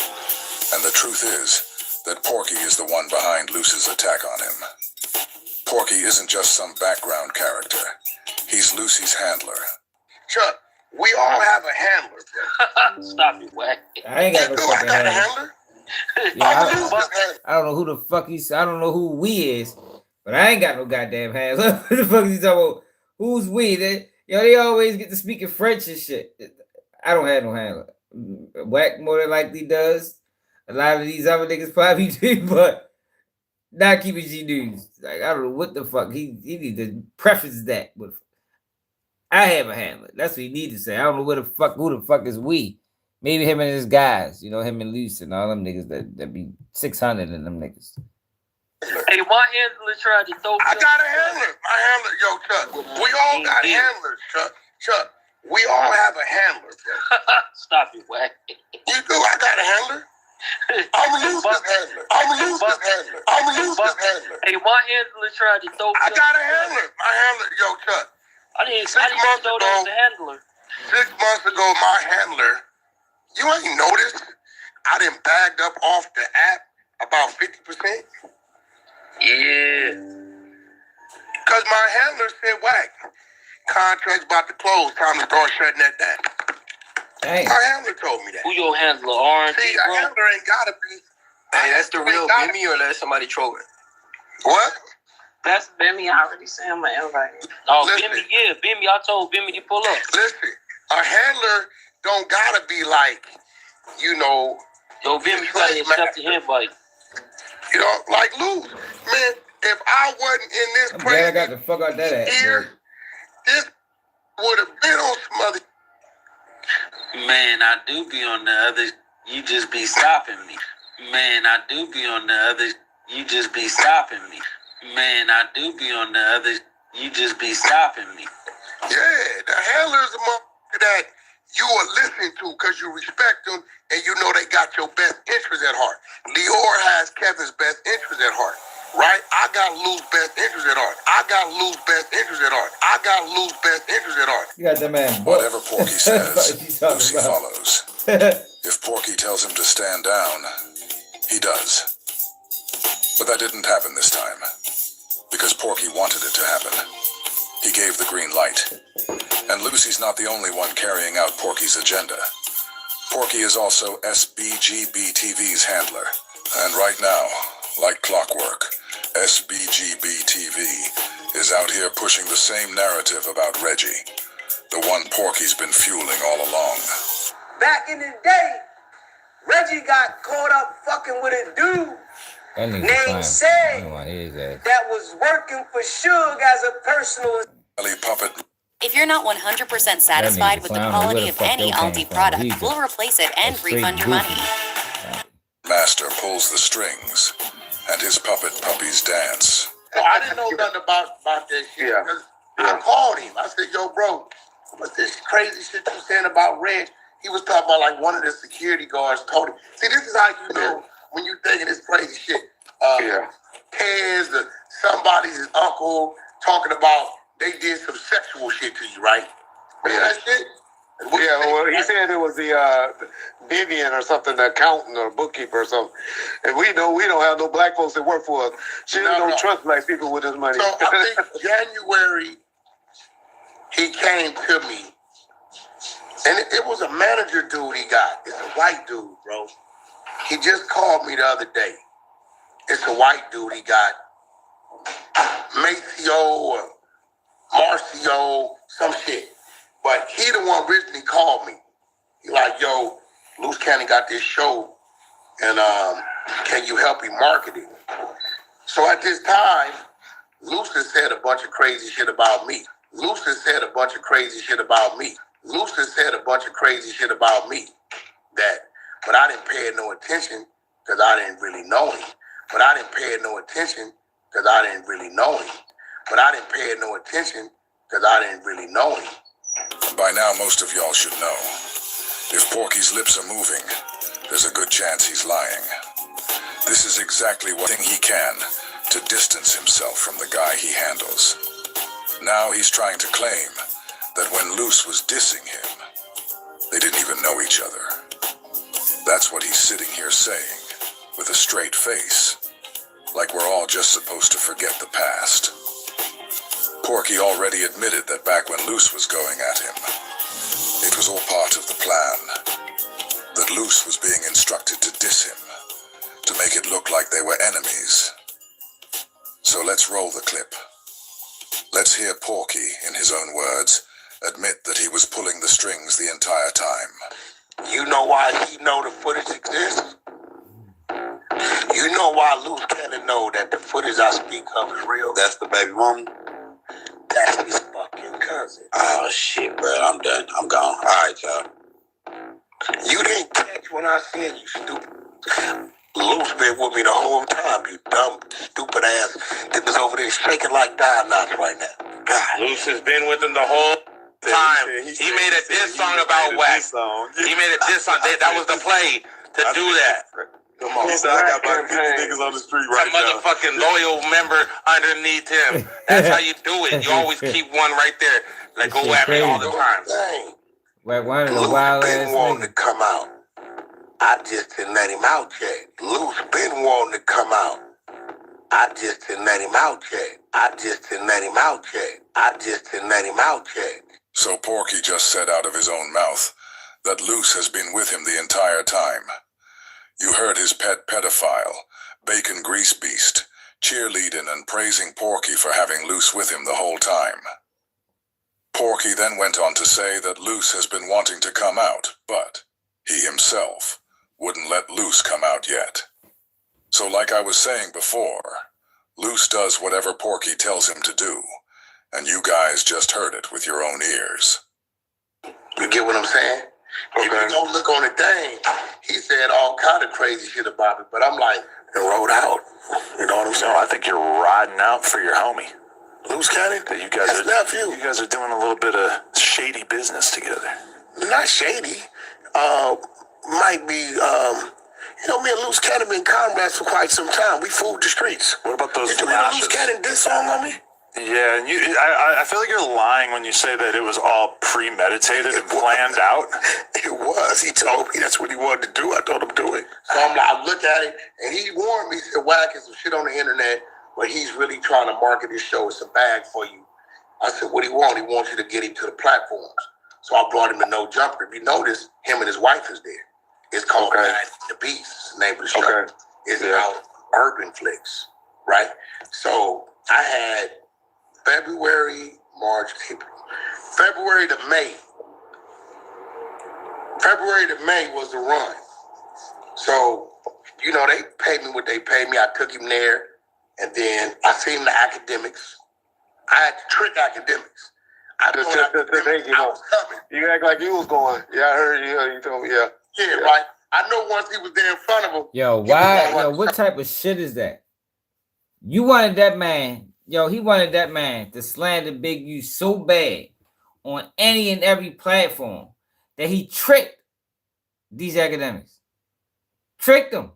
And the truth is that Porky is the one behind Luce's attack on him. Porky isn't just some background character. He's Lucy's handler. Chuck, we all have a handler. Stop it, Wack. I ain't got no fucking handler. Handler? Yeah, I don't know who the fuck I don't know who we is, but I ain't got no goddamn hands. What the fuck is he talking about? Who's we? They always get to speak in French and shit. I don't have no handler. Wack more than likely does. A lot of these other niggas probably do, but not keeping G News. Like, I don't know what the fuck. He need to preface that with I have a handler. That's what he need to say. I don't know who the fuck is we. Maybe him and his guys, him and Luce and all them niggas that be 600 in them niggas. Hey, my handler tried to throw. I got a handler. My handler, yo, Chuck. We all got handlers, Chuck. We all have a handler. Stop it, Wack. You do. I got a handler. I'm Luce's handler. Hey, my handler tried to throw. I got a handler. My handler, yo, Chuck. I didn't know that was a handler. 6 months ago, my handler, you ain't noticed, I done bagged up off the app about 50%. Yeah. Because my handler said, Wack, contract's about to close, time to start shutting that down. Hey. My handler told me that. Who your handler, Orange? See, a handler ain't gotta be. Hey, that's the real Bimmy or that's somebody trolling? What? That's Bimmy. I already sent him an invite. Oh, Bimmy, yeah. Bimmy, I told Bimmy to pull up. Listen, a handler don't gotta be like, Yo, Bimmy, you gotta accept the invite. Like Luce. Man, if I wasn't in this I'm glad I got the fuck out that ass. Here, this would have been on some other. Man, I do be on the other. You just be stopping me. Man, I do be on the other. You just be stopping me. Man, I do be on the other. You just be stopping me. Yeah, the handler is a motherfucker that you are listening to because you respect them and you know they got your best interest at heart. Lior has Kevin's best interest at heart, right? I got Luce's best interest at heart. I got Luce's best interest at heart. I got Luce's best interest at heart. You got that man. Whatever Porky says, Lucy follows. If Porky tells him to stand down, he does. But that didn't happen this time, because Porky wanted it to happen. He gave the green light. And Lucy's not the only one carrying out Porky's agenda. Porky is also SBGB-TV's handler. And right now, like clockwork, SBGB-TV is out here pushing the same narrative about Reggie, the one Porky's been fueling all along. Back in the day, Reggie got caught up fucking with a dude named Say that was working for Suge as a personal puppet. If you're not 100% satisfied with the quality of any Aldi product, we'll replace it and refund your money. Master pulls the strings, and his puppet puppies dance. I didn't know nothing about that shit. Yeah. I called him. I said, yo, bro, what's this crazy shit you saying about Reg? He was talking about like one of the security guards told him. See, this is how you know when you thinking this crazy shit. Tez, somebody's uncle talking about they did some sexual shit to you, right? Remember that shit? Yeah, well, he said it was the Vivian or something, the accountant or bookkeeper or something. And we know we don't have no black folks that work for us. She don't trust black people with his money. So I think January, he came to me. And it was a manager dude he got. It's a white dude, bro. He just called me the other day. It's a white dude he got. Maceo or Marcio, some shit. But he the one originally called me. He like, yo, Luce County got this show, and can you help me market it? So at this time, Luce has said a bunch of crazy shit about me. Luce has said a bunch of crazy shit about me. Luce has said a bunch of crazy shit about me. But I didn't pay it no attention because I didn't really know him. But I didn't pay it no attention because I didn't really know him. But I didn't pay it no attention because I didn't really know him. By now, most of y'all should know. If Porky's lips are moving, there's a good chance he's lying. This is exactly what he can to distance himself from the guy he handles. Now he's trying to claim that when Luce was dissing him, they didn't even know each other. That's what he's sitting here saying, with a straight face, like we're all just supposed to forget the past. Porky already admitted that back when Luce was going at him, it was all part of the plan. That Luce was being instructed to diss him, to make it look like they were enemies. So let's roll the clip. Let's hear Porky, in his own words, admit that he was pulling the strings the entire time. You know why he know the footage exists? You know why Luce Cannon know that the footage I speak of is real? That's the baby mama. That's his fucking cousin. Oh shit, bro. I'm done. I'm gone. All right, y'all. You didn't catch when I said you stupid. Luce been with me the whole time, you dumb, stupid ass that was over there shaking like Diabolical right now. God. Luce has been with him the whole time. He made a diss song about Wack. He made a diss song. That was the play to do that. Come on. He said I got about 50 niggas on the street right now. That motherfucking loyal member underneath him. That's how you do it. You always keep one right there. Like, go at me all the time. Dang. One of the wild been ass wanting niggas. to come out. I just didn't let him out yet. Luce been wanting to come out. I just didn't let him out yet. I just didn't let him out yet. I just didn't let him out yet. So Porky just said out of his own mouth that Luce has been with him the entire time. You heard his pet pedophile, Bacon Grease Beast, cheerleading and praising Porky for having Luce with him the whole time. Porky then went on to say that Luce has been wanting to come out, but he himself wouldn't let Luce come out yet. So like I was saying before, Luce does whatever Porky tells him to do, and you guys just heard it with your own ears. You get what I'm saying? If you don't look on the thing, he said all kind of crazy shit about it, but I'm like, it wrote out. You know what I'm saying? I think you're riding out for your homie. Luce Cannon? You guys are doing a little bit of shady business together. Not shady. Might be, me and Luce Cannon been comrades for quite some time. We fooled the streets. What about those Did you hear Luce Cannon diss song on me? Yeah, and I feel like you're lying when you say that it was all premeditated and planned out. It was. He told me that's what he wanted to do. I told him do it. So I looked at it, and he warned me. He said, Wack is some shit on the internet, but he's really trying to market his show. It's a bag for you. I said, what do you want? He wants you to get him to the platforms. So I brought him to No Jumper. If you notice, him and his wife is there. It's called The Beast. It's the name of the show. Okay. It's out Urban Flicks, right? So I had February, March, April. February to May was the run. So, they paid me what they paid me. I took him there, and then I seen the academics. I had to trick academics. I was coming. You act like you was going. Yeah, I heard you. You told me, yeah. Yeah, right. I know once he was there in front of him. Yo, why? Yo, what type of shit is that? You wanted that man. Yo, he wanted that man to slander Big U so bad on any and every platform that he tricked these academics. Tricked them.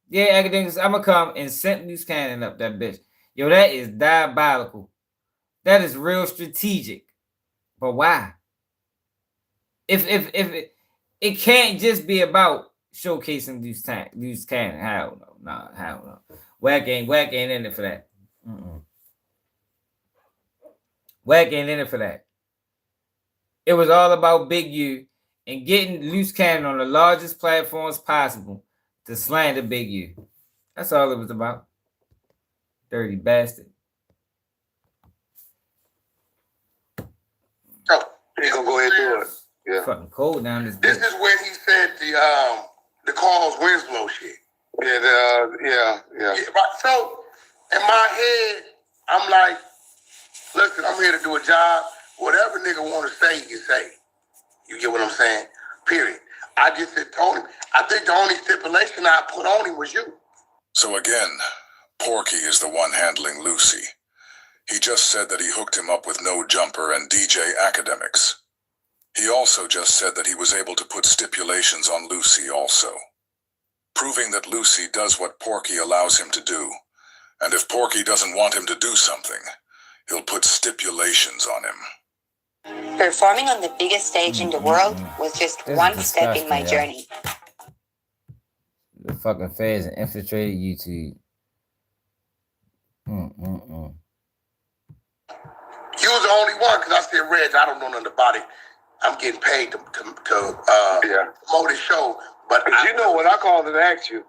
Yeah, academics, I'm going to come and send Luce Cannon up that bitch. Yo, that is diabolical. That is real strategic. But why? If it can't just be about showcasing Luce Cannon. Hell no. Nah, hell no. Wack ain't in it for that. Wack ain't in it for that. It was all about Big U and getting Luce Cannon on the largest platforms possible to slander Big U. That's all it was about. Dirty bastard. Oh, he's gonna go ahead and do it. Yeah. Fucking cold down this bitch. This is where he said the Carl's Winslow shit. Yeah. Right. So in my head, I'm like, listen, I'm here to do a job. Whatever nigga want to say, he can say. You get what I'm saying? Period. I just told him. I think the only stipulation I put on him was you. So again, Porky is the one handling Lucy. He just said that he hooked him up with No Jumper and DJ Academics. He also just said that he was able to put stipulations on Lucy also, proving that Lucy does what Porky allows him to do. And if Porky doesn't want him to do something, he'll put stipulations on him. Performing on the biggest stage in the world was just one step in my journey. The fucking feds infiltrated YouTube. You was the only one, because I said, Reg, I don't know nothing about it. I'm getting paid to promote his show. But you know what, I called and asked you,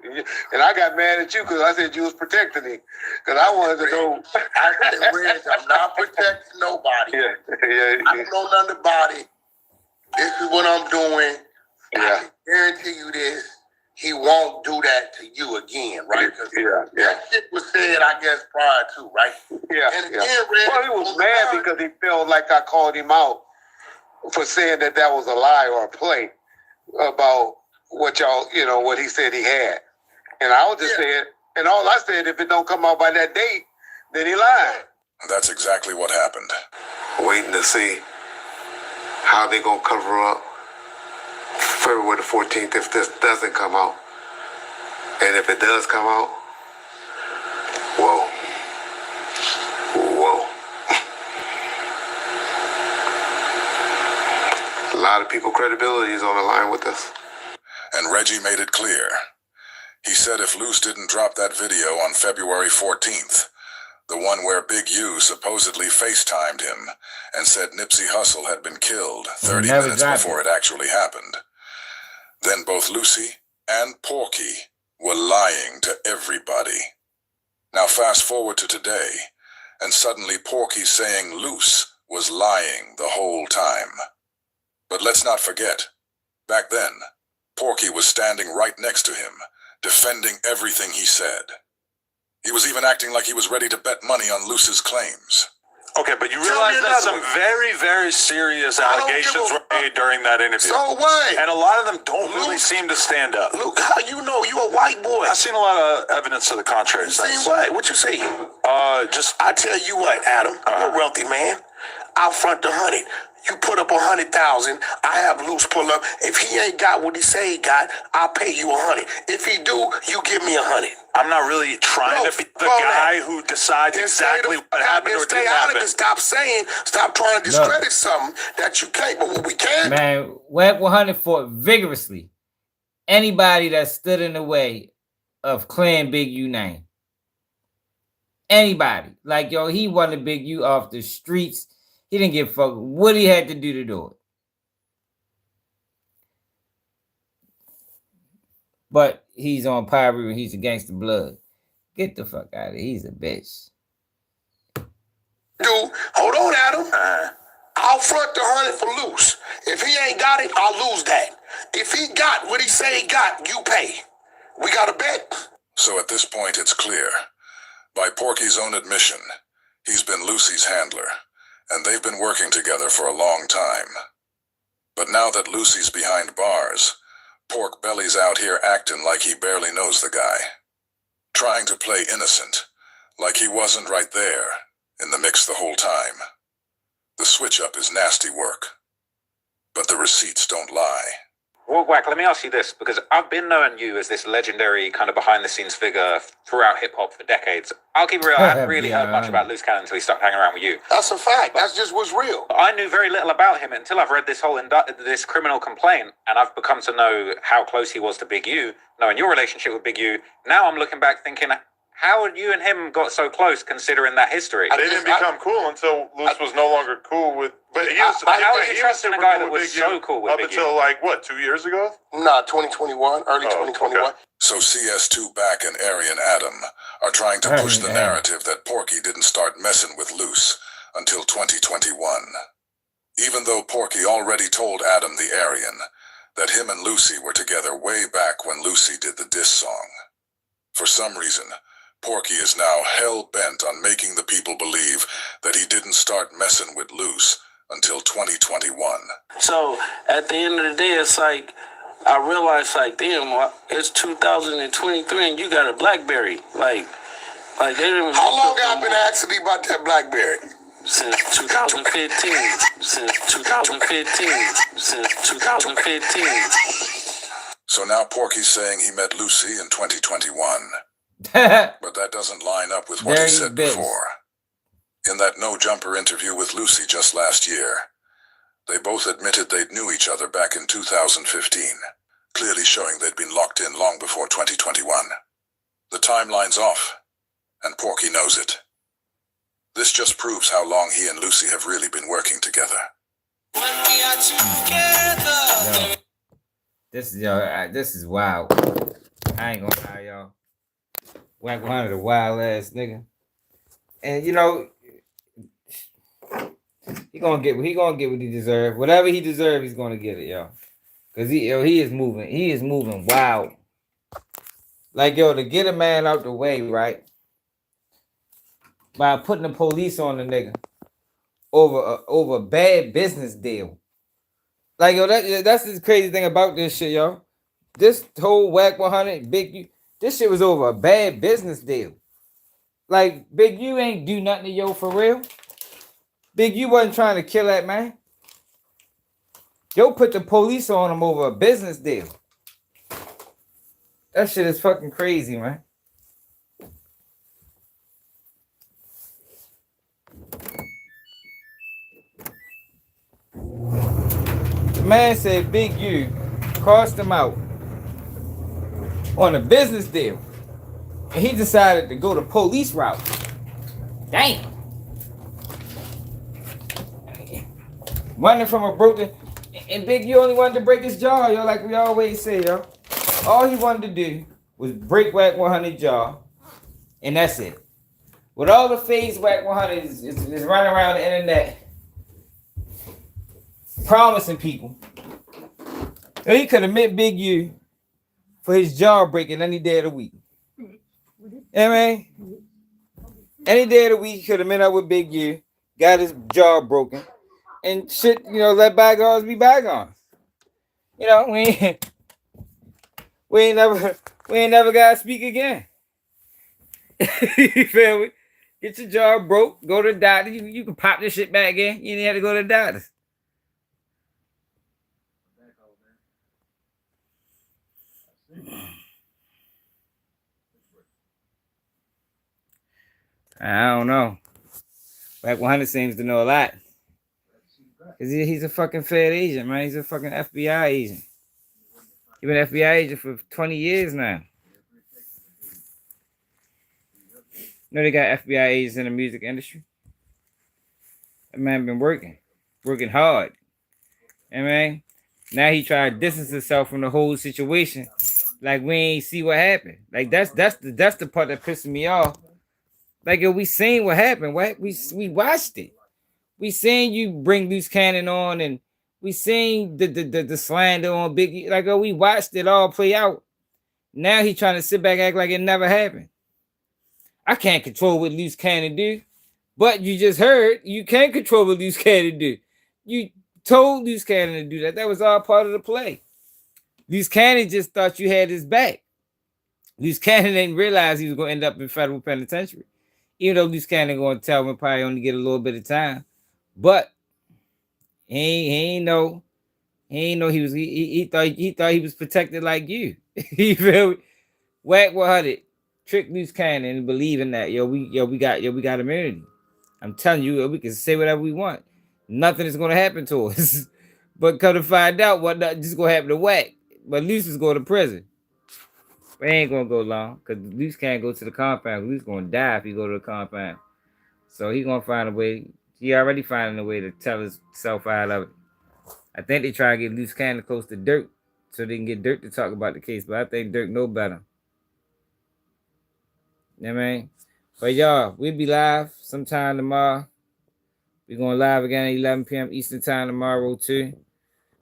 and I got mad at you because I said you was protecting me, because I wanted to know. I said, Reg, I'm not protecting nobody. I don't know nothing about it. This is what I'm doing. I can guarantee you this. He won't do that to you again, right? That shit was said, I guess, prior to, right? And again, Reg, well, he was mad because he felt like I called him out for saying that was a lie or a play about what y'all, what he said he had. And I was just saying, and all I said, if it don't come out by that date, then he lied. That's exactly what happened. Waiting to see how they gonna cover up February the 14th if this doesn't come out. And if it does come out, whoa. A lot of people credibility is on the line with us. And Reggie made it clear. He said if Luce didn't drop that video on February 14th, the one where Big U supposedly FaceTimed him and said Nipsey Hussle had been killed 30 minutes before it actually happened, then both Lucy and Porky were lying to everybody. Now fast forward to today, and suddenly Porky's saying Luce was lying the whole time. But let's not forget, back then, Porky was standing right next to him, defending everything he said. He was even acting like he was ready to bet money on Luce's claims. Okay, but you realize that some very, very serious allegations were made during that interview. So what? And a lot of them don't really seem to stand up. Luke, how you know? You a white boy. I've seen a lot of evidence to the contrary. See what? What you see? I tell you what, Adam, you're a wealthy man. I'll front the 100. You put up 100,000. I have Luce pull up. If he ain't got what he say he got, I'll pay you 100. If he do, you give me 100. I'm not really trying to be the guy who decides exactly what happened or didn't happen. Stop trying to discredit something that you can't. But what we can, man, Wack 100 fought vigorously anybody that stood in the way of clearing Big U name. Anybody. Like, yo, he wanted Big U off the streets. He didn't give a fuck what he had to do it. But he's on Pyro and he's against the blood. Get the fuck out of here. He's a bitch. Dude, hold on, Adam. I'll front the 100 for Luce. If he ain't got it, I'll lose that. If he got what he say he got, you pay. We got a bet. So at this point, it's clear. By Porky's own admission, he's been Lucy's handler, and they've been working together for a long time. But now that Lucy's behind bars, Pork Belly's out here acting like he barely knows the guy. Trying to play innocent, like he wasn't right there in the mix the whole time. The switch-up is nasty work, but the receipts don't lie. Well, Wack, let me ask you this, because I've been knowing you as this legendary kind of behind-the-scenes figure throughout hip-hop for decades. I'll keep it real, I haven't really heard much about Luce Cannon until he started hanging around with you. That's a fact. That's just what's real. I knew very little about him until I've read this whole this criminal complaint, and I've become to know how close he was to Big U, knowing your relationship with Big U. Now I'm looking back thinking, how had you and him got so close considering that history? They didn't become cool until Luce was no longer cool with... But he was... How are you trusting a guy that was so cool with up Big U? until, like, what, 2 years ago? Nah, 2021, early 2021. Okay. So CS2 Back and Aryan Adam are trying to push the narrative that Porky didn't start messing with Luce until 2021. Even though Porky already told Adam the Aryan that him and Lucy were together way back when Lucy did the diss song. For some reason, Porky is now hell-bent on making the people believe that he didn't start messing with Luce until 2021. So, at the end of the day, it's like, I realized, like, damn, it's 2023 and you got a BlackBerry. Like they didn't... How long have I been asking you about that BlackBerry? Since 2015. Since 2015. So now Porky's saying he met Lucy in 2021. But that doesn't line up with what he said before. In that no-jumper interview with Lucy just last year, they both admitted they knew each other back in 2015, clearly showing they'd been locked in long before 2021. The timeline's off, and Porky knows it. This just proves how long he and Lucy have really been working together. This is wild. I ain't gonna lie, y'all. Wack 100 a wild ass nigga. And you know, he gonna get what he deserves. Whatever he deserves, he's gonna get it, y'all. Cause he is moving wild. Like, yo, to get a man out the way, right? By putting the police on the nigga over a bad business deal. Like, yo, that's the crazy thing about this shit, y'all. This whole Wack 100, Big U, this shit was over a bad business deal. Like, Big U ain't do nothing to yo for real. Big U wasn't trying to kill that man. Yo put the police on him over a business deal. That shit is fucking crazy, man. The man said Big U crossed him out on a business deal. And he decided to go the police route. Damn. Running from a broken... And Big U only wanted to break his jaw, yo, like we always say, yo. All he wanted to do was break Wack 100's jaw. And that's it. With all the phase Wack 100 is running around the internet promising people. So he could have met Big U for his jaw breaking any day of the week. You know what I mean? Any day of the week, he could have met up with Big U, got his jaw broken, and shit, you know, let bygones be bygones. You know, we ain't never gotta speak again. You feel me? Get your jaw broke, go to the doctor. You can pop this shit back in. You didn't have to go to the doctor. I don't know. Wack 100 seems to know a lot. He's a fucking Fed agent, man. He's a fucking FBI agent. He's been an FBI agent for 20 years now. You know they got FBI agents in the music industry. That man been working hard. I mean, now he tried to distance himself from the whole situation, like we ain't see what happened. Like that's the part that pissing me off. Like, yo, we seen what happened. We watched it. We seen you bring Luce Cannon on, and we seen the slander on Biggie. Like, oh, we watched it all play out. Now he trying to sit back, act like it never happened. I can't control what Luce Cannon do, but you just heard you can't control what Luce Cannon do. You told Luce Cannon to do that. That was all part of the play. Luce Cannon just thought you had his back. Luce Cannon didn't realize he was going to end up in federal penitentiary. Even though Luce Cannon going to tell him probably only get a little bit of time. But he ain't know he thought he was protected like you. You feel me? Wack 100 trick Luce Cannon and believe in that. We got immunity. I'm telling you, we can say whatever we want. Nothing is gonna happen to us. But come to find out what just gonna happen to Wack. But Luce is going to prison. We ain't gonna go long because Luce can't go to the compound. Luce gonna die if he go to the compound. So he gonna find a way. He already finding a way to tell himself out of it. I think they try to get Luce Cannon close to Ðurk so they can get Ðurk to talk about the case. But I think Ðurk know better. You know what I mean? But y'all, we'll be live sometime tomorrow. We're going live again at 11 p.m. Eastern time tomorrow too.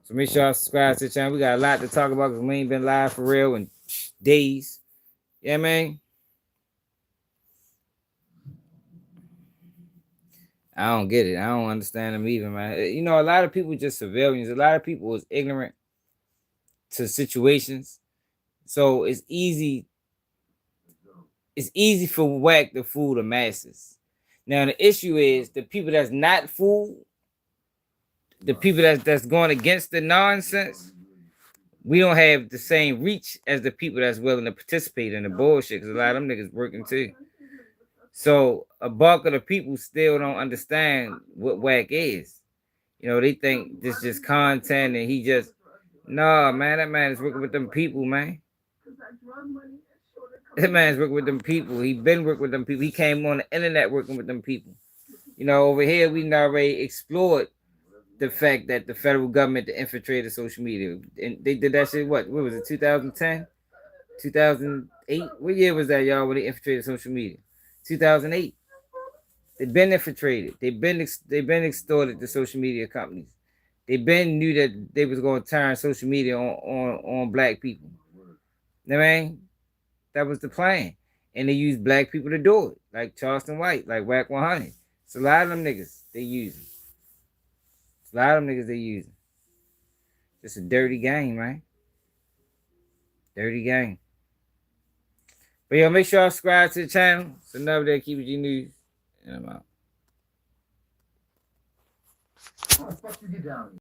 So make sure y'all subscribe to the channel. We got a lot to talk about because we ain't been live for real in days. Yeah, man. I don't get it. I don't understand them either, man. You know, a lot of people just civilians. A lot of people is ignorant to situations. So it's easy for Wack to fool the masses. Now the issue is the people that's not fooled, the people that's going against the nonsense, we don't have the same reach as the people that's willing to participate in the bullshit, because a lot of them niggas working too. So a bulk of the people still don't understand what Wack is. You know, they think this just content and he just, nah, man, that man is working with them people, man. That man's working with them people. He been working with them people. He came on the internet working with them people. You know, over here, we already explored the fact that the federal government infiltrated social media. And they did that shit, what was it, 2010? 2008? What year was that, y'all, when they infiltrated social media? 2008. They've been infiltrated. They've been extorted the social media companies. They been knew that they was going to turn social media on black people. You know what I mean? That was the plan. And they used black people to do it. Like Charleston White, like Wack 100. It's a lot of them niggas they using. It's a lot of them niggas they using. It's a dirty game, man. Dirty game. But yo, make sure y'all subscribe to the channel. So never there, keep it G News. And I'm out.